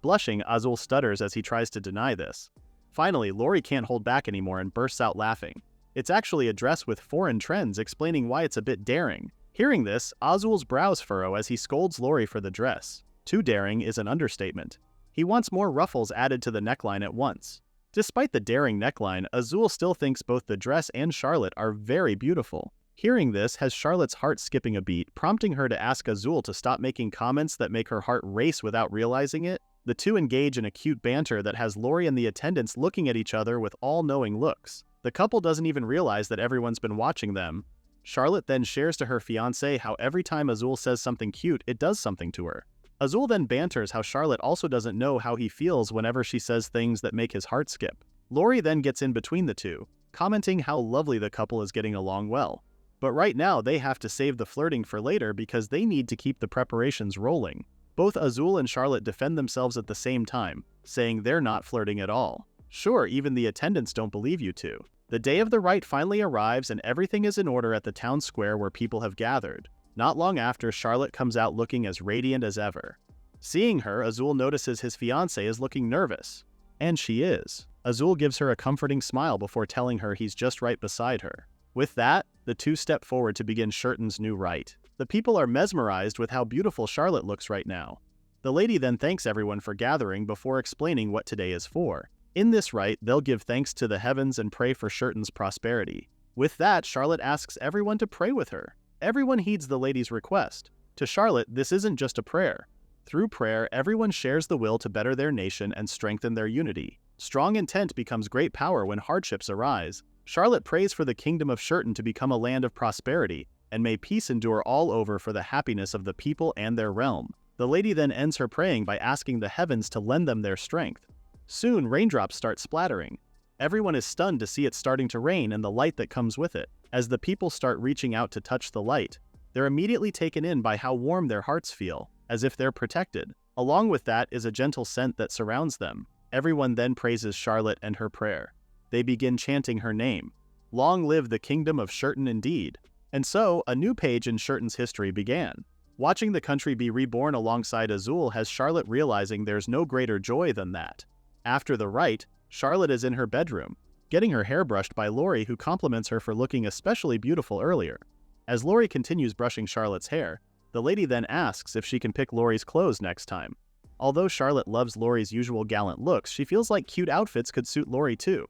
Blushing, Azul stutters as he tries to deny this. Finally, Lori can't hold back anymore and bursts out laughing. It's actually a dress with foreign trends, explaining why it's a bit daring. Hearing this, Azul's brows furrow as he scolds Lori for the dress. Too daring is an understatement. He wants more ruffles added to the neckline at once. Despite the daring neckline, Azul still thinks both the dress and Charlotte are very beautiful. Hearing this has Charlotte's heart skipping a beat, prompting her to ask Azul to stop making comments that make her heart race without realizing it. The two engage in a cute banter that has Lori and the attendants looking at each other with all-knowing looks. The couple doesn't even realize that everyone's been watching them. Charlotte then shares to her fiancé how every time Azul says something cute, it does something to her. Azul then banters how Charlotte also doesn't know how he feels whenever she says things that make his heart skip. Lori then gets in between the two, commenting how lovely the couple is getting along well. But right now they have to save the flirting for later because they need to keep the preparations rolling. Both Azul and Charlotte defend themselves at the same time, saying they're not flirting at all. Sure, even the attendants don't believe you two. The day of the rite finally arrives and everything is in order at the town square where people have gathered. Not long after, Charlotte comes out looking as radiant as ever. Seeing her, Azul notices his fiancé is looking nervous. And she is. Azul gives her a comforting smile before telling her he's just right beside her. With that, the two step forward to begin Shurton's new rite. The people are mesmerized with how beautiful Charlotte looks right now. The lady then thanks everyone for gathering before explaining what today is for. In this rite, they'll give thanks to the heavens and pray for Shurton's prosperity. With that, Charlotte asks everyone to pray with her. Everyone heeds the lady's request. To Charlotte, this isn't just a prayer. Through prayer, everyone shares the will to better their nation and strengthen their unity. Strong intent becomes great power when hardships arise. Charlotte prays for the kingdom of Shurton to become a land of prosperity, and may peace endure all over for the happiness of the people and their realm. The lady then ends her praying by asking the heavens to lend them their strength. Soon, raindrops start splattering. Everyone is stunned to see it starting to rain and the light that comes with it. As the people start reaching out to touch the light, they're immediately taken in by how warm their hearts feel, as if they're protected. Along with that is a gentle scent that surrounds them. Everyone then praises Charlotte and her prayer. They begin chanting her name. Long live the kingdom of Shurton indeed. And so, a new page in Shurton's history began. Watching the country be reborn alongside Azul has Charlotte realizing there's no greater joy than that. After the rite, Charlotte is in her bedroom, getting her hair brushed by Lori, who compliments her for looking especially beautiful earlier. As Lori continues brushing Charlotte's hair, the lady then asks if she can pick Lori's clothes next time. Although Charlotte loves Lori's usual gallant looks, she feels like cute outfits could suit Lori too.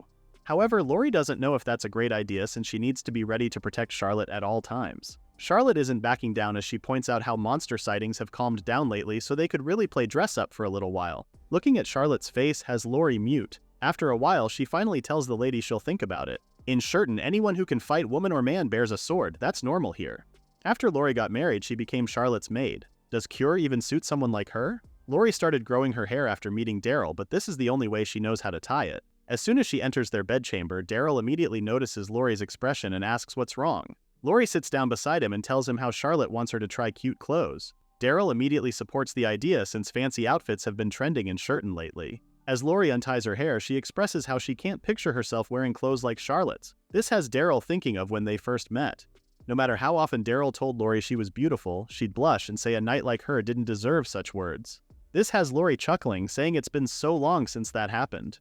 However, Lori doesn't know if that's a great idea since she needs to be ready to protect Charlotte at all times. Charlotte isn't backing down as she points out how monster sightings have calmed down lately, so they could really play dress up for a little while. Looking at Charlotte's face has Lori mute. After a while, she finally tells the lady she'll think about it. In Shurton, anyone who can fight woman or man bears a sword. That's normal here. After Lori got married, she became Charlotte's maid. Does cure even suit someone like her? Lori started growing her hair after meeting Daryl, but this is the only way she knows how to tie it. As soon as she enters their bedchamber, Daryl immediately notices Lori's expression and asks what's wrong. Lori sits down beside him and tells him how Charlotte wants her to try cute clothes. Daryl immediately supports the idea since fancy outfits have been trending in Shurton lately. As Lori unties her hair, she expresses how she can't picture herself wearing clothes like Charlotte's. This has Daryl thinking of when they first met. No matter how often Daryl told Lori she was beautiful, she'd blush and say a knight like her didn't deserve such words. This has Lori chuckling, saying it's been so long since that happened.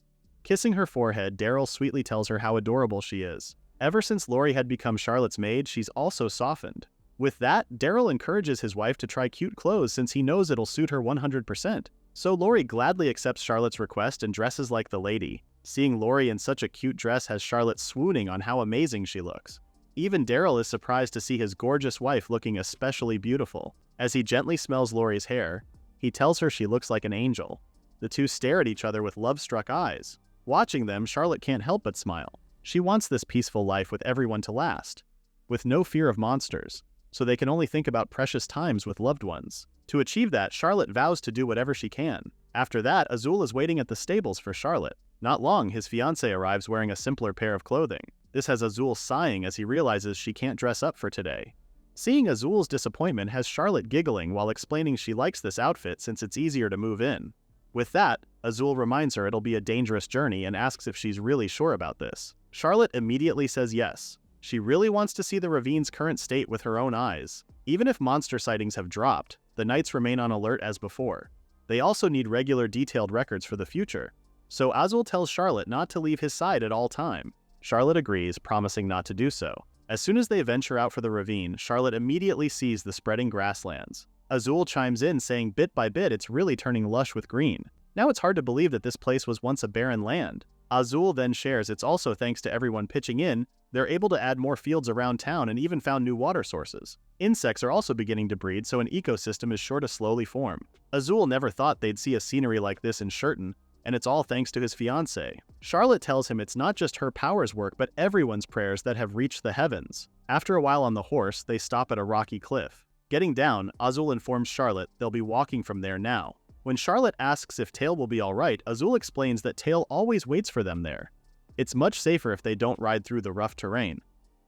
Kissing her forehead, Daryl sweetly tells her how adorable she is. Ever since Lori had become Charlotte's maid, she's also softened. With that, Daryl encourages his wife to try cute clothes since he knows it'll suit her 100%. So Lori gladly accepts Charlotte's request and dresses like the lady. Seeing Lori in such a cute dress has Charlotte swooning on how amazing she looks. Even Daryl is surprised to see his gorgeous wife looking especially beautiful. As he gently smells Lori's hair, he tells her she looks like an angel. The two stare at each other with love-struck eyes. Watching them, Charlotte can't help but smile. She wants this peaceful life with everyone to last, with no fear of monsters, so they can only think about precious times with loved ones. To achieve that, Charlotte vows to do whatever she can. After that, Azul is waiting at the stables for Charlotte. Not long, his fiancé arrives wearing a simpler pair of clothing. This has Azul sighing as he realizes she can't dress up for today. Seeing Azul's disappointment has Charlotte giggling while explaining she likes this outfit since it's easier to move in. With that, Azul reminds her it'll be a dangerous journey and asks if she's really sure about this. Charlotte immediately says yes. She really wants to see the ravine's current state with her own eyes. Even if monster sightings have dropped, the knights remain on alert as before. They also need regular detailed records for the future. So Azul tells Charlotte not to leave his side at all time. Charlotte agrees, promising not to do so. As soon as they venture out for the ravine, Charlotte immediately sees the spreading grasslands. Azul chimes in saying bit by bit it's really turning lush with green. Now it's hard to believe that this place was once a barren land. Azul then shares it's also thanks to everyone pitching in, they're able to add more fields around town and even found new water sources. Insects are also beginning to breed, so an ecosystem is sure to slowly form. Azul never thought they'd see a scenery like this in Shurton, and it's all thanks to his fiancé. Charlotte tells him it's not just her powers work, but everyone's prayers that have reached the heavens. After a while on the horse, they stop at a rocky cliff. Getting down, Azul informs Charlotte they'll be walking from there now. When Charlotte asks if Tail will be alright, Azul explains that Tail always waits for them there. It's much safer if they don't ride through the rough terrain.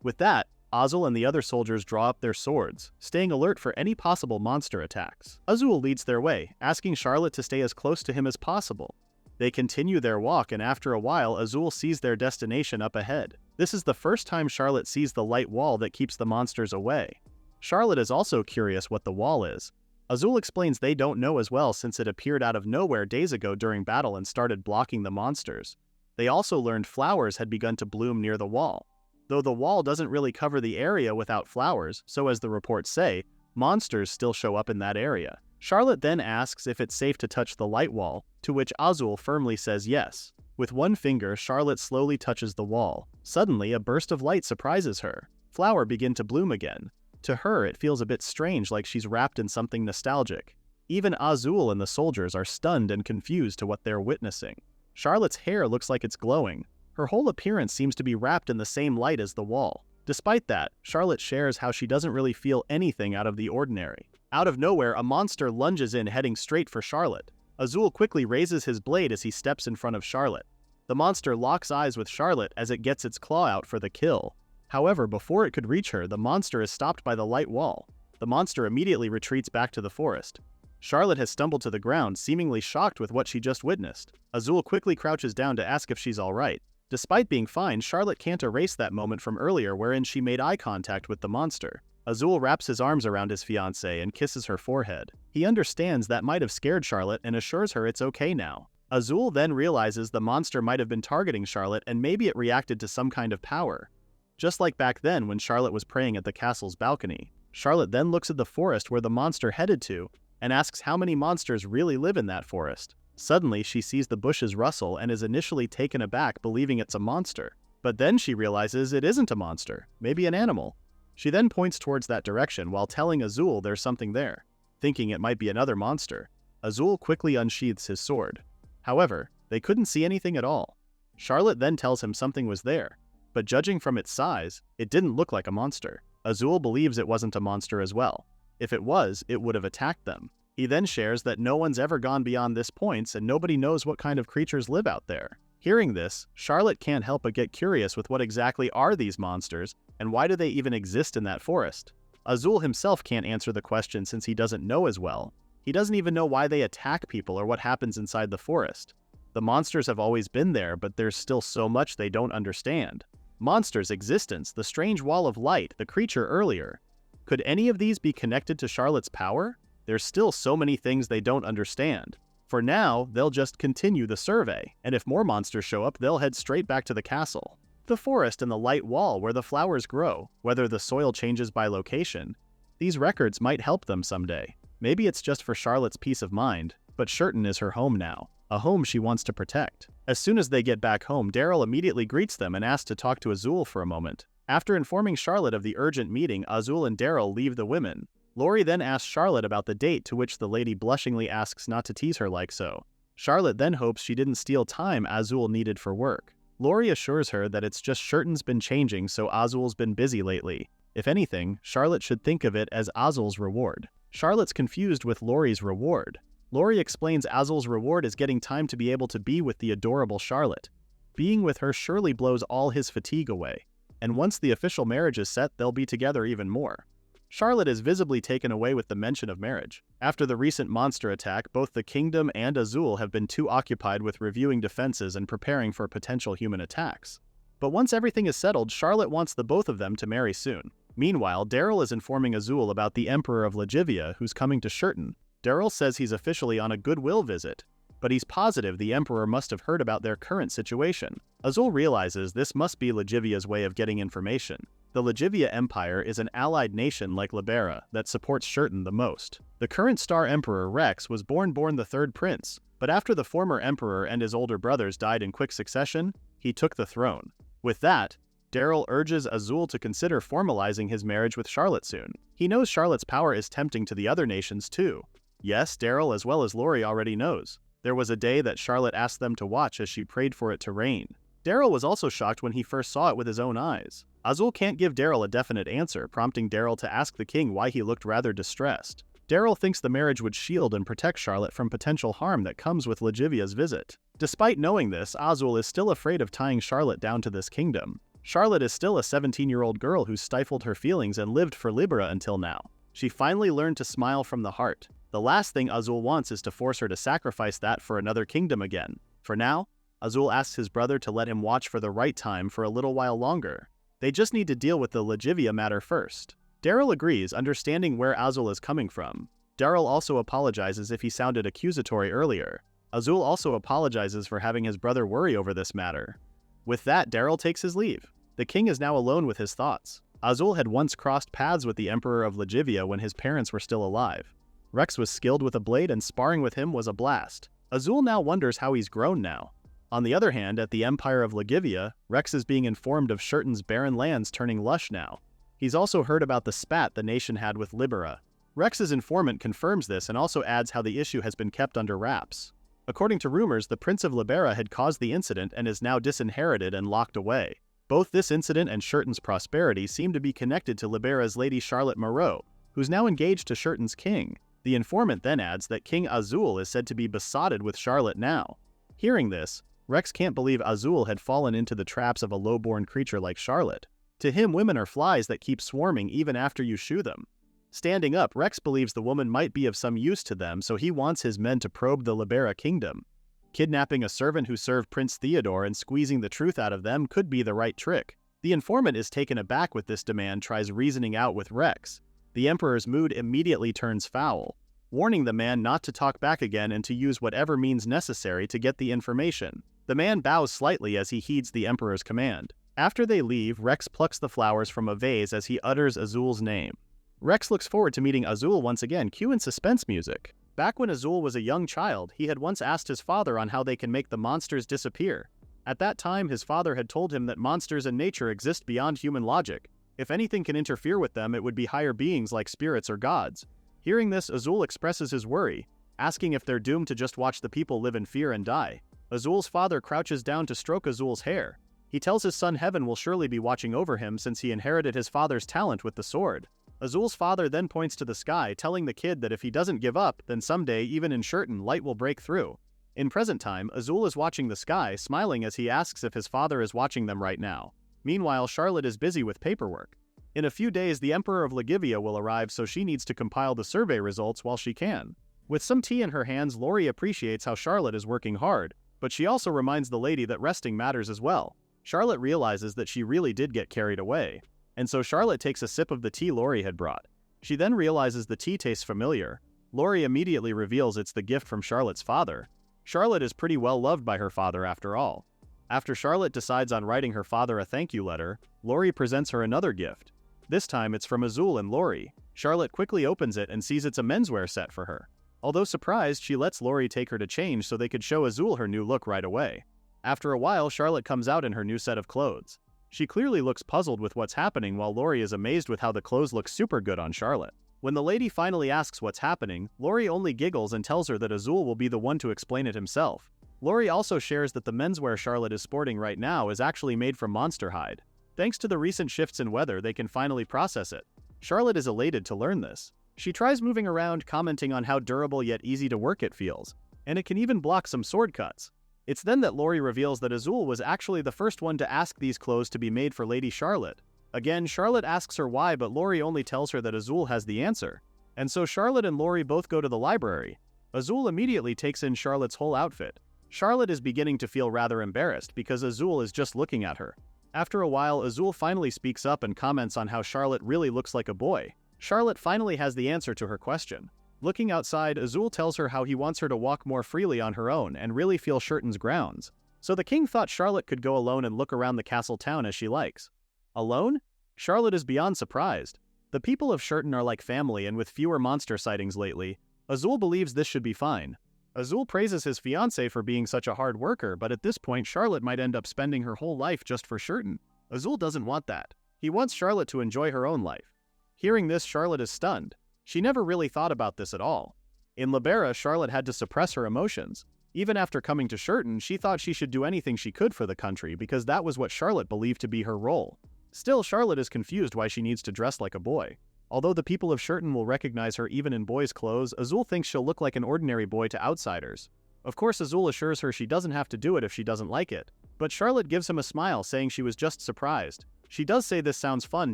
With that, Azul and the other soldiers draw up their swords, staying alert for any possible monster attacks. Azul leads their way, asking Charlotte to stay as close to him as possible. They continue their walk, and after a while, Azul sees their destination up ahead. This is the first time Charlotte sees the light wall that keeps the monsters away. Charlotte is also curious what the wall is. Azul explains they don't know as well since it appeared out of nowhere days ago during battle and started blocking the monsters. They also learned flowers had begun to bloom near the wall. Though the wall doesn't really cover the area without flowers, so as the reports say, monsters still show up in that area. Charlotte then asks if it's safe to touch the light wall, to which Azul firmly says yes. With one finger, Charlotte slowly touches the wall. Suddenly, a burst of light surprises her. Flowers begin to bloom again. To her, it feels a bit strange, like she's wrapped in something nostalgic. Even Azul and the soldiers are stunned and confused to what they're witnessing. Charlotte's hair looks like it's glowing. Her whole appearance seems to be wrapped in the same light as the wall. Despite that, Charlotte shares how she doesn't really feel anything out of the ordinary. Out of nowhere, a monster lunges in, heading straight for Charlotte. Azul quickly raises his blade as he steps in front of Charlotte. The monster locks eyes with Charlotte as it gets its claw out for the kill. However, before it could reach her, the monster is stopped by the light wall. The monster immediately retreats back to the forest. Charlotte has stumbled to the ground, seemingly shocked with what she just witnessed. Azul quickly crouches down to ask if she's alright. Despite being fine, Charlotte can't erase that moment from earlier wherein she made eye contact with the monster. Azul wraps his arms around his fiancée and kisses her forehead. He understands that might have scared Charlotte and assures her it's okay now. Azul then realizes the monster might have been targeting Charlotte and maybe it reacted to some kind of power. Just like back then when Charlotte was praying at the castle's balcony. Charlotte then looks at the forest where the monster headed to and asks how many monsters really live in that forest. Suddenly, she sees the bushes rustle and is initially taken aback, believing it's a monster. But then she realizes it isn't a monster, maybe an animal. She then points towards that direction while telling Azul there's something there. Thinking it might be another monster, Azul quickly unsheathes his sword. However, they couldn't see anything at all. Charlotte then tells him something was there, but judging from its size, it didn't look like a monster. Azul believes it wasn't a monster as well. If it was, it would have attacked them. He then shares that no one's ever gone beyond this point and nobody knows what kind of creatures live out there. Hearing this, Charlotte can't help but get curious with what exactly are these monsters and why do they even exist in that forest. Azul himself can't answer the question since he doesn't know as well. He doesn't even know why they attack people or what happens inside the forest. The monsters have always been there, but there's still so much they don't understand. Monsters' existence, the strange wall of light, the creature earlier. Could any of these be connected to Charlotte's power? There's still so many things they don't understand. For now, they'll just continue the survey, and if more monsters show up, they'll head straight back to the castle. The forest and the light wall where the flowers grow, whether the soil changes by location. These records might help them someday. Maybe it's just for Charlotte's peace of mind, but Shurton is her home now, a home she wants to protect. As soon as they get back home, Daryl immediately greets them and asks to talk to Azul for a moment. After informing Charlotte of the urgent meeting, Azul and Daryl leave the women. Lori then asks Charlotte about the date, to which the lady blushingly asks not to tease her like so. Charlotte then hopes she didn't steal time Azul needed for work. Lori assures her that it's just Shurton's been changing, so Azul's been busy lately. If anything, Charlotte should think of it as Azul's reward. Charlotte's confused with Lori's reward. Lori explains Azul's reward is getting time to be able to be with the adorable Charlotte. Being with her surely blows all his fatigue away. And once the official marriage is set, they'll be together even more. Charlotte is visibly taken away with the mention of marriage. After the recent monster attack, both the kingdom and Azul have been too occupied with reviewing defenses and preparing for potential human attacks. But once everything is settled, Charlotte wants the both of them to marry soon. Meanwhile, Daryl is informing Azul about the Emperor of Lagivia who's coming to Shurton. Daryl says he's officially on a goodwill visit, but he's positive the Emperor must have heard about their current situation. Azul realizes this must be Lagivia's way of getting information. The Lagivia Empire is an allied nation like Libera that supports Shurton the most. The current Star Emperor Rex was born the third prince, but after the former emperor and his older brothers died in quick succession, he took the throne. With that, Daryl urges Azul to consider formalizing his marriage with Charlotte soon. He knows Charlotte's power is tempting to the other nations too. Yes, Daryl as well as Lori already knows. There was a day that Charlotte asked them to watch as she prayed for it to rain. Daryl was also shocked when he first saw it with his own eyes. Azul can't give Daryl a definite answer, prompting Daryl to ask the king why he looked rather distressed. Daryl thinks the marriage would shield and protect Charlotte from potential harm that comes with Lagivia's visit. Despite knowing this, Azul is still afraid of tying Charlotte down to this kingdom. Charlotte is still a 17-year-old girl who stifled her feelings and lived for Libera until now. She finally learned to smile from the heart. The last thing Azul wants is to force her to sacrifice that for another kingdom again. For now, Azul asks his brother to let him watch for the right time for a little while longer. They just need to deal with the Lagivia matter first. Daryl agrees, understanding where Azul is coming from. Daryl also apologizes if he sounded accusatory earlier. Azul also apologizes for having his brother worry over this matter. With that, Daryl takes his leave. The king is now alone with his thoughts. Azul had once crossed paths with the Emperor of Lagivia when his parents were still alive. Rex was skilled with a blade and sparring with him was a blast. Azul now wonders how he's grown now. On the other hand, at the Empire of Lagivia, Rex is being informed of Shurton's barren lands turning lush now. He's also heard about the spat the nation had with Libera. Rex's informant confirms this and also adds how the issue has been kept under wraps. According to rumors, the Prince of Libera had caused the incident and is now disinherited and locked away. Both this incident and Shurton's prosperity seem to be connected to Libera's Lady Charlotte Moreau, who's now engaged to Shurton's king. The informant then adds that King Azul is said to be besotted with Charlotte now. Hearing this, Rex can't believe Azul had fallen into the traps of a low-born creature like Charlotte. To him, women are flies that keep swarming even after you shoo them. Standing up, Rex believes the woman might be of some use to them, so he wants his men to probe the Libera kingdom. Kidnapping a servant who served Prince Theodore and squeezing the truth out of them could be the right trick. The informant is taken aback with this demand, tries reasoning out with Rex. The Emperor's mood immediately turns foul, warning the man not to talk back again and to use whatever means necessary to get the information. The man bows slightly as he heeds the Emperor's command. After they leave, Rex plucks the flowers from a vase as he utters Azul's name. Rex looks forward to meeting Azul once again, cue in suspense music. Back when Azul was a young child, he had once asked his father on how they can make the monsters disappear. At that time, his father had told him that monsters in nature exist beyond human logic. If anything can interfere with them, it would be higher beings like spirits or gods. Hearing this, Azul expresses his worry, asking if they're doomed to just watch the people live in fear and die. Azul's father crouches down to stroke Azul's hair. He tells his son Heaven will surely be watching over him since he inherited his father's talent with the sword. Azul's father then points to the sky, telling the kid that if he doesn't give up, then someday, even in Shurton, light will break through. In present time, Azul is watching the sky, smiling as he asks if his father is watching them right now. Meanwhile, Charlotte is busy with paperwork. In a few days, the Emperor of Lagivia will arrive, so she needs to compile the survey results while she can. With some tea in her hands, Lori appreciates how Charlotte is working hard, but she also reminds the lady that resting matters as well. Charlotte realizes that she really did get carried away, and so Charlotte takes a sip of the tea Lori had brought. She then realizes the tea tastes familiar. Lori immediately reveals it's the gift from Charlotte's father. Charlotte is pretty well loved by her father after all. After Charlotte decides on writing her father a thank you letter, Lori presents her another gift. This time it's from Azul and Lori. Charlotte quickly opens it and sees it's a menswear set for her. Although surprised, she lets Lori take her to change so they could show Azul her new look right away. After a while, Charlotte comes out in her new set of clothes. She clearly looks puzzled with what's happening while Lori is amazed with how the clothes look super good on Charlotte. When the lady finally asks what's happening, Lori only giggles and tells her that Azul will be the one to explain it himself. Lori also shares that the menswear Charlotte is sporting right now is actually made from monster hide. Thanks to the recent shifts in weather, they can finally process it. Charlotte is elated to learn this. She tries moving around, commenting on how durable yet easy to work it feels, and it can even block some sword cuts. It's then that Lori reveals that Azul was actually the first one to ask these clothes to be made for Lady Charlotte. Again, Charlotte asks her why, but Lori only tells her that Azul has the answer. And so Charlotte and Lori both go to the library. Azul immediately takes in Charlotte's whole outfit. Charlotte is beginning to feel rather embarrassed because Azul is just looking at her. After a while, Azul finally speaks up and comments on how Charlotte really looks like a boy. Charlotte finally has the answer to her question. Looking outside, Azul tells her how he wants her to walk more freely on her own and really feel Shurton's grounds. So the king thought Charlotte could go alone and look around the castle town as she likes. Alone? Charlotte is beyond surprised. The people of Shurton are like family, and with fewer monster sightings lately, Azul believes this should be fine. Azul praises his fiancé for being such a hard worker, but at this point Charlotte might end up spending her whole life just for Shurton. Azul doesn't want that. He wants Charlotte to enjoy her own life. Hearing this, Charlotte is stunned. She never really thought about this at all. In Libera, Charlotte had to suppress her emotions. Even after coming to Shurton, she thought she should do anything she could for the country because that was what Charlotte believed to be her role. Still, Charlotte is confused why she needs to dress like a boy. Although the people of Shurton will recognize her even in boys' clothes, Azul thinks she'll look like an ordinary boy to outsiders. Of course, Azul assures her she doesn't have to do it if she doesn't like it. But Charlotte gives him a smile, saying she was just surprised. She does say this sounds fun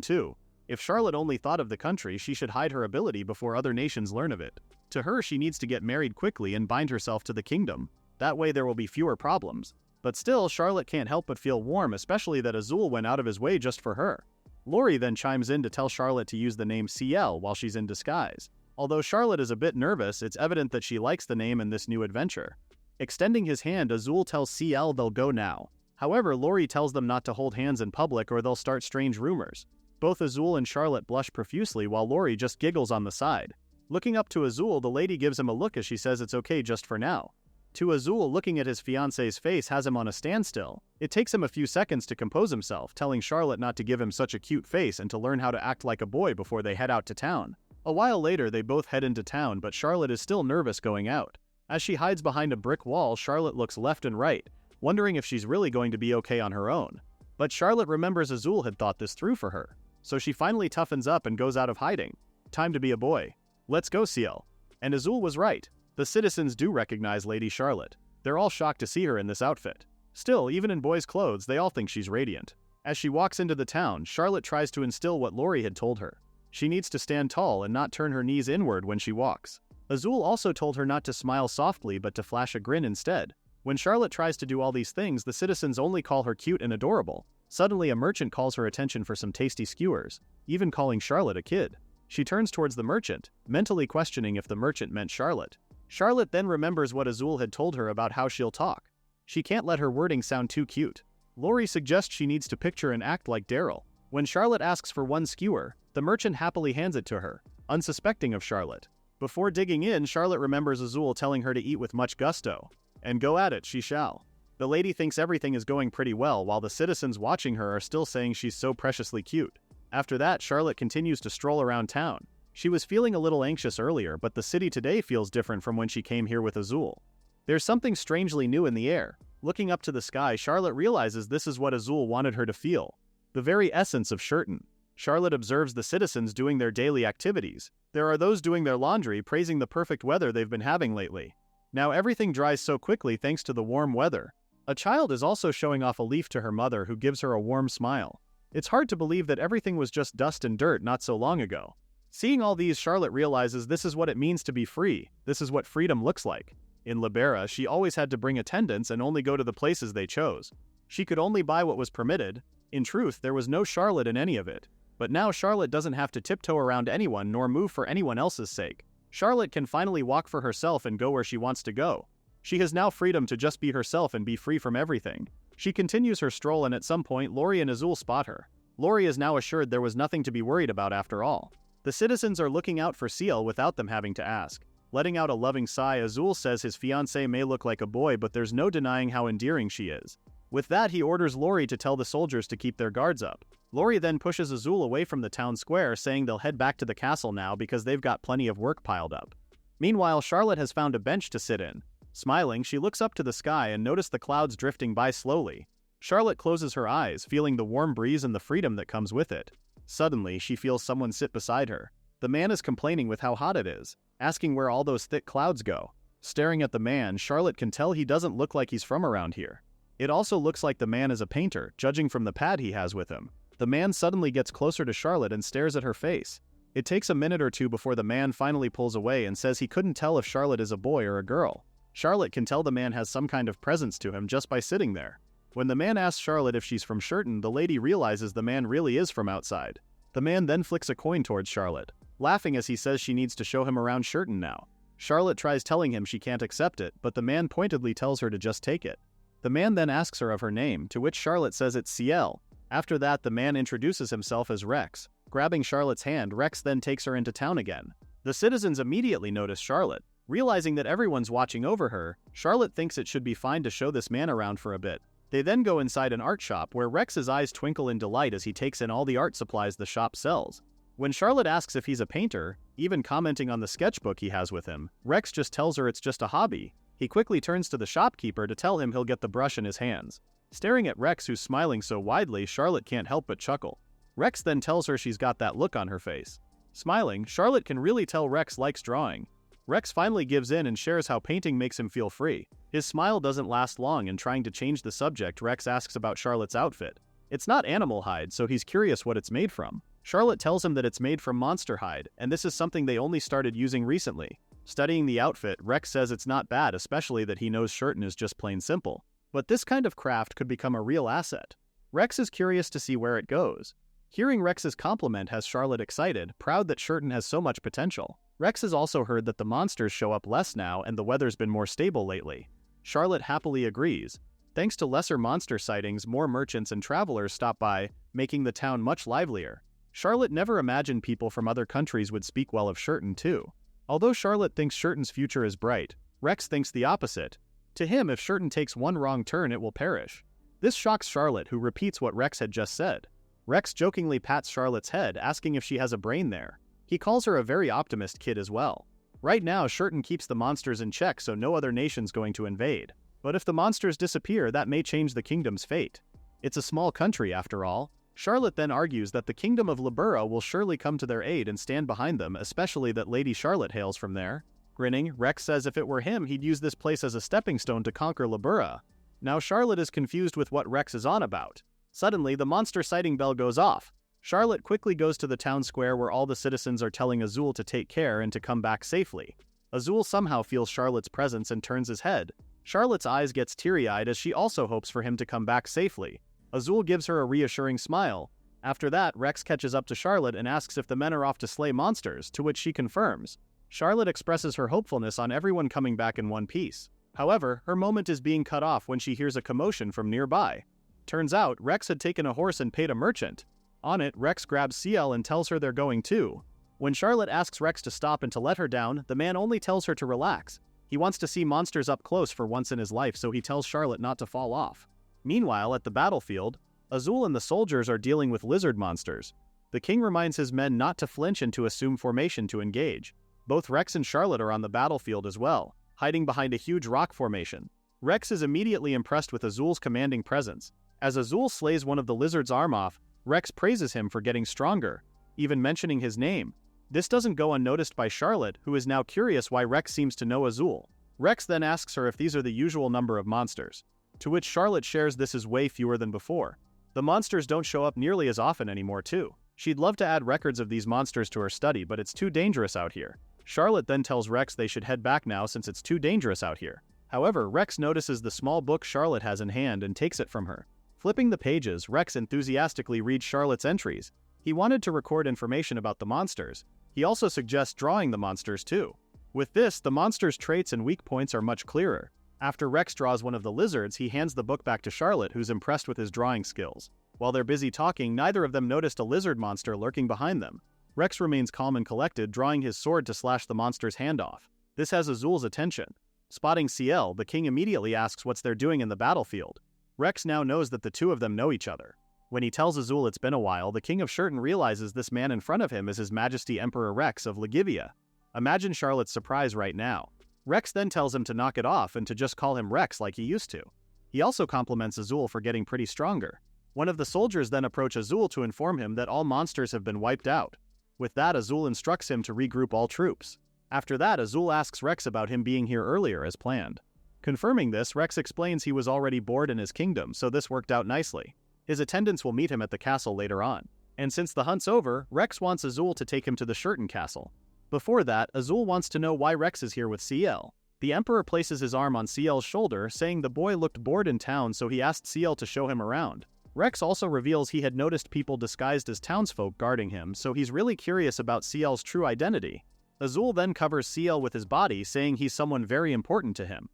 too. If Charlotte only thought of the country, she should hide her ability before other nations learn of it. To her, she needs to get married quickly and bind herself to the kingdom. That way there will be fewer problems. But still, Charlotte can't help but feel warm, especially that Azul went out of his way just for her. Lori then chimes in to tell Charlotte to use the name CL while she's in disguise. Although Charlotte is a bit nervous, it's evident that she likes the name in this new adventure. Extending his hand, Azul tells CL they'll go now. However, Lori tells them not to hold hands in public or they'll start strange rumors. Both Azul and Charlotte blush profusely while Lori just giggles on the side. Looking up to Azul, the lady gives him a look as she says it's okay just for now. To Azul, looking at his fiancé's face has him on a standstill. It takes him a few seconds to compose himself, telling Charlotte not to give him such a cute face and to learn how to act like a boy before they head out to town. A while later, they both head into town, but Charlotte is still nervous going out. As she hides behind a brick wall, Charlotte looks left and right, wondering if she's really going to be okay on her own. But Charlotte remembers Azul had thought this through for her, so she finally toughens up and goes out of hiding. Time to be a boy. Let's go, Ciel. And Azul was right. The citizens do recognize Lady Charlotte. They're all shocked to see her in this outfit. Still, even in boys' clothes, they all think she's radiant. As she walks into the town, Charlotte tries to instill what Lori had told her. She needs to stand tall and not turn her knees inward when she walks. Azul also told her not to smile softly but to flash a grin instead. When Charlotte tries to do all these things, the citizens only call her cute and adorable. Suddenly, a merchant calls her attention for some tasty skewers, even calling Charlotte a kid. She turns towards the merchant, mentally questioning if the merchant meant Charlotte. Charlotte then remembers what Azul had told her about how she'll talk. She can't let her wording sound too cute. Lori suggests she needs to picture and act like Daryl. When Charlotte asks for one skewer, the merchant happily hands it to her, unsuspecting of Charlotte. Before digging in, Charlotte remembers Azul telling her to eat with much gusto. And go at it, she shall. The lady thinks everything is going pretty well while the citizens watching her are still saying she's so preciously cute. After that, Charlotte continues to stroll around town. She was feeling a little anxious earlier, but the city today feels different from when she came here with Azul. There's something strangely new in the air. Looking up to the sky, Charlotte realizes this is what Azul wanted her to feel. The very essence of Shurton. Charlotte observes the citizens doing their daily activities. There are those doing their laundry, praising the perfect weather they've been having lately. Now everything dries so quickly thanks to the warm weather. A child is also showing off a leaf to her mother, who gives her a warm smile. It's hard to believe that everything was just dust and dirt not so long ago. Seeing all these, Charlotte realizes this is what it means to be free. This is what freedom looks like. In Libera, she always had to bring attendants and only go to the places they chose. She could only buy what was permitted. In truth, there was no Charlotte in any of it. But now Charlotte doesn't have to tiptoe around anyone nor move for anyone else's sake. Charlotte can finally walk for herself and go where she wants to go. She has now freedom to just be herself and be free from everything. She continues her stroll, and at some point Lori and Azul spot her. Lori is now assured there was nothing to be worried about after all. The citizens are looking out for Ciel without them having to ask. Letting out a loving sigh, Azul says his fiancé may look like a boy, but there's no denying how endearing she is. With that, he orders Lori to tell the soldiers to keep their guards up. Lori then pushes Azul away from the town square, saying they'll head back to the castle now because they've got plenty of work piled up. Meanwhile, Charlotte has found a bench to sit in. Smiling, she looks up to the sky and notices the clouds drifting by slowly. Charlotte closes her eyes, feeling the warm breeze and the freedom that comes with it. Suddenly, she feels someone sit beside her. The man is complaining with how hot it is, asking where all those thick clouds go. Staring at the man, Charlotte can tell he doesn't look like he's from around here. It also looks like the man is a painter, judging from the pad he has with him. The man suddenly gets closer to Charlotte and stares at her face. It takes a minute or two before the man finally pulls away and says he couldn't tell if Charlotte is a boy or a girl. Charlotte can tell the man has some kind of presence to him just by sitting there. When the man asks Charlotte if she's from Shurton, the lady realizes the man really is from outside. The man then flicks a coin towards Charlotte, laughing as he says she needs to show him around Shurton now. Charlotte tries telling him she can't accept it, but the man pointedly tells her to just take it. The man then asks her of her name, to which Charlotte says it's Ciel. After that, the man introduces himself as Rex. Grabbing Charlotte's hand, Rex then takes her into town again. The citizens immediately notice Charlotte. Realizing that everyone's watching over her, Charlotte thinks it should be fine to show this man around for a bit. They then go inside an art shop where Rex's eyes twinkle in delight as he takes in all the art supplies the shop sells. When Charlotte asks if he's a painter, even commenting on the sketchbook he has with him, Rex just tells her it's just a hobby. He quickly turns to the shopkeeper to tell him he'll get the brush in his hands. Staring at Rex, who's smiling so widely, Charlotte can't help but chuckle. Rex then tells her she's got that look on her face. Smiling, Charlotte can really tell Rex likes drawing. Rex finally gives in and shares how painting makes him feel free. His smile doesn't last long, and trying to change the subject, Rex asks about Charlotte's outfit. It's not animal hide, so he's curious what it's made from. Charlotte tells him that it's made from monster hide, and this is something they only started using recently. Studying the outfit, Rex says it's not bad, especially that he knows Shurton is just plain simple. But this kind of craft could become a real asset. Rex is curious to see where it goes. Hearing Rex's compliment has Charlotte excited, proud that Shurton has so much potential. Rex has also heard that the monsters show up less now and the weather's been more stable lately. Charlotte happily agrees. Thanks to lesser monster sightings, more merchants and travelers stop by, making the town much livelier. Charlotte never imagined people from other countries would speak well of Shurton too. Although Charlotte thinks Shurton's future is bright, Rex thinks the opposite. To him, if Shurton takes one wrong turn, it will perish. This shocks Charlotte, who repeats what Rex had just said. Rex jokingly pats Charlotte's head, asking if she has a brain there. He calls her a very optimist kid as well. Right now, Shurton keeps the monsters in check so no other nation's going to invade. But if the monsters disappear, that may change the kingdom's fate. It's a small country after all. Charlotte then argues that the kingdom of Libera will surely come to their aid and stand behind them, especially that Lady Charlotte hails from there. Grinning, Rex says if it were him, he'd use this place as a stepping stone to conquer Libera. Now Charlotte is confused with what Rex is on about. Suddenly, the monster sighting bell goes off. Charlotte quickly goes to the town square where all the citizens are telling Azul to take care and to come back safely. Azul somehow feels Charlotte's presence and turns his head. Charlotte's eyes gets teary-eyed as she also hopes for him to come back safely. Azul gives her a reassuring smile. After that, Rex catches up to Charlotte and asks if the men are off to slay monsters, to which she confirms. Charlotte expresses her hopefulness on everyone coming back in one piece. However, her moment is being cut off when she hears a commotion from nearby. Turns out, Rex had taken a horse and paid a merchant. On it, Rex grabs CL and tells her they're going too. When Charlotte asks Rex to stop and to let her down, the man only tells her to relax. He wants to see monsters up close for once in his life, so he tells Charlotte not to fall off. Meanwhile, at the battlefield, Azul and the soldiers are dealing with lizard monsters. The king reminds his men not to flinch and to assume formation to engage. Both Rex and Charlotte are on the battlefield as well, hiding behind a huge rock formation. Rex is immediately impressed with Azul's commanding presence. As Azul slays one of the lizard's arm off, Rex praises him for getting stronger, even mentioning his name. This doesn't go unnoticed by Charlotte, who is now curious why Rex seems to know Azul. Rex then asks her if these are the usual number of monsters, to which Charlotte shares this is way fewer than before. The monsters don't show up nearly as often anymore too. She'd love to add records of these monsters to her study, but it's too dangerous out here. Charlotte then tells Rex they should head back now since it's too dangerous out here. However, Rex notices the small book Charlotte has in hand and takes it from her. Flipping the pages, Rex enthusiastically reads Charlotte's entries. He wanted to record information about the monsters. He also suggests drawing the monsters too. With this, the monsters' traits and weak points are much clearer. After Rex draws one of the lizards, he hands the book back to Charlotte, who's impressed with his drawing skills. While they're busy talking, neither of them noticed a lizard monster lurking behind them. Rex remains calm and collected, drawing his sword to slash the monster's hand off. This has Azul's attention. Spotting CL, the king immediately asks what they're doing in the battlefield. Rex now knows that the two of them know each other. When he tells Azul it's been a while, the king of Shurton realizes this man in front of him is His Majesty Emperor Rex of Ligivia. Imagine Charlotte's surprise right now. Rex then tells him to knock it off and to just call him Rex like he used to. He also compliments Azul for getting pretty stronger. One of the soldiers then approach Azul to inform him that all monsters have been wiped out. With that, Azul instructs him to regroup all troops. After that, Azul asks Rex about him being here earlier as planned. Confirming this, Rex explains he was already bored in his kingdom, so this worked out nicely. His attendants will meet him at the castle later on. And since the hunt's over, Rex wants Azul to take him to the Shurton castle. Before that, Azul wants to know why Rex is here with CL. The Emperor places his arm on CL's shoulder, saying the boy looked bored in town, so he asked CL to show him around. Rex also reveals he had noticed people disguised as townsfolk guarding him, so he's really curious about CL's true identity. Azul then covers CL with his body, saying he's someone very important to him.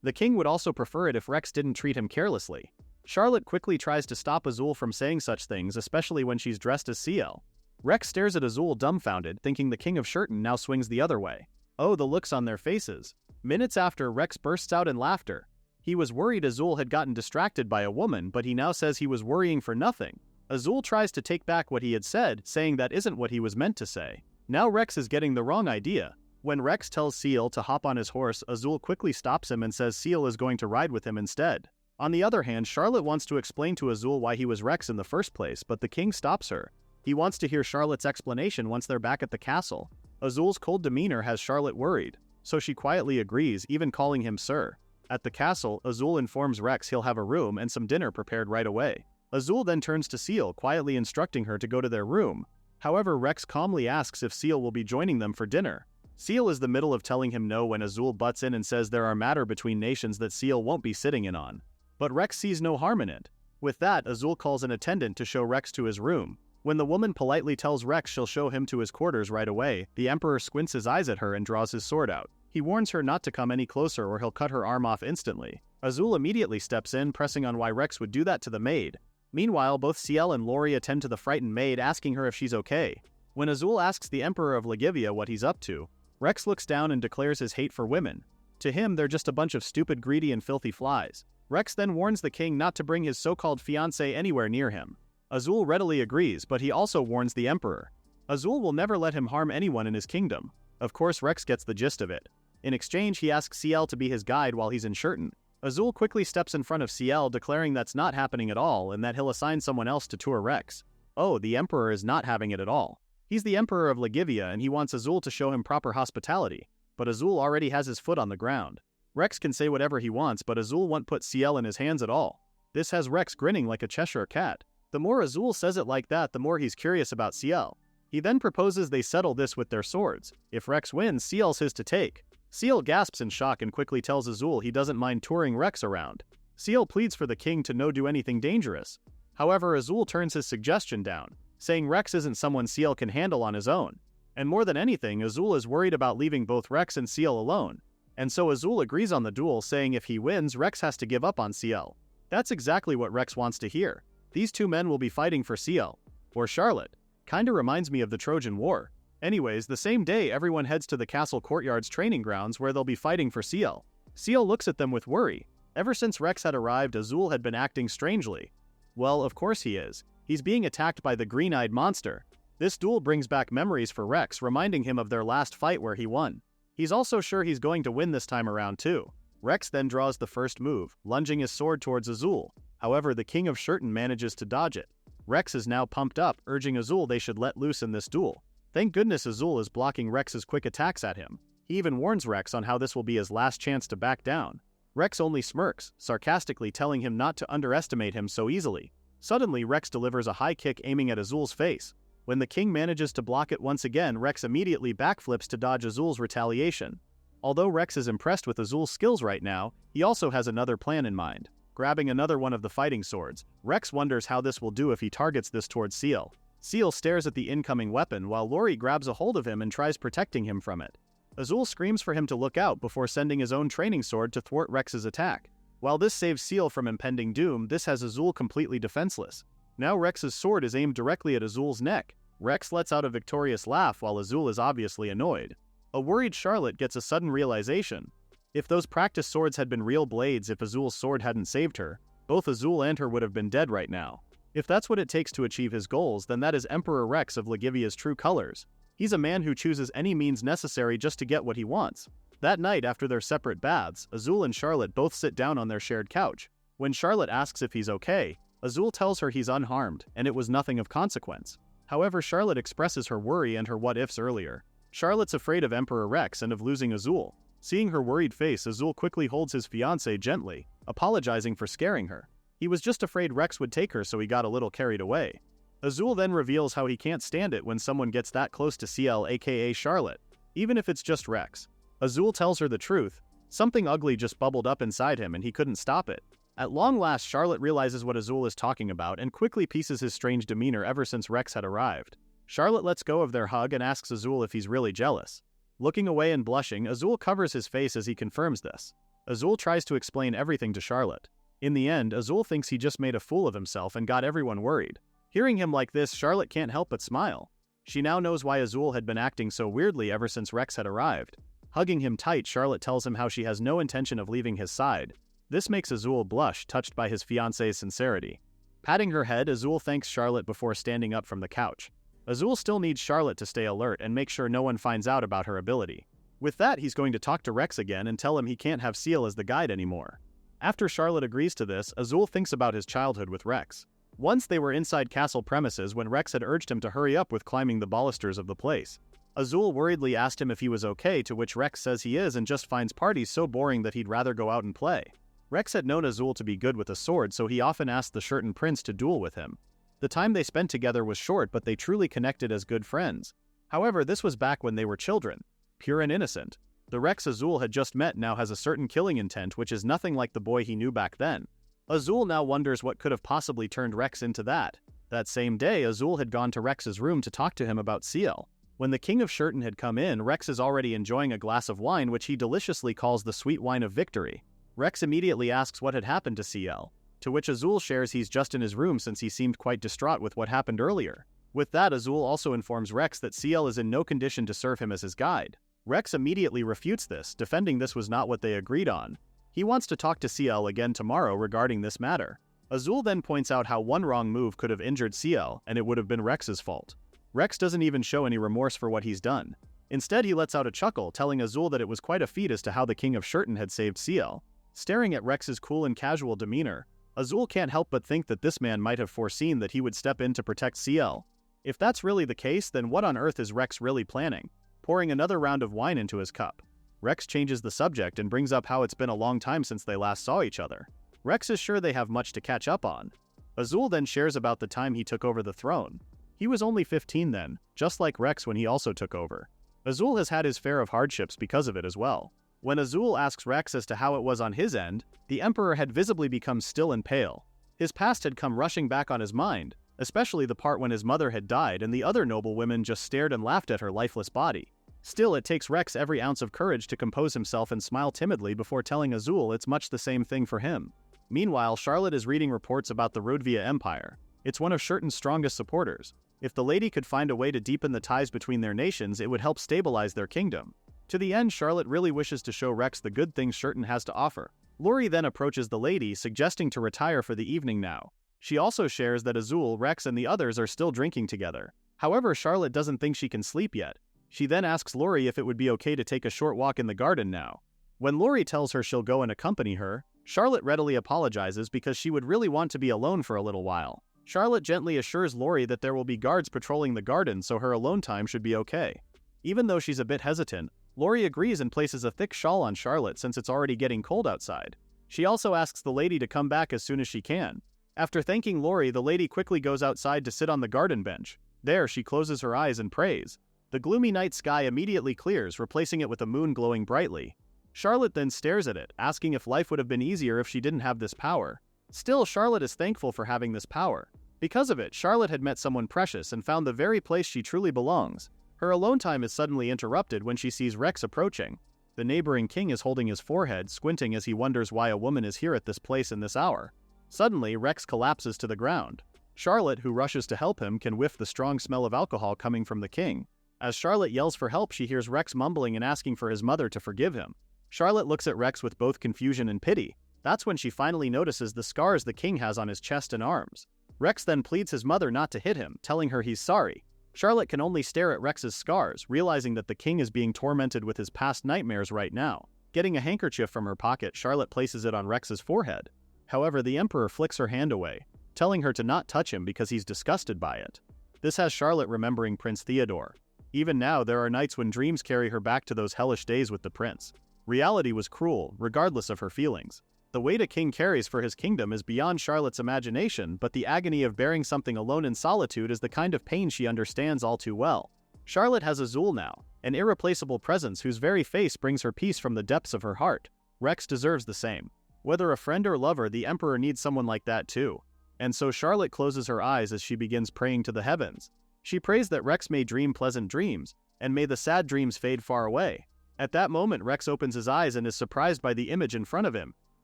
The king would also prefer it if Rex didn't treat him carelessly. Charlotte quickly tries to stop Azul from saying such things, especially when she's dressed as CL. Rex stares at Azul dumbfounded, thinking the king of Shurton now swings the other way. Oh, the looks on their faces. Minutes after, Rex bursts out in laughter. He was worried Azul had gotten distracted by a woman, but he now says he was worrying for nothing. Azul tries to take back what he had said, saying that isn't what he was meant to say. Now Rex is getting the wrong idea. When Rex tells Seal to hop on his horse, Azul quickly stops him and says Seal is going to ride with him instead. On the other hand, Charlotte wants to explain to Azul why he was Rex in the first place, but the king stops her. He wants to hear Charlotte's explanation once they're back at the castle. Azul's cold demeanor has Charlotte worried, so she quietly agrees, even calling him sir. At the castle, Azul informs Rex he'll have a room and some dinner prepared right away. Azul then turns to Seal, quietly instructing her to go to their room. However, Rex calmly asks if Seal will be joining them for dinner. Seal is the middle of telling him no when Azul butts in and says there are matters between nations that Seal won't be sitting in on. But Rex sees no harm in it. With that, Azul calls an attendant to show Rex to his room. When the woman politely tells Rex she'll show him to his quarters right away, the Emperor squints his eyes at her and draws his sword out. He warns her not to come any closer or he'll cut her arm off instantly. Azul immediately steps in, pressing on why Rex would do that to the maid. Meanwhile, both Ciel and Lori attend to the frightened maid, asking her if she's okay. When Azul asks the Emperor of Ligivia what he's up to, Rex looks down and declares his hate for women. To him, they're just a bunch of stupid, greedy, and filthy flies. Rex then warns the king not to bring his so-called fiancé anywhere near him. Azul readily agrees, but he also warns the Emperor. Azul will never let him harm anyone in his kingdom. Of course, Rex gets the gist of it. In exchange, he asks Ciel to be his guide while he's in Shurton. Azul quickly steps in front of Ciel, declaring that's not happening at all and that he'll assign someone else to tour Rex. Oh, the Emperor is not having it at all. He's the Emperor of Ligivia and he wants Azul to show him proper hospitality, but Azul already has his foot on the ground. Rex can say whatever he wants, but Azul won't put Ciel in his hands at all. This has Rex grinning like a Cheshire cat. The more Azul says it like that, the more he's curious about Ciel. He then proposes they settle this with their swords. If Rex wins, Ciel's his to take. Ciel gasps in shock and quickly tells Azul he doesn't mind touring Rex around. Ciel pleads for the king to no do anything dangerous. However, Azul turns his suggestion down, saying Rex isn't someone Ciel can handle on his own. And more than anything, Azul is worried about leaving both Rex and Ciel alone. And so Azul agrees on the duel, saying if he wins, Rex has to give up on Ciel. That's exactly what Rex wants to hear. These two men will be fighting for Ciel. Or Charlotte. Kinda reminds me of the Trojan War. Anyways, the same day everyone heads to the castle courtyard's training grounds where they'll be fighting for Ciel. Ciel looks at them with worry. Ever since Rex had arrived, Azul had been acting strangely. Well, of course he is. He's being attacked by the green-eyed monster. This duel brings back memories for Rex, reminding him of their last fight where he won. He's also sure he's going to win this time around too. Rex then draws the first move, lunging his sword towards Azul. However, the King of Shurton manages to dodge it. Rex is now pumped up, urging Azul they should let loose in this duel. Thank goodness Azul is blocking Rex's quick attacks at him. He even warns Rex on how this will be his last chance to back down. Rex only smirks, sarcastically telling him not to underestimate him so easily. Suddenly, Rex delivers a high kick aiming at Azul's face. When the king manages to block it once again, Rex immediately backflips to dodge Azul's retaliation. Although Rex is impressed with Azul's skills right now, he also has another plan in mind. Grabbing another one of the fighting swords, Rex wonders how this will do if he targets this towards Ciel. Ciel stares at the incoming weapon while Lori grabs a hold of him and tries protecting him from it. Azul screams for him to look out before sending his own training sword to thwart Rex's attack. While this saves Ciel from impending doom, this has Azul completely defenseless. Now Rex's sword is aimed directly at Azul's neck. Rex lets out a victorious laugh while Azul is obviously annoyed. A worried Charlotte gets a sudden realization. If those practice swords had been real blades, if Azul's sword hadn't saved her, both Azul and her would have been dead right now. If that's what it takes to achieve his goals, then that is Emperor Rex of Ligivia's true colors. He's a man who chooses any means necessary just to get what he wants. That night, after their separate baths, Azul and Charlotte both sit down on their shared couch. When Charlotte asks if he's okay, Azul tells her he's unharmed, and it was nothing of consequence. However, Charlotte expresses her worry and her what-ifs earlier. Charlotte's afraid of Emperor Rex and of losing Azul. Seeing her worried face, Azul quickly holds his fiancée gently, apologizing for scaring her. He was just afraid Rex would take her, so he got a little carried away. Azul then reveals how he can't stand it when someone gets that close to Ciel, aka Charlotte, even if it's just Rex. Azul tells her the truth. Something ugly just bubbled up inside him and he couldn't stop it. At long last, Charlotte realizes what Azul is talking about and quickly pieces his strange demeanor ever since Rex had arrived. Charlotte lets go of their hug and asks Azul if he's really jealous. Looking away and blushing, Azul covers his face as he confirms this. Azul tries to explain everything to Charlotte. In the end, Azul thinks he just made a fool of himself and got everyone worried. Hearing him like this, Charlotte can't help but smile. She now knows why Azul had been acting so weirdly ever since Rex had arrived. Hugging him tight, Charlotte tells him how she has no intention of leaving his side. This makes Azul blush, touched by his fiancé's sincerity. Patting her head, Azul thanks Charlotte before standing up from the couch. Azul still needs Charlotte to stay alert and make sure no one finds out about her ability. With that, he's going to talk to Rex again and tell him he can't have Ciel as the guide anymore. After Charlotte agrees to this, Azul thinks about his childhood with Rex. Once they were inside castle premises when Rex had urged him to hurry up with climbing the balusters of the place. Azul worriedly asked him if he was okay, to which Rex says he is and just finds parties so boring that he'd rather go out and play. Rex had known Azul to be good with a sword, so he often asked the Shurton prince to duel with him. The time they spent together was short, but they truly connected as good friends. However, this was back when they were children, pure and innocent. The Rex Azul had just met now has a certain killing intent, which is nothing like the boy he knew back then. Azul now wonders what could have possibly turned Rex into that. That same day, Azul had gone to Rex's room to talk to him about Ciel. When the King of Shurton had come in, Rex is already enjoying a glass of wine which he deliciously calls the sweet wine of victory. Rex immediately asks what had happened to Ciel. to which Azul shares he's just in his room since he seemed quite distraught with what happened earlier. With that, Azul also informs Rex that CL is in no condition to serve him as his guide. Rex immediately refutes this, defending this was not what they agreed on. He wants to talk to CL again tomorrow regarding this matter. Azul then points out how one wrong move could have injured CL, and it would have been Rex's fault. Rex doesn't even show any remorse for what he's done. Instead, he lets out a chuckle, telling Azul that it was quite a feat as to how the King of Shurton had saved CL. Staring at Rex's cool and casual demeanor, Azul can't help but think that this man might have foreseen that he would step in to protect CL. If that's really the case, then what on earth is Rex really planning? Pouring another round of wine into his cup, Rex changes the subject and brings up how it's been a long time since they last saw each other. Rex is sure they have much to catch up on. Azul then shares about the time he took over the throne. He was only 15 then, just like Rex when he also took over. Azul has had his fair of hardships because of it as well. When Azul asks Rex as to how it was on his end, the Emperor had visibly become still and pale. His past had come rushing back on his mind, especially the part when his mother had died and the other noble women just stared and laughed at her lifeless body. Still, it takes Rex every ounce of courage to compose himself and smile timidly before telling Azul it's much the same thing for him. Meanwhile, Charlotte is reading reports about the Rodvia Empire. It's one of Shurton's strongest supporters. If the lady could find a way to deepen the ties between their nations, it would help stabilize their kingdom. To the end, Charlotte really wishes to show Rex the good things Shurton has to offer. Lori then approaches the lady, suggesting to retire for the evening now. She also shares that Azul, Rex, and the others are still drinking together. However, Charlotte doesn't think she can sleep yet. She then asks Lori if it would be okay to take a short walk in the garden now. When Lori tells her she'll go and accompany her, Charlotte readily apologizes because she would really want to be alone for a little while. Charlotte gently assures Lori that there will be guards patrolling the garden, so her alone time should be okay. Even though she's a bit hesitant, Lori agrees and places a thick shawl on Charlotte since it's already getting cold outside. She also asks the lady to come back as soon as she can. After thanking Lori, the lady quickly goes outside to sit on the garden bench. There, she closes her eyes and prays. The gloomy night sky immediately clears, replacing it with a moon glowing brightly. Charlotte then stares at it, asking if life would have been easier if she didn't have this power. Still, Charlotte is thankful for having this power. Because of it, Charlotte had met someone precious and found the very place she truly belongs. Her alone time is suddenly interrupted when she sees Rex approaching. The neighboring king is holding his forehead, squinting as he wonders why a woman is here at this place in this hour. Suddenly, Rex collapses to the ground. Charlotte, who rushes to help him, can whiff the strong smell of alcohol coming from the king. As Charlotte yells for help, she hears Rex mumbling and asking for his mother to forgive him. Charlotte looks at Rex with both confusion and pity. That's when she finally notices the scars the king has on his chest and arms. Rex then pleads his mother not to hit him, telling her he's sorry. Charlotte can only stare at Rex's scars, realizing that the king is being tormented with his past nightmares right now. Getting a handkerchief from her pocket, Charlotte places it on Rex's forehead. However, the Emperor flicks her hand away, telling her to not touch him because he's disgusted by it. This has Charlotte remembering Prince Theodore. Even now, there are nights when dreams carry her back to those hellish days with the prince. Reality was cruel, regardless of her feelings. The weight a king carries for his kingdom is beyond Charlotte's imagination, but the agony of bearing something alone in solitude is the kind of pain she understands all too well. Charlotte has Azul now, an irreplaceable presence whose very face brings her peace from the depths of her heart. Rex deserves the same. Whether a friend or lover, the Emperor needs someone like that too. And so Charlotte closes her eyes as she begins praying to the heavens. She prays that Rex may dream pleasant dreams, and may the sad dreams fade far away. At that moment, Rex opens his eyes and is surprised by the image in front of him.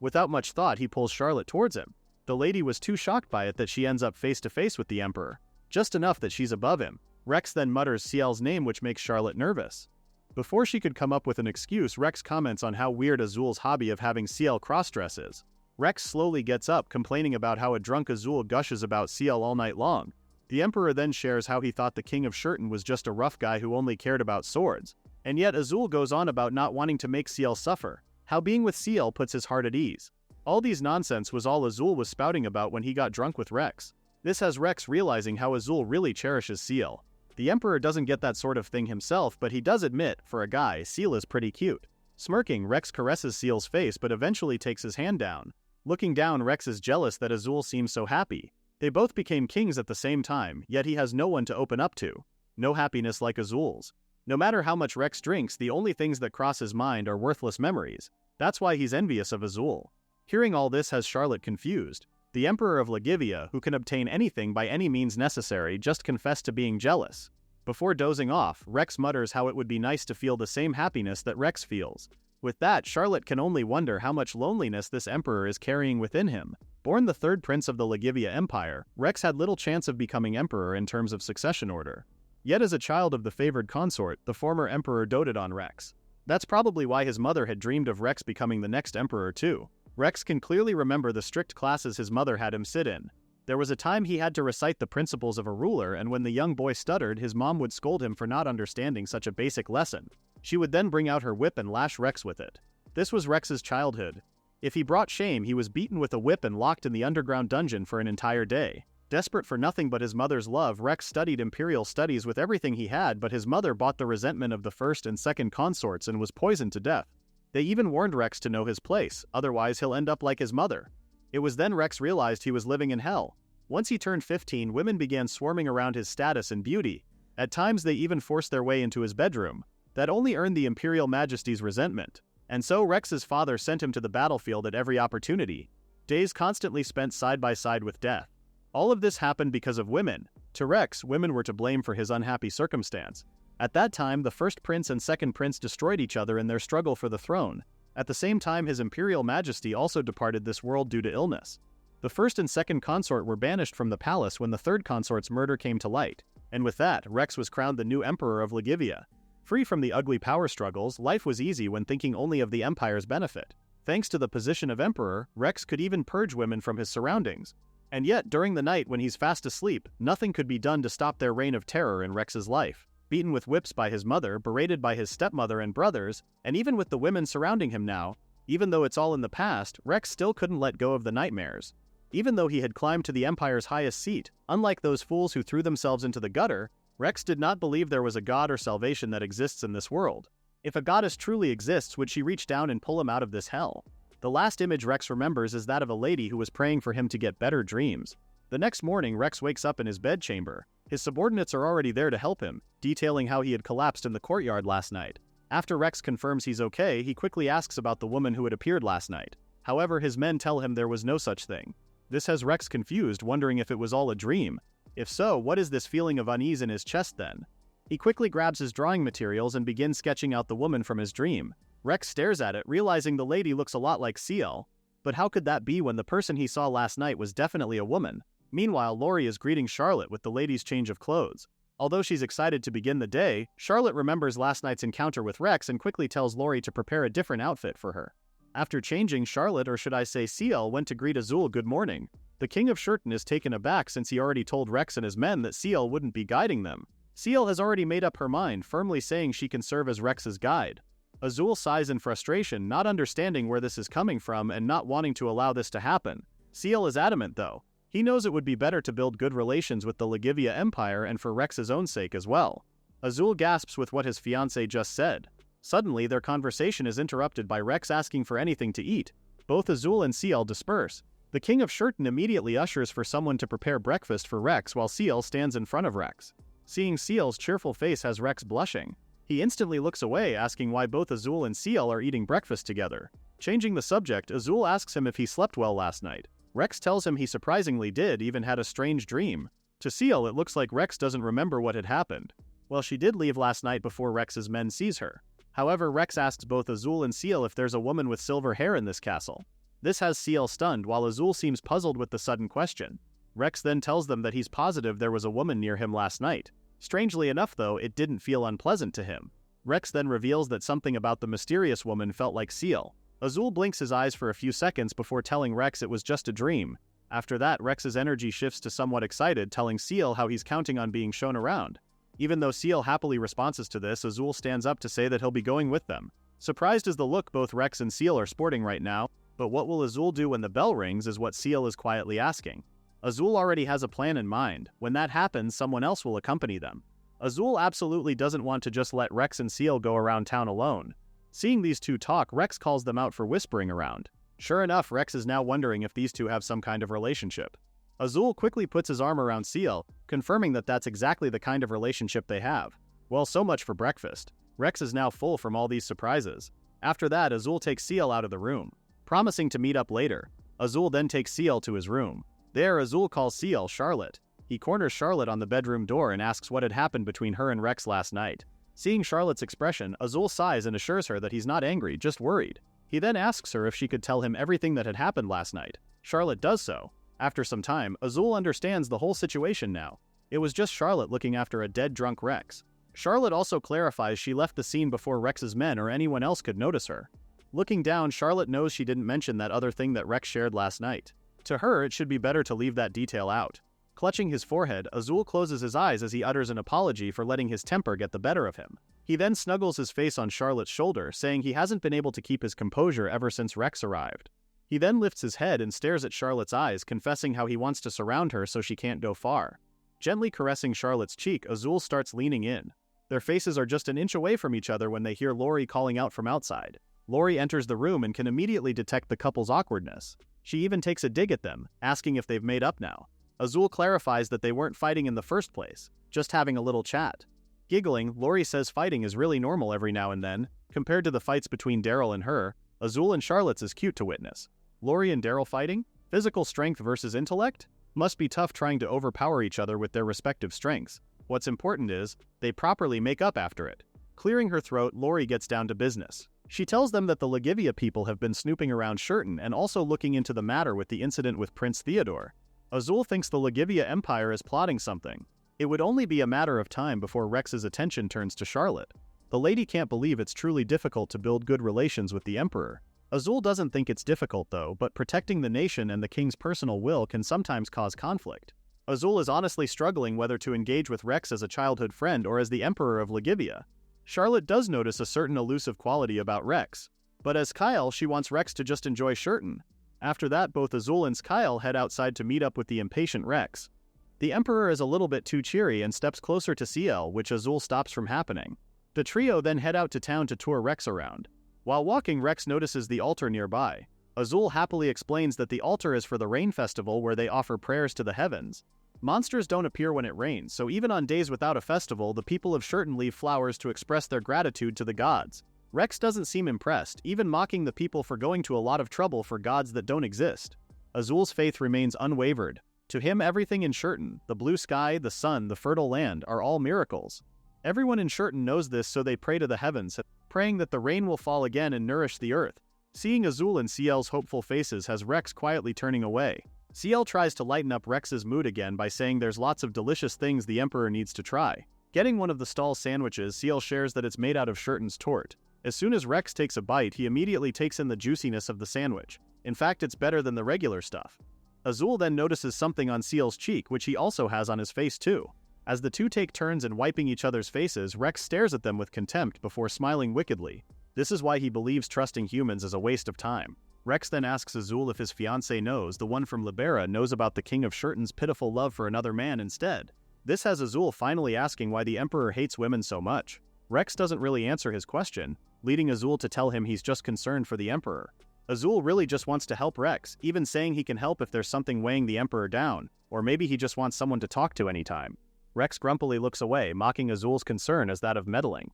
Without much thought, he pulls Charlotte towards him. The lady was too shocked by it that she ends up face to face with the Emperor. Just enough that she's above him. Rex then mutters CL's name, which makes Charlotte nervous. Before she could come up with an excuse, Rex comments on how weird Azul's hobby of having CL crossdress is. Rex slowly gets up, complaining about how a drunk Azul gushes about CL all night long. The Emperor then shares how he thought the King of Shurton was just a rough guy who only cared about swords. And yet Azul goes on about not wanting to make CL suffer. How being with CL puts his heart at ease. All these nonsense was all Azul was spouting about when he got drunk with Rex. This has Rex realizing how Azul really cherishes CL. The Emperor doesn't get that sort of thing himself, but he does admit, for a guy, CL is pretty cute. Smirking, Rex caresses CL's face but eventually takes his hand down. Looking down, Rex is jealous that Azul seems so happy. They both became kings at the same time, yet he has no one to open up to. No happiness like Azul's. No matter how much Rex drinks, the only things that cross his mind are worthless memories. That's why he's envious of Azul. Hearing all this has Charlotte confused. The Emperor of Lagivia, who can obtain anything by any means necessary, just confessed to being jealous. Before dozing off, Rex mutters how it would be nice to feel the same happiness that Rex feels. With that, Charlotte can only wonder how much loneliness this Emperor is carrying within him. Born the third prince of the Ligivia Empire, Rex had little chance of becoming emperor in terms of succession order. Yet as a child of the favored consort, the former emperor doted on Rex. That's probably why his mother had dreamed of Rex becoming the next emperor too. Rex can clearly remember the strict classes his mother had him sit in. There was a time he had to recite the principles of a ruler, and when the young boy stuttered, his mom would scold him for not understanding such a basic lesson. She would then bring out her whip and lash Rex with it. This was Rex's childhood. If he brought shame, he was beaten with a whip and locked in the underground dungeon for an entire day. Desperate for nothing but his mother's love, Rex studied imperial studies with everything he had, but his mother bought the resentment of the first and second consorts and was poisoned to death. They even warned Rex to know his place, otherwise he'll end up like his mother. It was then Rex realized he was living in hell. Once he turned 15, women began swarming around his status and beauty. At times they even forced their way into his bedroom. That only earned the Imperial Majesty's resentment. And so Rex's father sent him to the battlefield at every opportunity. Days constantly spent side by side with death. All of this happened because of women. To Rex, women were to blame for his unhappy circumstance. At that time, the first prince and second prince destroyed each other in their struggle for the throne. At the same time, his Imperial Majesty also departed this world due to illness. The first and second consort were banished from the palace when the third consort's murder came to light. And with that, Rex was crowned the new emperor of Ligivia. Free from the ugly power struggles, life was easy when thinking only of the empire's benefit. Thanks to the position of emperor, Rex could even purge women from his surroundings. And yet, during the night when he's fast asleep, nothing could be done to stop their reign of terror in Rex's life. Beaten with whips by his mother, berated by his stepmother and brothers, and even with the women surrounding him now, even though it's all in the past, Rex still couldn't let go of the nightmares. Even though he had climbed to the empire's highest seat, unlike those fools who threw themselves into the gutter, Rex did not believe there was a god or salvation that exists in this world. If a goddess truly exists, would she reach down and pull him out of this hell? The last image Rex remembers is that of a lady who was praying for him to get better dreams. The next morning, Rex wakes up in his bedchamber. His subordinates are already there to help him, detailing how he had collapsed in the courtyard last night. After Rex confirms he's okay, he quickly asks about the woman who had appeared last night. However, his men tell him there was no such thing. This has Rex confused, wondering if it was all a dream. If so, what is this feeling of unease in his chest then? He quickly grabs his drawing materials and begins sketching out the woman from his dream. Rex stares at it, realizing the lady looks a lot like Ciel. But how could that be when the person he saw last night was definitely a woman? Meanwhile, Laurie is greeting Charlotte with the lady's change of clothes. Although she's excited to begin the day, Charlotte remembers last night's encounter with Rex and quickly tells Laurie to prepare a different outfit for her. After changing, Charlotte, or should I say Ciel, went to greet Azul good morning. The king of Shurton is taken aback since he already told Rex and his men that Ciel wouldn't be guiding them. Ciel has already made up her mind, firmly saying she can serve as Rex's guide. Azul sighs in frustration, not understanding where this is coming from and not wanting to allow this to happen. Ciel is adamant though. He knows it would be better to build good relations with the Ligivia Empire and for Rex's own sake as well. Azul gasps with what his fiancé just said. Suddenly, their conversation is interrupted by Rex asking for anything to eat. Both Azul and Ciel disperse. The king of Shurton immediately ushers for someone to prepare breakfast for Rex while Ciel stands in front of Rex. Seeing Ciel's cheerful face has Rex blushing. He instantly looks away, asking why both Azul and Ciel are eating breakfast together. Changing the subject, Azul asks him if he slept well last night. Rex tells him he surprisingly did, even had a strange dream. To Ciel, it looks like Rex doesn't remember what had happened. Well, she did leave last night before Rex's men sees her. However, Rex asks both Azul and Ciel if there's a woman with silver hair in this castle. This has Ciel stunned, while Azul seems puzzled with the sudden question. Rex then tells them that he's positive there was a woman near him last night. Strangely enough though, it didn't feel unpleasant to him. Rex then reveals that something about the mysterious woman felt like Ciel. Azul blinks his eyes for a few seconds before telling Rex it was just a dream. After that, Rex's energy shifts to somewhat excited, telling Ciel how he's counting on being shown around. Even though Ciel happily responds to this, Azul stands up to say that he'll be going with them. Surprised is the look both Rex and Ciel are sporting right now, but what will Azul do when the bell rings is what Ciel is quietly asking. Azul already has a plan in mind. When that happens, someone else will accompany them. Azul absolutely doesn't want to just let Rex and Ciel go around town alone. Seeing these two talk, Rex calls them out for whispering around. Sure enough, Rex is now wondering if these two have some kind of relationship. Azul quickly puts his arm around Ciel, confirming that that's exactly the kind of relationship they have. Well, so much for breakfast. Rex is now full from all these surprises. After that, Azul takes Ciel out of the room, promising to meet up later. Azul then takes Ciel to his room. There, Azul calls Ciel Charlotte. He corners Charlotte on the bedroom door and asks what had happened between her and Rex last night. Seeing Charlotte's expression, Azul sighs and assures her that he's not angry, just worried. He then asks her if she could tell him everything that had happened last night. Charlotte does so. After some time, Azul understands the whole situation now. It was just Charlotte looking after a dead drunk Rex. Charlotte also clarifies she left the scene before Rex's men or anyone else could notice her. Looking down, Charlotte knows she didn't mention that other thing that Rex shared last night. To her, it should be better to leave that detail out. Clutching his forehead, Azul closes his eyes as he utters an apology for letting his temper get the better of him. He then snuggles his face on Charlotte's shoulder, saying he hasn't been able to keep his composure ever since Rex arrived. He then lifts his head and stares at Charlotte's eyes, confessing how he wants to surround her so she can't go far. Gently caressing Charlotte's cheek, Azul starts leaning in. Their faces are just an inch away from each other when they hear Lori calling out from outside. Lori enters the room and can immediately detect the couple's awkwardness. She even takes a dig at them, asking if they've made up now. Azul clarifies that they weren't fighting in the first place, just having a little chat. Giggling, Lori says fighting is really normal every now and then. Compared to the fights between Daryl and her, Azul and Charlotte's is cute to witness. Lori and Daryl fighting? Physical strength versus intellect? Must be tough trying to overpower each other with their respective strengths. What's important is, they properly make up after it. Clearing her throat, Lori gets down to business. She tells them that the Lagivia people have been snooping around Shurton and also looking into the matter with the incident with Prince Theodore. Azul thinks the Lagivia Empire is plotting something. It would only be a matter of time before Rex's attention turns to Charlotte. The lady can't believe it's truly difficult to build good relations with the Emperor. Azul doesn't think it's difficult though, but protecting the nation and the king's personal will can sometimes cause conflict. Azul is honestly struggling whether to engage with Rex as a childhood friend or as the Emperor of Lagivia. Charlotte does notice a certain elusive quality about Rex, but as Kyle, she wants Rex to just enjoy Shurton. After that, both Azul and Kyle head outside to meet up with the impatient Rex. The Emperor is a little bit too cheery and steps closer to CL, which Azul stops from happening. The trio then head out to town to tour Rex around. While walking, Rex notices the altar nearby. Azul happily explains that the altar is for the rain festival where they offer prayers to the heavens. Monsters don't appear when it rains, so even on days without a festival, the people of Shurton leave flowers to express their gratitude to the gods. Rex doesn't seem impressed, even mocking the people for going to a lot of trouble for gods that don't exist. Azul's faith remains unwavered. To him, everything in Shurton, the blue sky, the sun, the fertile land, are all miracles. Everyone in Shurton knows this, so they pray to the heavens, praying that the rain will fall again and nourish the earth. Seeing Azul and CL's hopeful faces has Rex quietly turning away. CL tries to lighten up Rex's mood again by saying there's lots of delicious things the Emperor needs to try. Getting one of the stall's sandwiches, CL shares that it's made out of Shurton's tort. As soon as Rex takes a bite, he immediately takes in the juiciness of the sandwich. In fact, it's better than the regular stuff. Azul then notices something on CL's cheek, which he also has on his face too. As the two take turns in wiping each other's faces, Rex stares at them with contempt before smiling wickedly. This is why he believes trusting humans is a waste of time. Rex then asks Azul if his fiancé knows, the one from Libera knows about the King of Shurton's pitiful love for another man instead. This has Azul finally asking why the Emperor hates women so much. Rex doesn't really answer his question, leading Azul to tell him he's just concerned for the Emperor. Azul really just wants to help Rex, even saying he can help if there's something weighing the Emperor down, or maybe he just wants someone to talk to anytime. Rex grumpily looks away, mocking Azul's concern as that of meddling.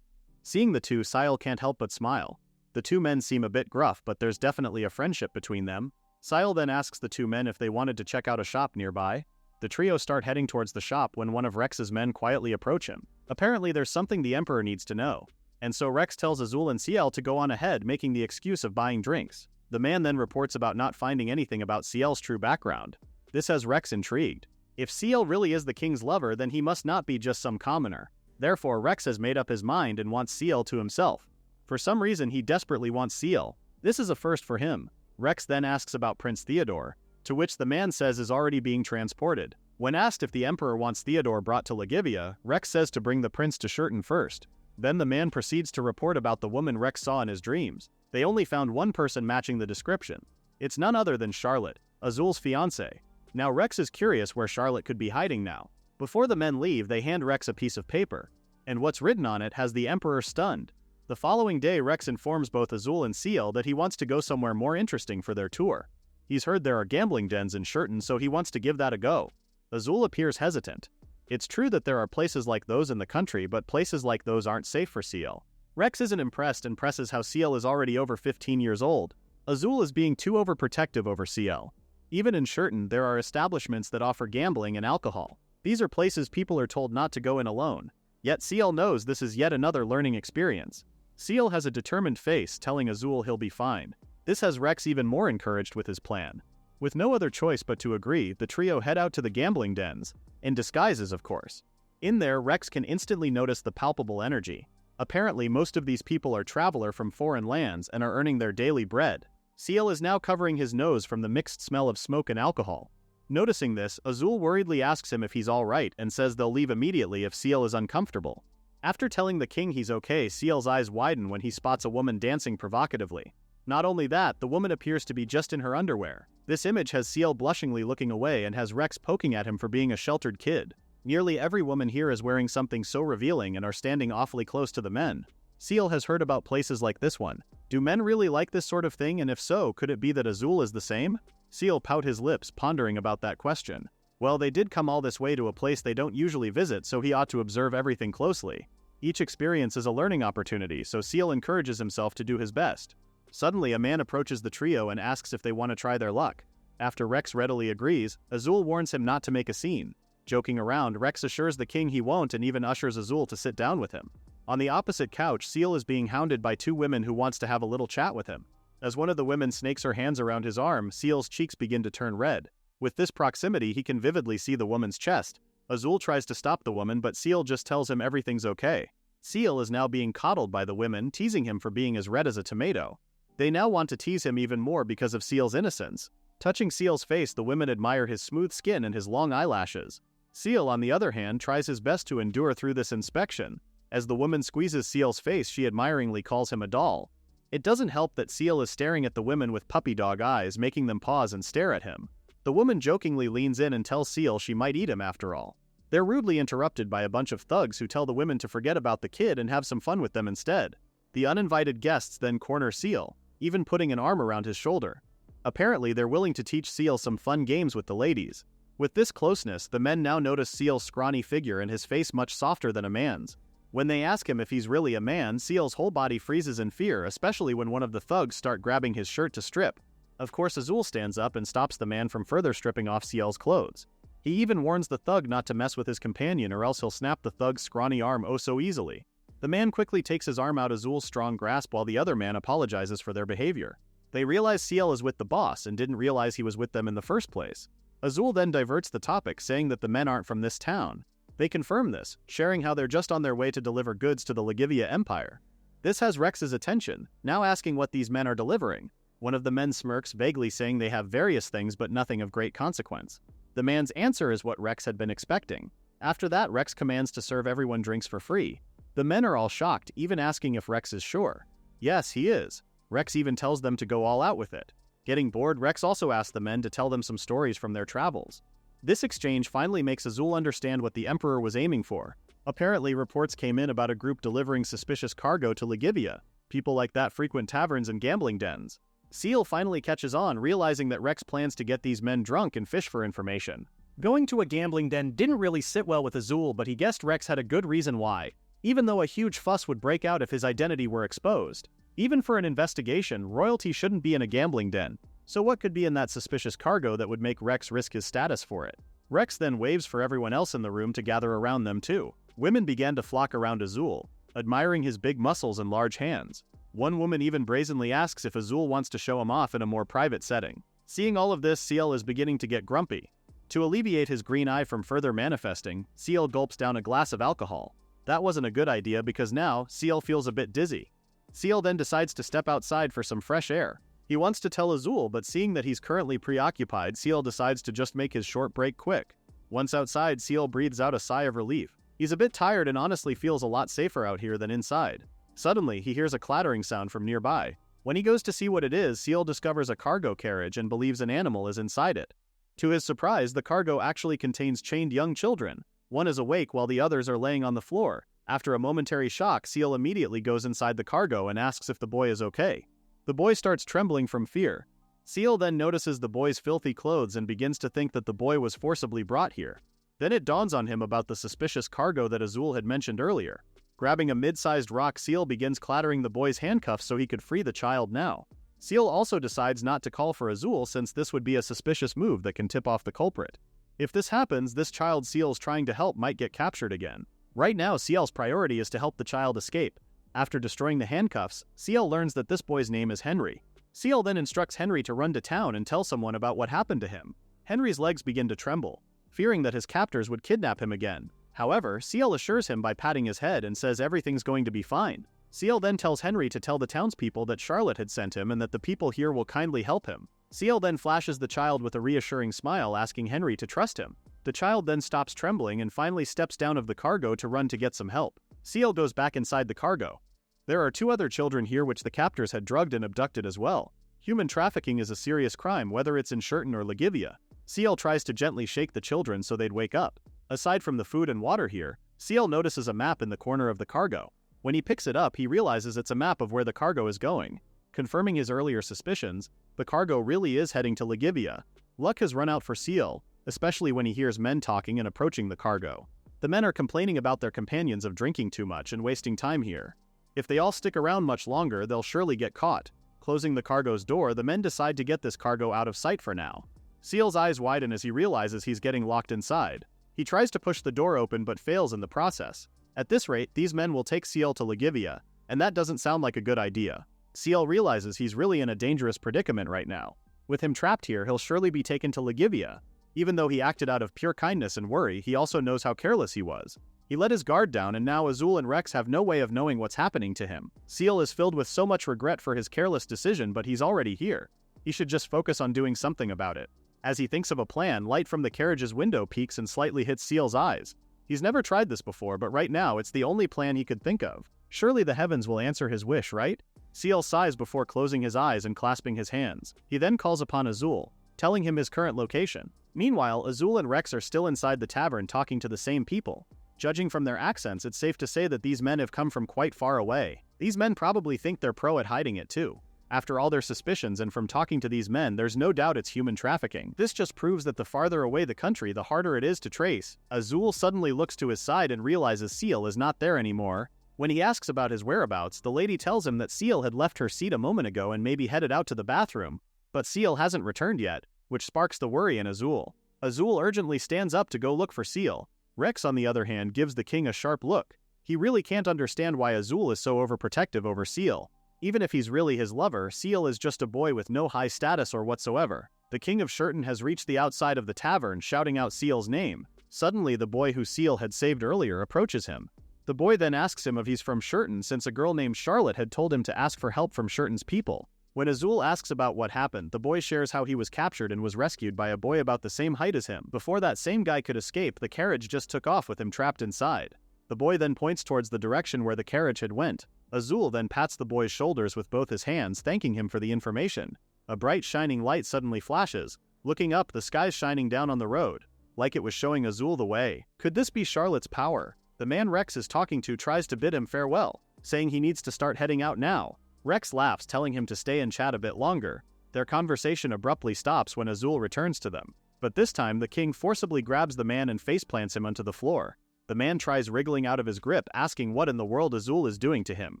Seeing the two, Sile can't help but smile. The two men seem a bit gruff, but there's definitely a friendship between them. Sile then asks the two men if they wanted to check out a shop nearby. The trio start heading towards the shop when one of Rex's men quietly approach him. Apparently there's something the Emperor needs to know. And so Rex tells Azul and CL to go on ahead, making the excuse of buying drinks. The man then reports about not finding anything about CL's true background. This has Rex intrigued. If CL really is the king's lover, then he must not be just some commoner. Therefore, Rex has made up his mind and wants CL to himself. For some reason, he desperately wants CL. This is a first for him. Rex then asks about Prince Theodore, to which the man says is already being transported. When asked if the Emperor wants Theodore brought to Lagivia, Rex says to bring the prince to Shurton first. Then the man proceeds to report about the woman Rex saw in his dreams. They only found one person matching the description. It's none other than Charlotte, Azul's fiancé. Now Rex is curious where Charlotte could be hiding now. Before the men leave, they hand Rex a piece of paper, and what's written on it has the Emperor stunned. The following day, Rex informs both Azul and CL that he wants to go somewhere more interesting for their tour. He's heard there are gambling dens in Shurton, so he wants to give that a go. Azul appears hesitant. It's true that there are places like those in the country, but places like those aren't safe for CL. Rex isn't impressed and presses how CL is already over 15 years old. Azul is being too overprotective over CL. Even in Shurton, there are establishments that offer gambling and alcohol. These are places people are told not to go in alone. Yet CL knows this is yet another learning experience. CL has a determined face, telling Azul he'll be fine. This has Rex even more encouraged with his plan. With no other choice but to agree, the trio head out to the gambling dens, in disguises of course. In there, Rex can instantly notice the palpable energy. Apparently, most of these people are traveler from foreign lands and are earning their daily bread. Seal is now covering his nose from the mixed smell of smoke and alcohol. Noticing this, Azul worriedly asks him if he's alright and says they'll leave immediately if Seal is uncomfortable. After telling the king he's okay, Seal's eyes widen when he spots a woman dancing provocatively. Not only that, the woman appears to be just in her underwear. This image has Seal blushingly looking away and has Rex poking at him for being a sheltered kid. Nearly every woman here is wearing something so revealing and are standing awfully close to the men. Seal has heard about places like this one. Do men really like this sort of thing, and if so, could it be that Azul is the same? Seal pout his lips, pondering about that question. Well, they did come all this way to a place they don't usually visit, so he ought to observe everything closely. Each experience is a learning opportunity, so Seal encourages himself to do his best. Suddenly, a man approaches the trio and asks if they want to try their luck. After Rex readily agrees, Azul warns him not to make a scene. Joking around, Rex assures the king he won't and even ushers Azul to sit down with him. On the opposite couch, Seal is being hounded by two women who wants to have a little chat with him. As one of the women snakes her hands around his arm, Seal's cheeks begin to turn red. With this proximity, he can vividly see the woman's chest. Azul tries to stop the woman, but Seal just tells him everything's okay. Seal is now being coddled by the women, teasing him for being as red as a tomato. They now want to tease him even more because of Seal's innocence. Touching Seal's face, the women admire his smooth skin and his long eyelashes. Seal, on the other hand, tries his best to endure through this inspection. As the woman squeezes Seal's face, she admiringly calls him a doll. It doesn't help that Seal is staring at the women with puppy dog eyes, making them pause and stare at him. The woman jokingly leans in and tells Seal she might eat him after all. They're rudely interrupted by a bunch of thugs who tell the women to forget about the kid and have some fun with them instead. The uninvited guests then corner Seal, even putting an arm around his shoulder. Apparently, they're willing to teach Seal some fun games with the ladies. With this closeness, the men now notice Seal's scrawny figure and his face much softer than a man's. When they ask him if he's really a man, Seal's whole body freezes in fear, especially when one of the thugs start grabbing his shirt to strip. Of course, Azul stands up and stops the man from further stripping off Seal's clothes. He even warns the thug not to mess with his companion or else he'll snap the thug's scrawny arm oh so easily. The man quickly takes his arm out of Azul's strong grasp while the other man apologizes for their behavior. They realize Seal is with the boss and didn't realize he was with them in the first place. Azul then diverts the topic, saying that the men aren't from this town. They confirm this, sharing how they're just on their way to deliver goods to the Ligivia Empire. This has Rex's attention, now asking what these men are delivering. One of the men smirks, vaguely saying they have various things but nothing of great consequence. The man's answer is what Rex had been expecting. After that, Rex commands to serve everyone drinks for free. The men are all shocked, even asking if Rex is sure. Yes, he is. Rex even tells them to go all out with it. Getting bored, Rex also asks the men to tell them some stories from their travels. This exchange finally makes Azul understand what the Emperor was aiming for. Apparently, reports came in about a group delivering suspicious cargo to Ligivia. People like that frequent taverns and gambling dens. Seal finally catches on, realizing that Rex plans to get these men drunk and fish for information. Going to a gambling den didn't really sit well with Azul, but he guessed Rex had a good reason why, even though a huge fuss would break out if his identity were exposed. Even for an investigation, royalty shouldn't be in a gambling den. So what could be in that suspicious cargo that would make Rex risk his status for it? Rex then waves for everyone else in the room to gather around them too. Women began to flock around Azul, admiring his big muscles and large hands. One woman even brazenly asks if Azul wants to show him off in a more private setting. Seeing all of this, Seal is beginning to get grumpy. To alleviate his green eye from further manifesting, Seal gulps down a glass of alcohol. That wasn't a good idea because now, Seal feels a bit dizzy. Seal then decides to step outside for some fresh air. He wants to tell Azul, but seeing that he's currently preoccupied, Seal decides to just make his short break quick. Once outside, Seal breathes out a sigh of relief. He's a bit tired and honestly feels a lot safer out here than inside. Suddenly, he hears a clattering sound from nearby. When he goes to see what it is, Seal discovers a cargo carriage and believes an animal is inside it. To his surprise, the cargo actually contains chained young children. One is awake while the others are laying on the floor. After a momentary shock, Seal immediately goes inside the cargo and asks if the boy is okay. The boy starts trembling from fear. Seal then notices the boy's filthy clothes and begins to think that the boy was forcibly brought here. Then it dawns on him about the suspicious cargo that Azul had mentioned earlier. Grabbing a mid-sized rock, Seal begins clattering the boy's handcuffs so he could free the child now. Seal also decides not to call for Azul since this would be a suspicious move that can tip off the culprit. If this happens, this child Seal's trying to help might get captured again. Right now, Seal's priority is to help the child escape. After destroying the handcuffs, Seal learns that this boy's name is Henry. Seal then instructs Henry to run to town and tell someone about what happened to him. Henry's legs begin to tremble, fearing that his captors would kidnap him again. However, Seal assures him by patting his head and says everything's going to be fine. Seal then tells Henry to tell the townspeople that Charlotte had sent him and that the people here will kindly help him. Seal then flashes the child with a reassuring smile, asking Henry to trust him. The child then stops trembling and finally steps down of the cargo to run to get some help. Seal goes back inside the cargo. There are 2 other children here which the captors had drugged and abducted as well. Human trafficking is a serious crime, whether it's in Shurton or Lagivia. Seal tries to gently shake the children so they'd wake up. Aside from the food and water here, Seal notices a map in the corner of the cargo. When he picks it up, he realizes it's a map of where the cargo is going. Confirming his earlier suspicions, the cargo really is heading to Lagivia. Luck has run out for Seal, especially when he hears men talking and approaching the cargo. The men are complaining about their companions of drinking too much and wasting time here. If they all stick around much longer, they'll surely get caught. Closing the cargo's door, the men decide to get this cargo out of sight for now. Seal's eyes widen as he realizes he's getting locked inside. He tries to push the door open but fails in the process. At this rate, these men will take Seal to Lagivia, and that doesn't sound like a good idea. Seal realizes he's really in a dangerous predicament right now. With him trapped here, he'll surely be taken to Lagivia. Even though he acted out of pure kindness and worry, he also knows how careless he was. He let his guard down, and now Azul and Rex have no way of knowing what's happening to him. Seal is filled with so much regret for his careless decision, but he's already here. He should just focus on doing something about it. As he thinks of a plan, light from the carriage's window peeks and slightly hits Seal's eyes. He's never tried this before, but right now it's the only plan he could think of. Surely the heavens will answer his wish, right? Seal sighs before closing his eyes and clasping his hands. He then calls upon Azul, telling him his current location. Meanwhile, Azul and Rex are still inside the tavern talking to the same people. Judging from their accents, it's safe to say that these men have come from quite far away. These men probably think they're pro at hiding it too. After all their suspicions and from talking to these men, there's no doubt it's human trafficking. This just proves that the farther away the country, the harder it is to trace. Azul suddenly looks to his side and realizes Seal is not there anymore. When he asks about his whereabouts, the lady tells him that Seal had left her seat a moment ago and maybe headed out to the bathroom, but Seal hasn't returned yet, which sparks the worry in Azul. Azul urgently stands up to go look for Seal. Rex, on the other hand, gives the king a sharp look. He really can't understand why Azul is so overprotective over Seal. Even if he's really his lover, Seal is just a boy with no high status or whatsoever. The king of Shurton has reached the outside of the tavern, shouting out Seal's name. Suddenly, the boy who Seal had saved earlier approaches him. The boy then asks him if he's from Shurton, since a girl named Charlotte had told him to ask for help from Shurton's people. When Azul asks about what happened, the boy shares how he was captured and was rescued by a boy about the same height as him. Before that same guy could escape, the carriage just took off with him trapped inside. The boy then points towards the direction where the carriage had went. Azul then pats the boy's shoulders with both his hands, thanking him for the information. A bright shining light suddenly flashes. Looking up, the sky's shining down on the road, like it was showing Azul the way. Could this be Charlotte's power? The man Rex is talking to tries to bid him farewell, saying he needs to start heading out now. Rex laughs, telling him to stay and chat a bit longer. Their conversation abruptly stops when Azul returns to them. But this time, the king forcibly grabs the man and faceplants him onto the floor. The man tries wriggling out of his grip, asking what in the world Azul is doing to him.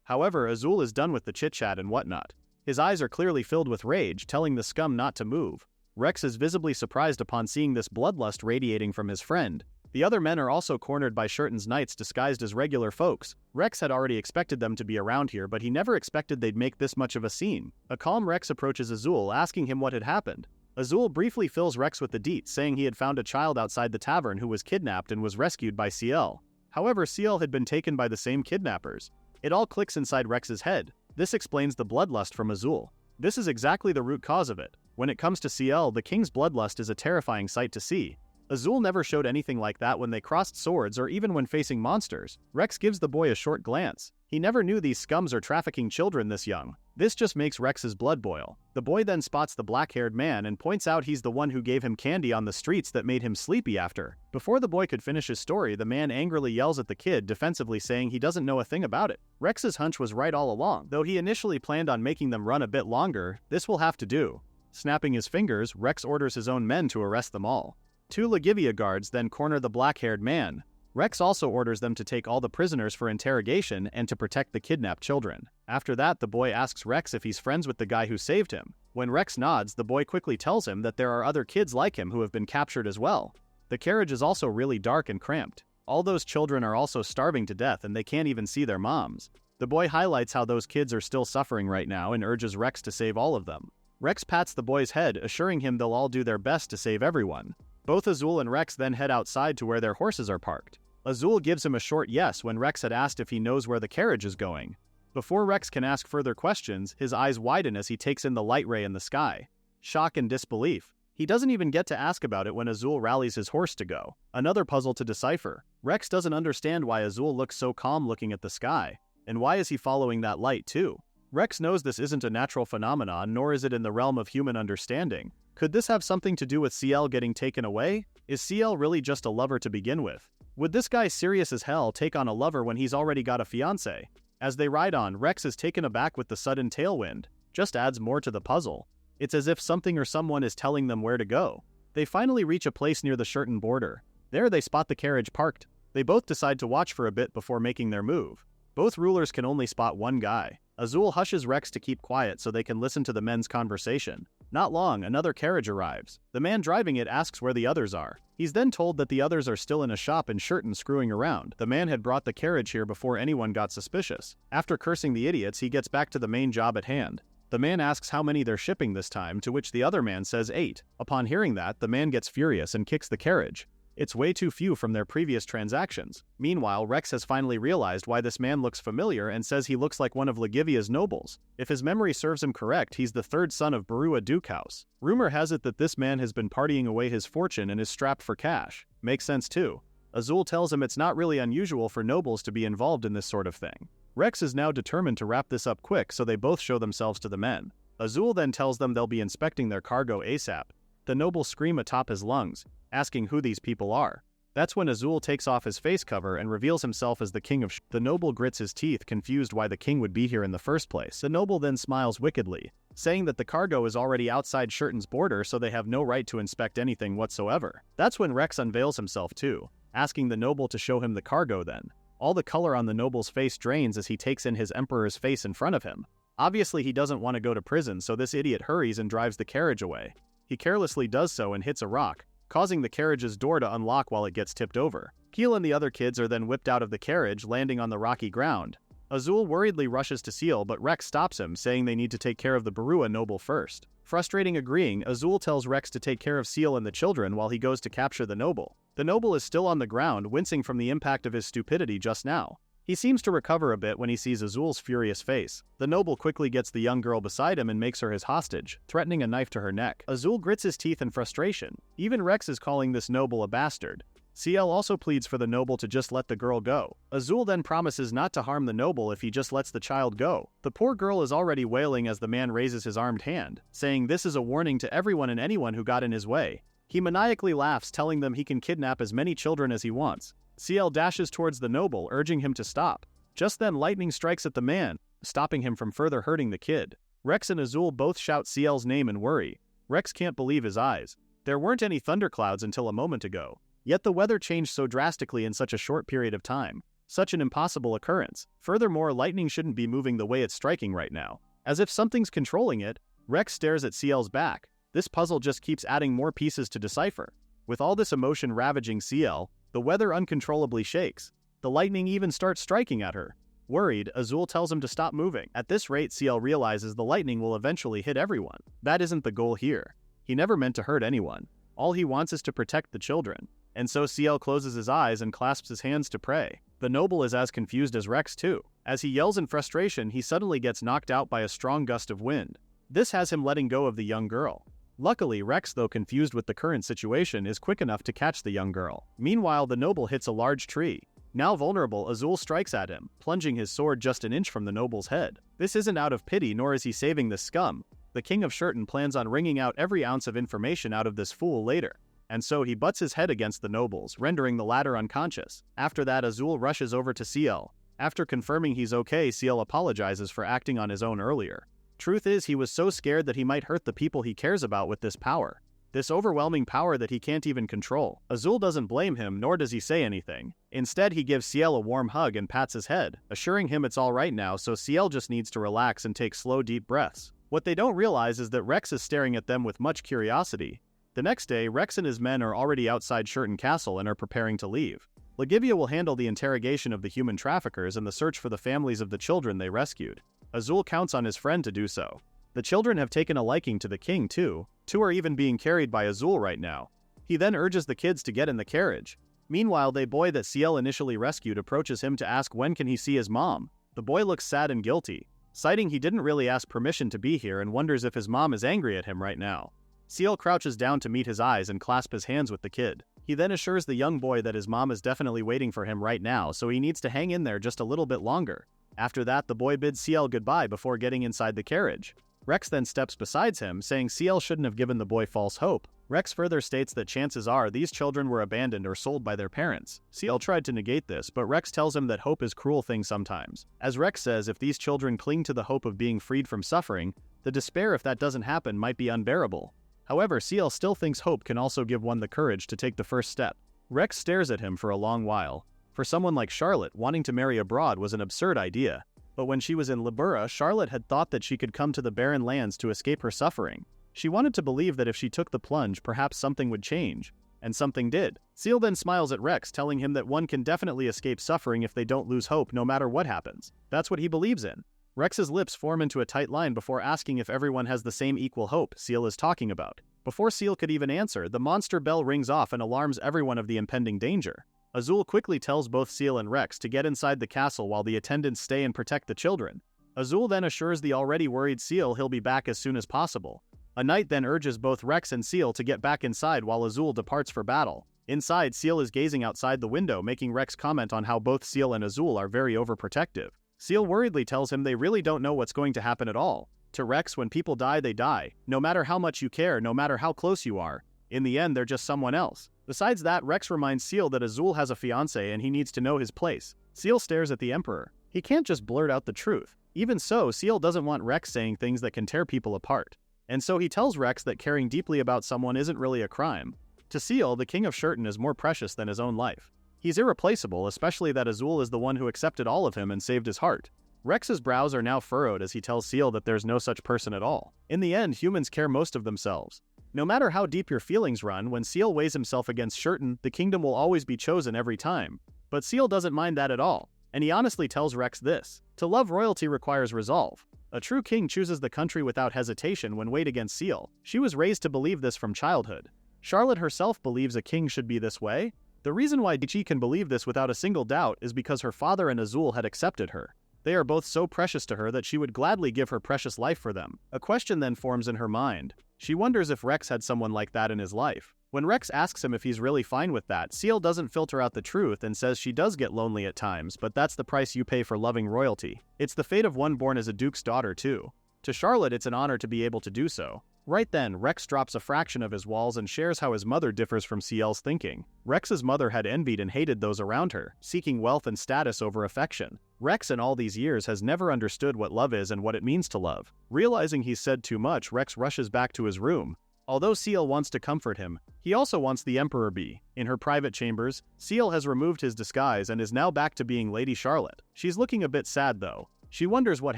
However, Azul is done with the chit-chat and whatnot. His eyes are clearly filled with rage, telling the scum not to move. Rex is visibly surprised upon seeing this bloodlust radiating from his friend. The other men are also cornered by Shurton's knights disguised as regular folks. Rex had already expected them to be around here, but he never expected they'd make this much of a scene. A calm Rex approaches Azul, asking him what had happened. Azul briefly fills Rex with the deets, saying he had found a child outside the tavern who was kidnapped and was rescued by Ciel. However, Ciel had been taken by the same kidnappers. It all clicks inside Rex's head. This explains the bloodlust from Azul. This is exactly the root cause of it. When it comes to Ciel, the king's bloodlust is a terrifying sight to see. Azul never showed anything like that when they crossed swords or even when facing monsters. Rex gives the boy a short glance. He never knew these scums are trafficking children this young. This just makes Rex's blood boil. The boy then spots the black-haired man and points out he's the one who gave him candy on the streets that made him sleepy after. Before the boy could finish his story, the man angrily yells at the kid, defensively saying he doesn't know a thing about it. Rex's hunch was right all along. Though he initially planned on making them run a bit longer, this will have to do. Snapping his fingers, Rex orders his own men to arrest them all. 2 Lagivia guards then corner the black-haired man. Rex also orders them to take all the prisoners for interrogation and to protect the kidnapped children. After that, the boy asks Rex if he's friends with the guy who saved him. When Rex nods, the boy quickly tells him that there are other kids like him who have been captured as well. The carriage is also really dark and cramped. All those children are also starving to death and they can't even see their moms. The boy highlights how those kids are still suffering right now and urges Rex to save all of them. Rex pats the boy's head, assuring him they'll all do their best to save everyone. Both Azul and Rex then head outside to where their horses are parked. Azul gives him a short yes when Rex had asked if he knows where the carriage is going. Before Rex can ask further questions, his eyes widen as he takes in the light ray in the sky. Shock and disbelief. He doesn't even get to ask about it when Azul rallies his horse to go. Another puzzle to decipher. Rex doesn't understand why Azul looks so calm looking at the sky. And why is he following that light too? Rex knows this isn't a natural phenomenon, nor is it in the realm of human understanding. Could this have something to do with CL getting taken away? Is CL really just a lover to begin with? Would this guy serious as hell take on a lover when he's already got a fiancé? As they ride on, Rex is taken aback with the sudden tailwind. Just adds more to the puzzle. It's as if something or someone is telling them where to go. They finally reach a place near the Shurton border. There they spot the carriage parked. They both decide to watch for a bit before making their move. Both rulers can only spot one guy. Azul hushes Rex to keep quiet so they can listen to the men's conversation. Not long, another carriage arrives. The man driving it asks where the others are. He's then told that the others are still in a shop in Shurton screwing around. The man had brought the carriage here before anyone got suspicious. After cursing the idiots, he gets back to the main job at hand. The man asks how many they're shipping this time, to which the other man says 8. Upon hearing that, the man gets furious and kicks the carriage. It's way too few from their previous transactions. Meanwhile, Rex has finally realized why this man looks familiar and says he looks like one of Ligivia's nobles. If his memory serves him correct, he's the third son of Verona Dukehouse. Rumor has it that this man has been partying away his fortune and is strapped for cash. Makes sense too. Azul tells him it's not really unusual for nobles to be involved in this sort of thing. Rex is now determined to wrap this up quick, so they both show themselves to the men. Azul then tells them they'll be inspecting their cargo ASAP. The nobles scream atop his lungs, asking who these people are. That's when Azul takes off his face cover and reveals himself as the king of The noble grits his teeth, confused why the king would be here in the first place. The noble then smiles wickedly, saying that the cargo is already outside Shurton's border, so they have no right to inspect anything whatsoever. That's when Rex unveils himself too, asking the noble to show him the cargo then. All the color on the noble's face drains as he takes in his emperor's face in front of him. Obviously he doesn't want to go to prison, so this idiot hurries and drives the carriage away. He carelessly does so and hits a rock, causing the carriage's door to unlock while it gets tipped over. Keel and the other kids are then whipped out of the carriage, landing on the rocky ground. Azul worriedly rushes to Seal, but Rex stops him, saying they need to take care of the Verona noble first. Frustrating agreeing, Azul tells Rex to take care of Seal and the children while he goes to capture the noble. The noble is still on the ground, wincing from the impact of his stupidity just now. He seems to recover a bit when he sees Azul's furious face. The noble quickly gets the young girl beside him and makes her his hostage, threatening a knife to her neck. Azul grits his teeth in frustration. Even Rex is calling this noble a bastard. CL also pleads for the noble to just let the girl go. Azul then promises not to harm the noble if he just lets the child go. The poor girl is already wailing as the man raises his armed hand, saying this is a warning to everyone and anyone who got in his way. He maniacally laughs, telling them he can kidnap as many children as he wants. CL dashes towards the noble, urging him to stop. Just then lightning strikes at the man, stopping him from further hurting the kid. Rex and Azul both shout CL's name in worry. Rex can't believe his eyes. There weren't any thunderclouds until a moment ago. Yet the weather changed so drastically in such a short period of time. Such an impossible occurrence. Furthermore, lightning shouldn't be moving the way it's striking right now. As if something's controlling it, Rex stares at CL's back. This puzzle just keeps adding more pieces to decipher. With all this emotion ravaging CL, the weather uncontrollably shakes. The lightning even starts striking at her. Worried, Azul tells him to stop moving. At this rate, CL realizes the lightning will eventually hit everyone. That isn't the goal here. He never meant to hurt anyone. All he wants is to protect the children. And so CL closes his eyes and clasps his hands to pray. The noble is as confused as Rex too. As he yells in frustration, he suddenly gets knocked out by a strong gust of wind. This has him letting go of the young girl. Luckily, Rex, though confused with the current situation, is quick enough to catch the young girl. Meanwhile, the noble hits a large tree. Now vulnerable, Azul strikes at him, plunging his sword just an inch from the noble's head. This isn't out of pity, nor is he saving the scum. The king of Shurton plans on wringing out every ounce of information out of this fool later. And so he butts his head against the nobles, rendering the latter unconscious. After that, Azul rushes over to CL. After confirming he's okay, CL apologizes for acting on his own earlier. Truth is, he was so scared that he might hurt the people he cares about with this power. This overwhelming power that he can't even control. Azul doesn't blame him, nor does he say anything. Instead, he gives CL a warm hug and pats his head, assuring him it's alright now, so CL just needs to relax and take slow, deep breaths. What they don't realize is that Rex is staring at them with much curiosity. The next day, Rex and his men are already outside Shurton Castle and are preparing to leave. Lagivia will handle the interrogation of the human traffickers and the search for the families of the children they rescued. Azul counts on his friend to do so. The children have taken a liking to the king too. Two are even being carried by Azul right now. He then urges the kids to get in the carriage. Meanwhile, the boy that Ciel initially rescued approaches him to ask when can he see his mom. The boy looks sad and guilty, citing he didn't really ask permission to be here and wonders if his mom is angry at him right now. Ciel crouches down to meet his eyes and clasp his hands with the kid. He then assures the young boy that his mom is definitely waiting for him right now, so he needs to hang in there just a little bit longer. After that, the boy bids Ciel goodbye before getting inside the carriage. Rex then steps beside him, saying Ciel shouldn't have given the boy false hope. Rex further states that chances are these children were abandoned or sold by their parents. Ciel tried to negate this, but Rex tells him that hope is a cruel thing sometimes. As Rex says, if these children cling to the hope of being freed from suffering, the despair if that doesn't happen might be unbearable. However, Ciel still thinks hope can also give one the courage to take the first step. Rex stares at him for a long while. For someone like Charlotte, wanting to marry abroad was an absurd idea. But when she was in Libera, Charlotte had thought that she could come to the barren lands to escape her suffering. She wanted to believe that if she took the plunge, perhaps something would change. And something did. Ciel then smiles at Rex, telling him that one can definitely escape suffering if they don't lose hope no matter what happens. That's what he believes in. Rex's lips form into a tight line before asking if everyone has the same equal hope Ciel is talking about. Before Ciel could even answer, the monster bell rings off and alarms everyone of the impending danger. Azul quickly tells both Ciel and Rex to get inside the castle while the attendants stay and protect the children. Azul then assures the already worried Ciel he'll be back as soon as possible. A knight then urges both Rex and Ciel to get back inside while Azul departs for battle. Inside, Ciel is gazing outside the window, making Rex comment on how both Ciel and Azul are very overprotective. Ciel worriedly tells him they really don't know what's going to happen at all. To Rex, when people die, they die. No matter how much you care, no matter how close you are. In the end, they're just someone else. Besides that, Rex reminds Ciel that Azul has a fiancé and he needs to know his place. Ciel stares at the Emperor. He can't just blurt out the truth. Even so, Ciel doesn't want Rex saying things that can tear people apart. And so he tells Rex that caring deeply about someone isn't really a crime. To Ciel, the king of Shurton is more precious than his own life. He's irreplaceable, especially that Azul is the one who accepted all of him and saved his heart. Rex's brows are now furrowed as he tells Ciel that there's no such person at all. In the end, humans care most of themselves. No matter how deep your feelings run, when Ciel weighs himself against Shurton, the kingdom will always be chosen every time. But Ciel doesn't mind that at all, and he honestly tells Rex this: to love royalty requires resolve. A true king chooses the country without hesitation when weighed against Ciel. She was raised to believe this from childhood. Charlotte herself believes a king should be this way. The reason why she can believe this without a single doubt is because her father and Azul had accepted her. They are both so precious to her that she would gladly give her precious life for them. A question then forms in her mind. She wonders if Rex had someone like that in his life. When Rex asks him if he's really fine with that, Ciel doesn't filter out the truth and says she does get lonely at times, but that's the price you pay for loving royalty. It's the fate of one born as a duke's daughter too. To Charlotte, it's an honor to be able to do so. Right then, Rex drops a fraction of his walls and shares how his mother differs from Ciel's thinking. Rex's mother had envied and hated those around her, seeking wealth and status over affection. Rex in all these years has never understood what love is and what it means to love. Realizing he's said too much, Rex rushes back to his room. Although Ciel wants to comfort him, he also wants the Emperor be. In her private chambers, Ciel has removed his disguise and is now back to being Lady Charlotte. She's looking a bit sad though. She wonders what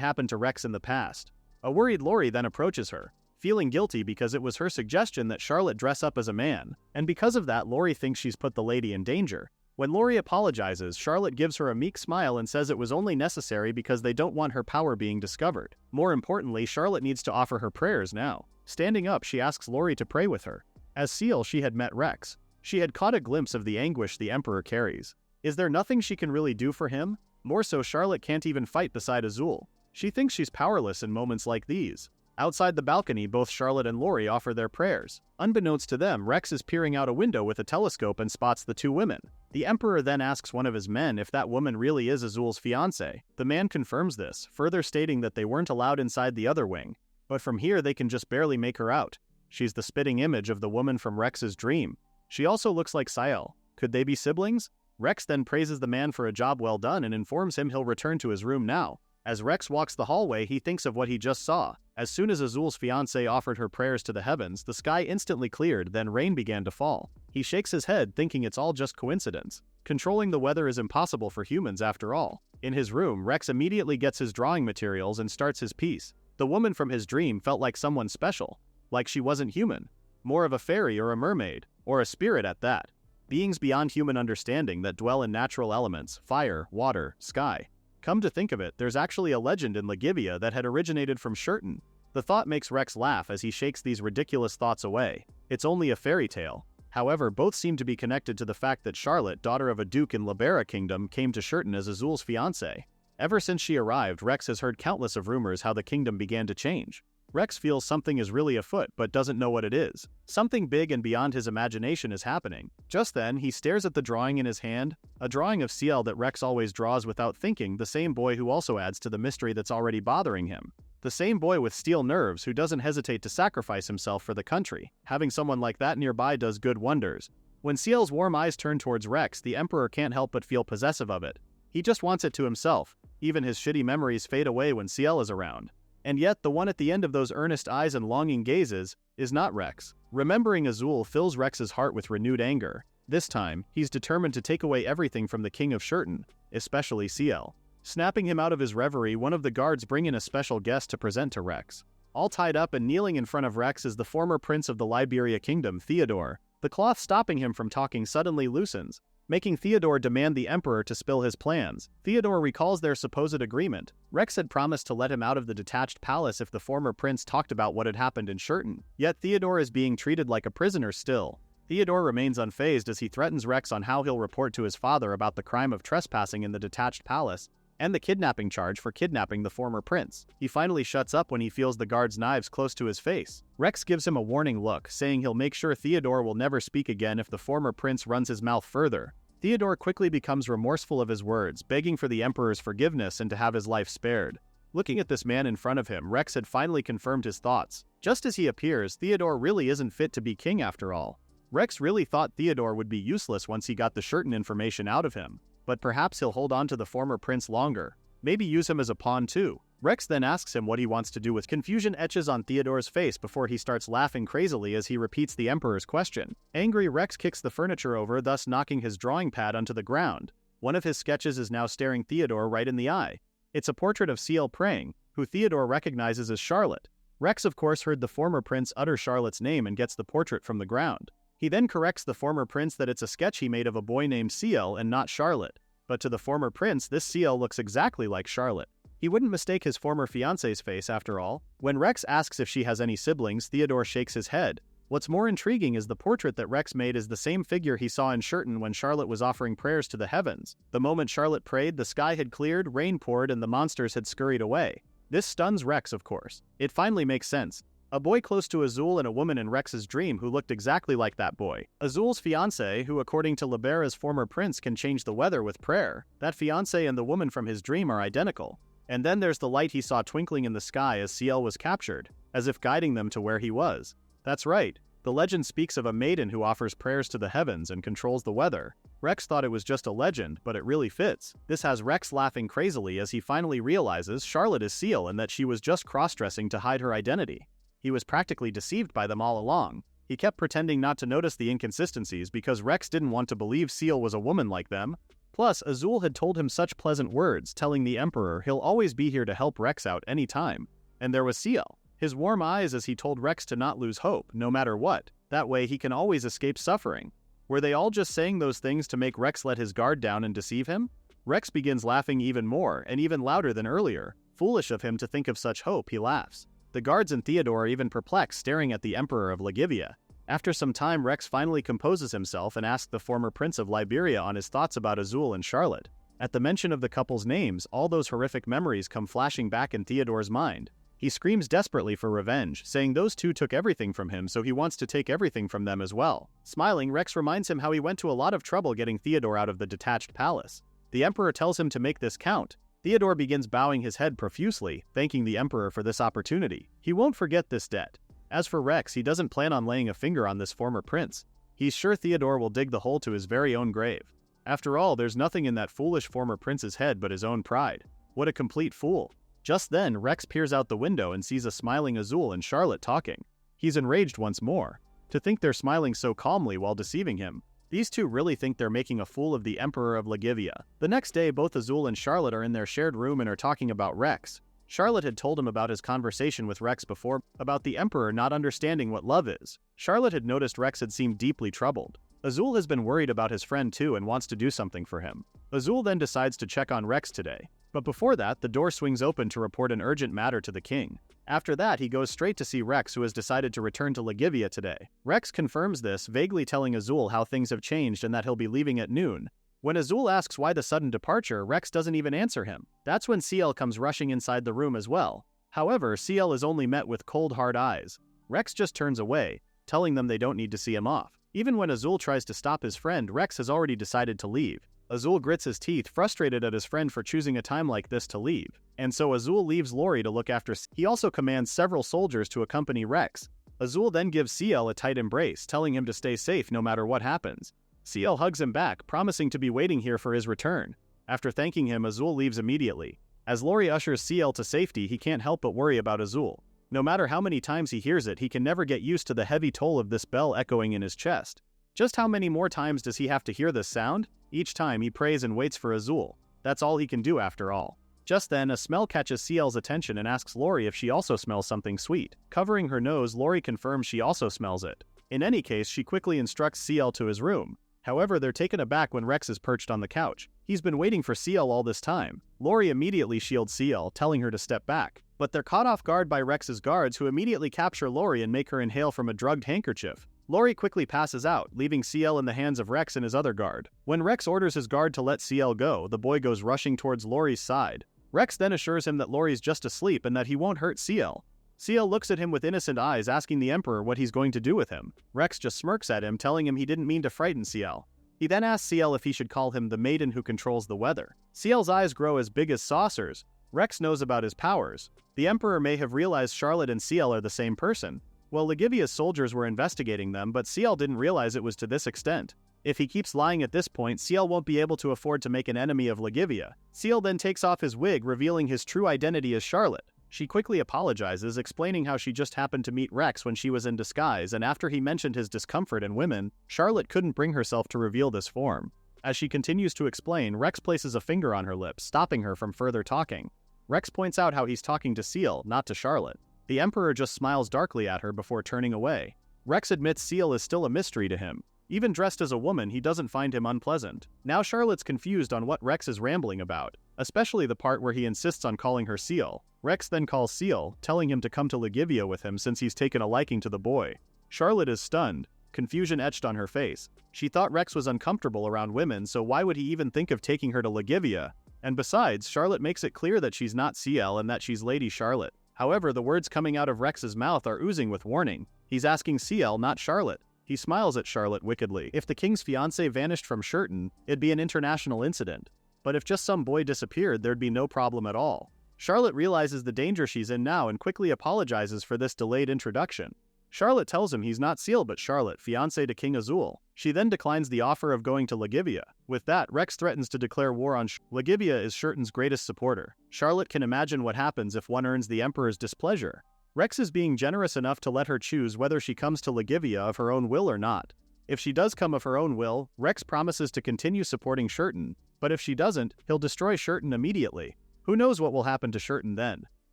happened to Rex in the past. A worried Lori then approaches her, feeling guilty because it was her suggestion that Charlotte dress up as a man, and because of that, Lori thinks she's put the lady in danger. When Lori apologizes, Charlotte gives her a meek smile and says it was only necessary because they don't want her power being discovered. More importantly, Charlotte needs to offer her prayers now. Standing up, she asks Lori to pray with her. As Ciel, she had met Rex. She had caught a glimpse of the anguish the Emperor carries. Is there nothing she can really do for him? More so, Charlotte can't even fight beside Azul. She thinks she's powerless in moments like these. Outside the balcony, both Charlotte and Lori offer their prayers. Unbeknownst to them, Rex is peering out a window with a telescope and spots the two women. The Emperor then asks one of his men if that woman really is Azul's fiancé. The man confirms this, further stating that they weren't allowed inside the other wing. But from here they can just barely make her out. She's the spitting image of the woman from Rex's dream. She also looks like Ciel. Could they be siblings? Rex then praises the man for a job well done and informs him he'll return to his room now. As Rex walks the hallway, he thinks of what he just saw. As soon as Azul's fiancé offered her prayers to the heavens, the sky instantly cleared, then rain began to fall. He shakes his head, thinking it's all just coincidence. Controlling the weather is impossible for humans after all. In his room, Rex immediately gets his drawing materials and starts his piece. The woman from his dream felt like someone special. Like she wasn't human. More of a fairy or a mermaid, or a spirit at that. beings beyond human understanding that dwell in natural elements, fire, water, sky. Come to think of it, there's actually a legend in Ligivia that had originated from Shurton. The thought makes Rex laugh as he shakes these ridiculous thoughts away. It's only a fairy tale. However, both seem to be connected to the fact that Charlotte, daughter of a duke in Libera Kingdom, came to Shurton as Azul's fiancé. Ever since she arrived, Rex has heard countless of rumors how the kingdom began to change. Rex feels something is really afoot but doesn't know what it is. Something big and beyond his imagination is happening. Just then, he stares at the drawing in his hand, a drawing of Ciel that Rex always draws without thinking, the same boy who also adds to the mystery that's already bothering him. The same boy with steel nerves who doesn't hesitate to sacrifice himself for the country. Having someone like that nearby does good wonders. When Ciel's warm eyes turn towards Rex, the Emperor can't help but feel possessive of it. He just wants it to himself. Even his shitty memories fade away when Ciel is around. And yet, the one at the end of those earnest eyes and longing gazes is not Rex. Remembering Azul fills Rex's heart with renewed anger. This time, he's determined to take away everything from the King of Shurton, especially Ciel. Snapping him out of his reverie, one of the guards bring in a special guest to present to Rex. All tied up and kneeling in front of Rex is the former prince of the Liberia Kingdom, Theodore. The cloth stopping him from talking suddenly loosens, making Theodore demand the Emperor to spill his plans. Theodore recalls their supposed agreement. Rex had promised to let him out of the detached palace if the former prince talked about what had happened in Shurton. Yet Theodore is being treated like a prisoner still. Theodore remains unfazed as he threatens Rex on how he'll report to his father about the crime of trespassing in the detached palace, and the kidnapping charge for kidnapping the former prince. He finally shuts up when he feels the guard's knives close to his face. Rex gives him a warning look, saying he'll make sure Theodore will never speak again if the former prince runs his mouth further. Theodore quickly becomes remorseful of his words, begging for the Emperor's forgiveness and to have his life spared. Looking at this man in front of him, Rex had finally confirmed his thoughts. Just as he appears, Theodore really isn't fit to be king after all. Rex really thought Theodore would be useless once he got the Shurton information out of him. But perhaps he'll hold on to the former prince longer. Maybe use him as a pawn too. Rex then asks him what he wants to do with confusion etches on Theodore's face before he starts laughing crazily as he repeats the Emperor's question. Angry, Rex kicks the furniture over, thus knocking his drawing pad onto the ground. One of his sketches is now staring Theodore right in the eye. It's a portrait of Ciel praying, who Theodore recognizes as Charlotte. Rex of course heard the former prince utter Charlotte's name and gets the portrait from the ground. He then corrects the former prince that it's a sketch he made of a boy named Ciel and not Charlotte. But to the former prince, this Ciel looks exactly like Charlotte. He wouldn't mistake his former fiancé's face after all. When Rex asks if she has any siblings, Theodore shakes his head. What's more intriguing is the portrait that Rex made is the same figure he saw in Shurton when Charlotte was offering prayers to the heavens. The moment Charlotte prayed, the sky had cleared, rain poured, and the monsters had scurried away. This stuns Rex, of course. It finally makes sense. A boy close to Azul and a woman in Rex's dream who looked exactly like that boy. Azul's fiancé, who according to Libera's former prince can change the weather with prayer. That fiancé and the woman from his dream are identical. And then there's the light he saw twinkling in the sky as Ciel was captured, as if guiding them to where he was. That's right. The legend speaks of a maiden who offers prayers to the heavens and controls the weather. Rex thought it was just a legend, but it really fits. This has Rex laughing crazily as he finally realizes Charlotte is Ciel and that she was just cross-dressing to hide her identity. He was practically deceived by them all along. He kept pretending not to notice the inconsistencies because Rex didn't want to believe Ciel was a woman like them. Plus, Azul had told him such pleasant words, telling the Emperor he'll always be here to help Rex out any time. And there was Ciel. His warm eyes as he told Rex to not lose hope, no matter what. That way he can always escape suffering. Were they all just saying those things to make Rex let his guard down and deceive him? Rex begins laughing even more, and even louder than earlier. Foolish of him to think of such hope, he laughs. The guards and Theodore are even perplexed, staring at the Emperor of Ligivia. After some time, Rex finally composes himself and asks the former prince of Liberia on his thoughts about Azul and Charlotte. At the mention of the couple's names, all those horrific memories come flashing back in Theodore's mind. He screams desperately for revenge, saying those two took everything from him, so he wants to take everything from them as well. Smiling, Rex reminds him how he went to a lot of trouble getting Theodore out of the detached palace. The Emperor tells him to make this count. Theodore begins bowing his head profusely, thanking the Emperor for this opportunity. He won't forget this debt. As for Rex, he doesn't plan on laying a finger on this former prince. He's sure Theodore will dig the hole to his very own grave. After all, there's nothing in that foolish former prince's head but his own pride. What a complete fool. Just then, Rex peers out the window and sees a smiling Azul and Charlotte talking. He's enraged once more. To think they're smiling so calmly while deceiving him. These two really think they're making a fool of the Emperor of Ligivia. The next day, both Azul and Charlotte are in their shared room and are talking about Rex. Charlotte had told him about his conversation with Rex before, about the Emperor not understanding what love is. Charlotte had noticed Rex had seemed deeply troubled. Azul has been worried about his friend too and wants to do something for him. Azul then decides to check on Rex today. But before that, the door swings open to report an urgent matter to the king. After that, he goes straight to see Rex, who has decided to return to Ligivia today. Rex confirms this, vaguely telling Azul how things have changed and that he'll be leaving at noon. When Azul asks why the sudden departure, Rex doesn't even answer him. That's when CL comes rushing inside the room as well. However, CL is only met with cold hard eyes. Rex just turns away, telling them they don't need to see him off. Even when Azul tries to stop his friend, Rex has already decided to leave. Azul grits his teeth, frustrated at his friend for choosing a time like this to leave. And so Azul leaves Lori to look after. He also commands several soldiers to accompany Rex. Azul then gives CL a tight embrace, telling him to stay safe no matter what happens. CL hugs him back, promising to be waiting here for his return. After thanking him, Azul leaves immediately. As Lori ushers CL to safety, he can't help but worry about Azul. No matter how many times he hears it, he can never get used to the heavy toll of this bell echoing in his chest. Just how many more times does he have to hear this sound? Each time he prays and waits for Azul. That's all he can do after all. Just then, a smell catches CL's attention and asks Lori if she also smells something sweet. Covering her nose, Lori confirms she also smells it. In any case, she quickly instructs CL to his room. However, they're taken aback when Rex is perched on the couch. He's been waiting for CL all this time. Lori immediately shields CL, telling her to step back. But they're caught off guard by Rex's guards, who immediately capture Lori and make her inhale from a drugged handkerchief. Lori quickly passes out, leaving CL in the hands of Rex and his other guard. When Rex orders his guard to let CL go, the boy goes rushing towards Lori's side. Rex then assures him that Lori's just asleep and that he won't hurt CL. CL looks at him with innocent eyes, asking the Emperor what he's going to do with him. Rex just smirks at him, telling him he didn't mean to frighten CL. He then asks CL if he should call him the maiden who controls the weather. CL's eyes grow as big as saucers. Rex knows about his powers. The Emperor may have realized Charlotte and CL are the same person. Well, Ligivia's soldiers were investigating them, but CL didn't realize it was to this extent. If he keeps lying at this point, CL won't be able to afford to make an enemy of Ligivia. CL then takes off his wig, revealing his true identity as Charlotte. She quickly apologizes, explaining how she just happened to meet Rex when she was in disguise, and after he mentioned his discomfort in women, Charlotte couldn't bring herself to reveal this form. As she continues to explain, Rex places a finger on her lips, stopping her from further talking. Rex points out how he's talking to CL, not to Charlotte. The Emperor just smiles darkly at her before turning away. Rex admits CL is still a mystery to him. Even dressed as a woman, he doesn't find him unpleasant. Now Charlotte's confused on what Rex is rambling about, especially the part where he insists on calling her CL. Rex then calls CL, telling him to come to Ligivia with him since he's taken a liking to the boy. Charlotte is stunned, confusion etched on her face. She thought Rex was uncomfortable around women, so why would he even think of taking her to Ligivia? And besides, Charlotte makes it clear that she's not CL and that she's Lady Charlotte. However, the words coming out of Rex's mouth are oozing with warning. He's asking CL, not Charlotte. He smiles at Charlotte wickedly. If the king's fiancé vanished from Shurton, it'd be an international incident. But if just some boy disappeared, there'd be no problem at all. Charlotte realizes the danger she's in now and quickly apologizes for this delayed introduction. Charlotte tells him he's not CL but Charlotte, fiancé to King Azul. She then declines the offer of going to Ligivia. With that, Rex threatens to declare war on Ligivia is Shurton's greatest supporter. Charlotte can imagine what happens if one earns the Emperor's displeasure. Rex is being generous enough to let her choose whether she comes to Ligivia of her own will or not. If she does come of her own will, Rex promises to continue supporting Shurton, but if she doesn't, he'll destroy Shurton immediately. Who knows what will happen to Shurton then?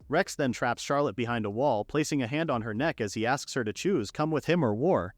Rex then traps Charlotte behind a wall, placing a hand on her neck as he asks her to choose, come with him or war.